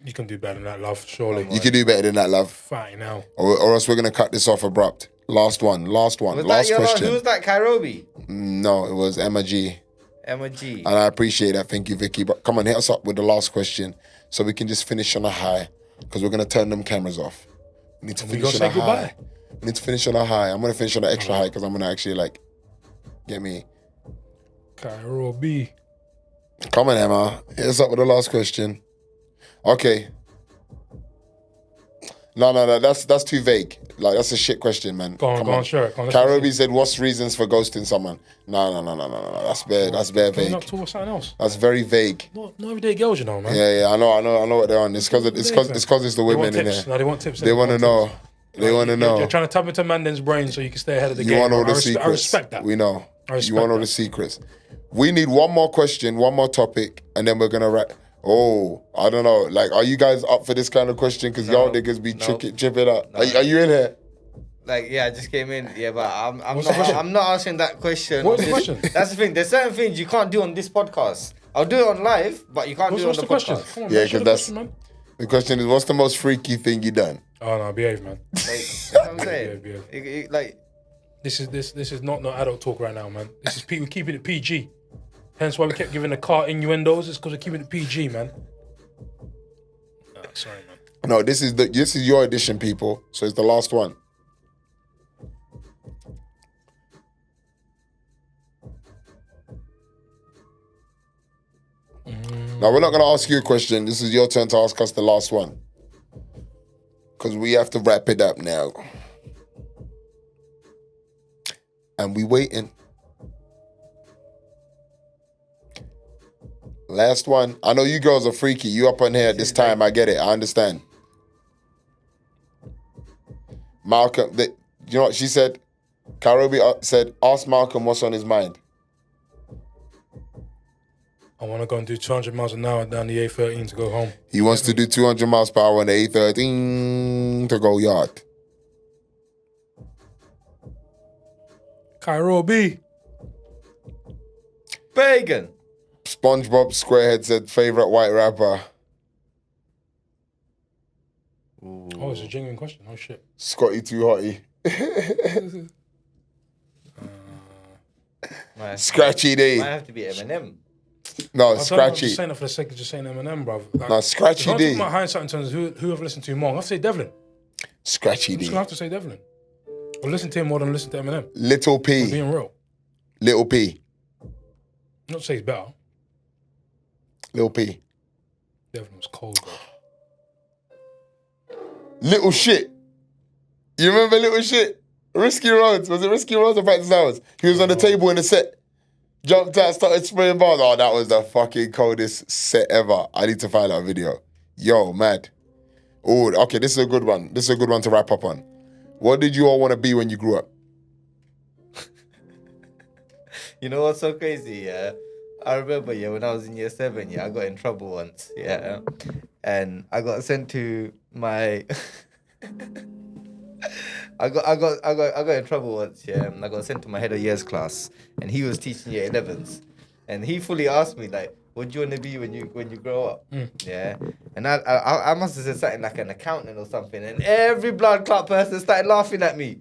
You can do better than that, love, surely. You can do better than that, love. Fine now. Or else we're going to cut this off abrupt. Last one. Last question. Who was that, Kairobi? No, it was Emma G. Emma G. And I appreciate that. Thank you, Vicky. But come on, hit us up with the last question so we can just finish on a high, because we're going to turn them cameras off. We need to finish on a high. We need to finish on a high. I'm going to finish on an extra high because I'm going to actually, like, get me. Kairobi. Come on, Emma. Hit us up with the last question. Okay. No, that's too vague. Like, that's a shit question, man. Go on, sure. Karobi said, what's reasons for ghosting someone? No. That's bare vague. Not talk about something else. That's very vague. Not everyday girls, you know, man. Yeah, I know what they're on. It's because it's the women in there. No, they want tips. They want to know. They want to know. You're trying to tap into Manden's brain so you can stay ahead of the game. You want all the secrets. I respect that. We know. You want all the secrets. We need one more question, one more topic, and then we're going to wrap. Oh, I don't know. Like, are you guys up for this kind of question? Because y'all niggas be chipping up. Are you in here? Like, yeah, I just came in. Yeah, but I'm not answering that question. What's the question? That's the thing. There's certain things you can't do on this podcast. I'll do it on live, but you can't do it on the podcast. Come on, yeah, because that's the question is, what's the most freaky thing you done? Oh no, behave, man. Like, you know what I'm saying? Behave. Like, this is not adult talk right now, man. This is we're keeping it PG. Hence why we kept giving the car innuendos. It's because we're keeping it PG, man. Sorry, man. No, this is your edition, people. So it's the last one. Now, we're not going to ask you a question. This is your turn to ask us the last one. Because we have to wrap it up now. And we waiting. Last one. I know you girls are freaky. You up on here at this time. I get it. I understand. Malcolm, you know what she said? Karobi said, ask Malcolm what's on his mind. I want to go and do 200 miles an hour down the A13 to go home. He wants to do 200 miles per hour on the A13 to go yard. Kairobi. Bacon. SpongeBob Squarehead said, favorite white rapper. Ooh. Oh, it's a genuine question. Oh, shit. Scotty Too Hotty. Scratchy D. Might have to be Eminem. No, Scratchy. I'm just saying it for the sake of just saying Eminem, bro. Like, no, Scratchy if D. I'm talking about hindsight in terms of who I've listened to more, I have to say Devlin. Scratchy D. I'm just going to have to say Devlin. Or listen to him more than listen to Eminem. Little P. I'm being real. Little P. Not to say he's better. Little P. Devlin was cold, bro. Little Shit. You remember Little Shit? Risky Roads. Was it Risky Roads or Practice Hours? He was on the table in the set. Jumped out, started spraying bars. Oh, that was the fucking coldest set ever. I need to find that video. Yo, mad. Oh, okay, this is a good one. This is a good one to wrap up on. What did you all want to be when you grew up? You know what's so crazy, yeah? I remember, yeah, when I was in year 7, yeah, I got in trouble once, yeah. And I got sent to my... I got in trouble once, yeah. And I got sent to my head of years class, and he was teaching year 11s, and he fully asked me like, "What do you want to be when you grow up?" Yeah, and I must have said something like an accountant or something, and every blood clot person started laughing at me.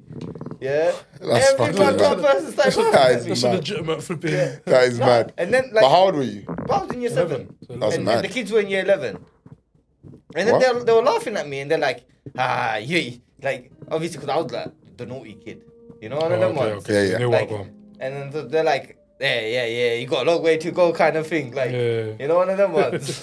Yeah, that's every blood clot person started laughing at me. That's a legitimate flipping. Yeah. That is mad. And then, like, but how old were you? I was in year 7. That's and mad. the kids were in year 11, and then they were laughing at me, and they're like, you. Like, obviously, because I was like the naughty kid. You know, one of them ones. Okay, yeah. Like, and then they're like, Yeah. You got a long way to go, kind of thing. Like, Yeah. you know, one of them ones.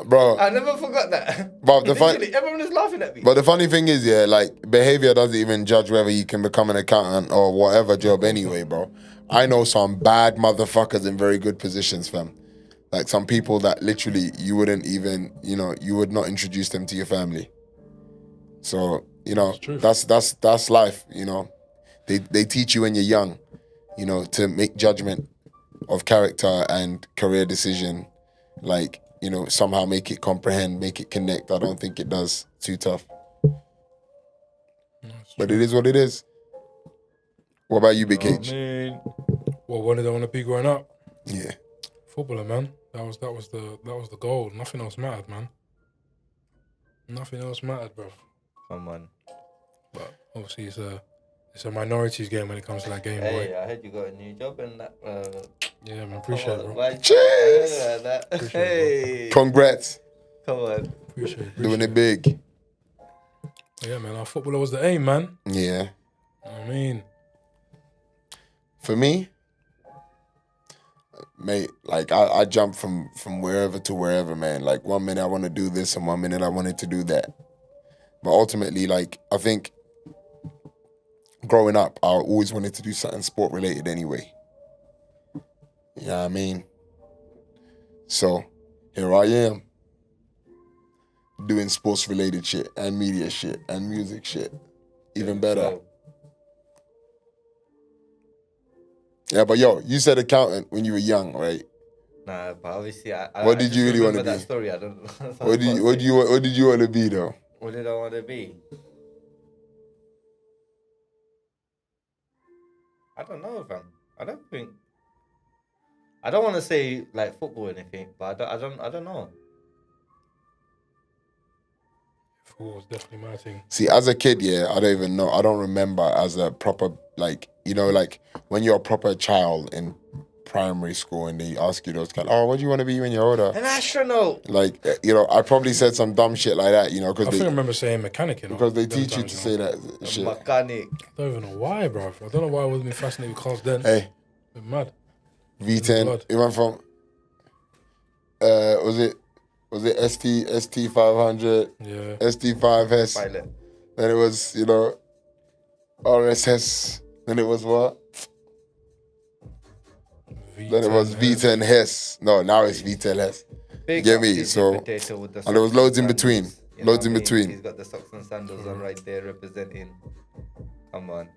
Bro, I never forgot that. But the fun- Literally, everyone was laughing at me. but the funny thing is, yeah, like behavior doesn't even judge whether you can become an accountant or whatever job anyway, bro. I know some bad motherfuckers in very good positions, fam. Like some people that literally you wouldn't even, you would not introduce them to your family. So, that's life, They teach you when you're young, to make judgment of character and career decision, like, somehow make it comprehend, make it connect. I don't think it does. Too tough. But it is what it is. What about you, Big H? Well, what did I want to be growing up? Yeah. Footballer, man. That was the goal. Nothing else mattered, man. Nothing else mattered, bro. Come on. But obviously, it's a minorities game when it comes to that game, boy. Hey, I heard you got a new job and that. Yeah, man. Appreciate it, bro. Cheers! Hey. Congrats. Come on. Appreciate Doing it big. Yeah, man. Our footballer was the aim, man. Yeah. I mean, For me, mate, like I jump from wherever to wherever, man. Like 1 minute I want to do this and 1 minute I wanted to do that. But ultimately, like, I think growing up, I always wanted to do something sport related anyway. You know what I mean? So here I am, doing sports related shit and media shit and music shit. Even better. Yeah, but yo, you said accountant when you were young, right? Nah, but obviously, What did you really want to that be? story. I don't. What did you want to be though? What did I want to be? I don't know, fam. I don't think. I don't want to say like football or anything, but I don't know. football was definitely my thing. See, as a kid, yeah, I don't even know. I don't remember as a proper, like, like when you're a proper child in primary school and they ask you those kind of, what do you want to be when you're older? An astronaut. Like, I probably said some dumb shit like that, because I think I remember saying mechanic, because they teach you to say that shit. Mechanic. I don't even know why, bro. I don't know why I wasn't fascinated with cars then. Hey. It's mad. V10. It went from, was it ST 500? Yeah. ST5S. Pilot. Then it was, RSS. Then it was what? Then it was V10 Hess. No, now it's V10 Hess. You get me? So, and there was loads in between. Loads in between. He's got the socks and sandals on right there representing. Come on.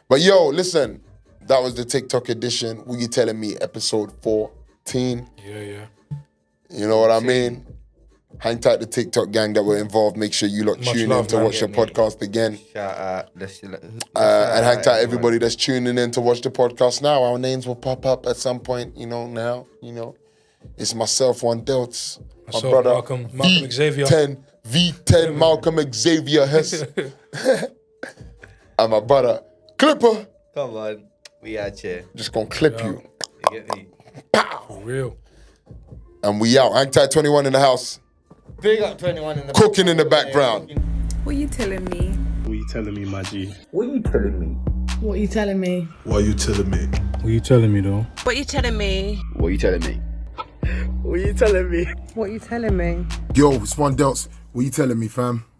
But yo, listen. That was the TikTok edition. What You Telling Me Episode 14. Yeah. You know what I mean? Hang tight the TikTok gang that were involved. Make sure you lot tune in to watch the podcast again. Shout out. And hang tight everybody that's tuning in to watch the podcast now. Our names will pop up at some point, now. It's myself, One Delts. Myself, my brother, Malcolm Xavier. V10 Malcolm Xavier Hess. And my brother, Clipper. Come on. We out here. Just gonna clip you. You get me? Pow. For real. And we out. Hang tight 21 in the house. Big up 21 in the Cooking in the background. What you telling me? What you telling me, my G? What you telling me? What you telling me? Why you telling me? What you telling me, though? What you telling me? What you telling me? What you telling me? What you telling me? Yo, it's One Delts. What you telling me, fam?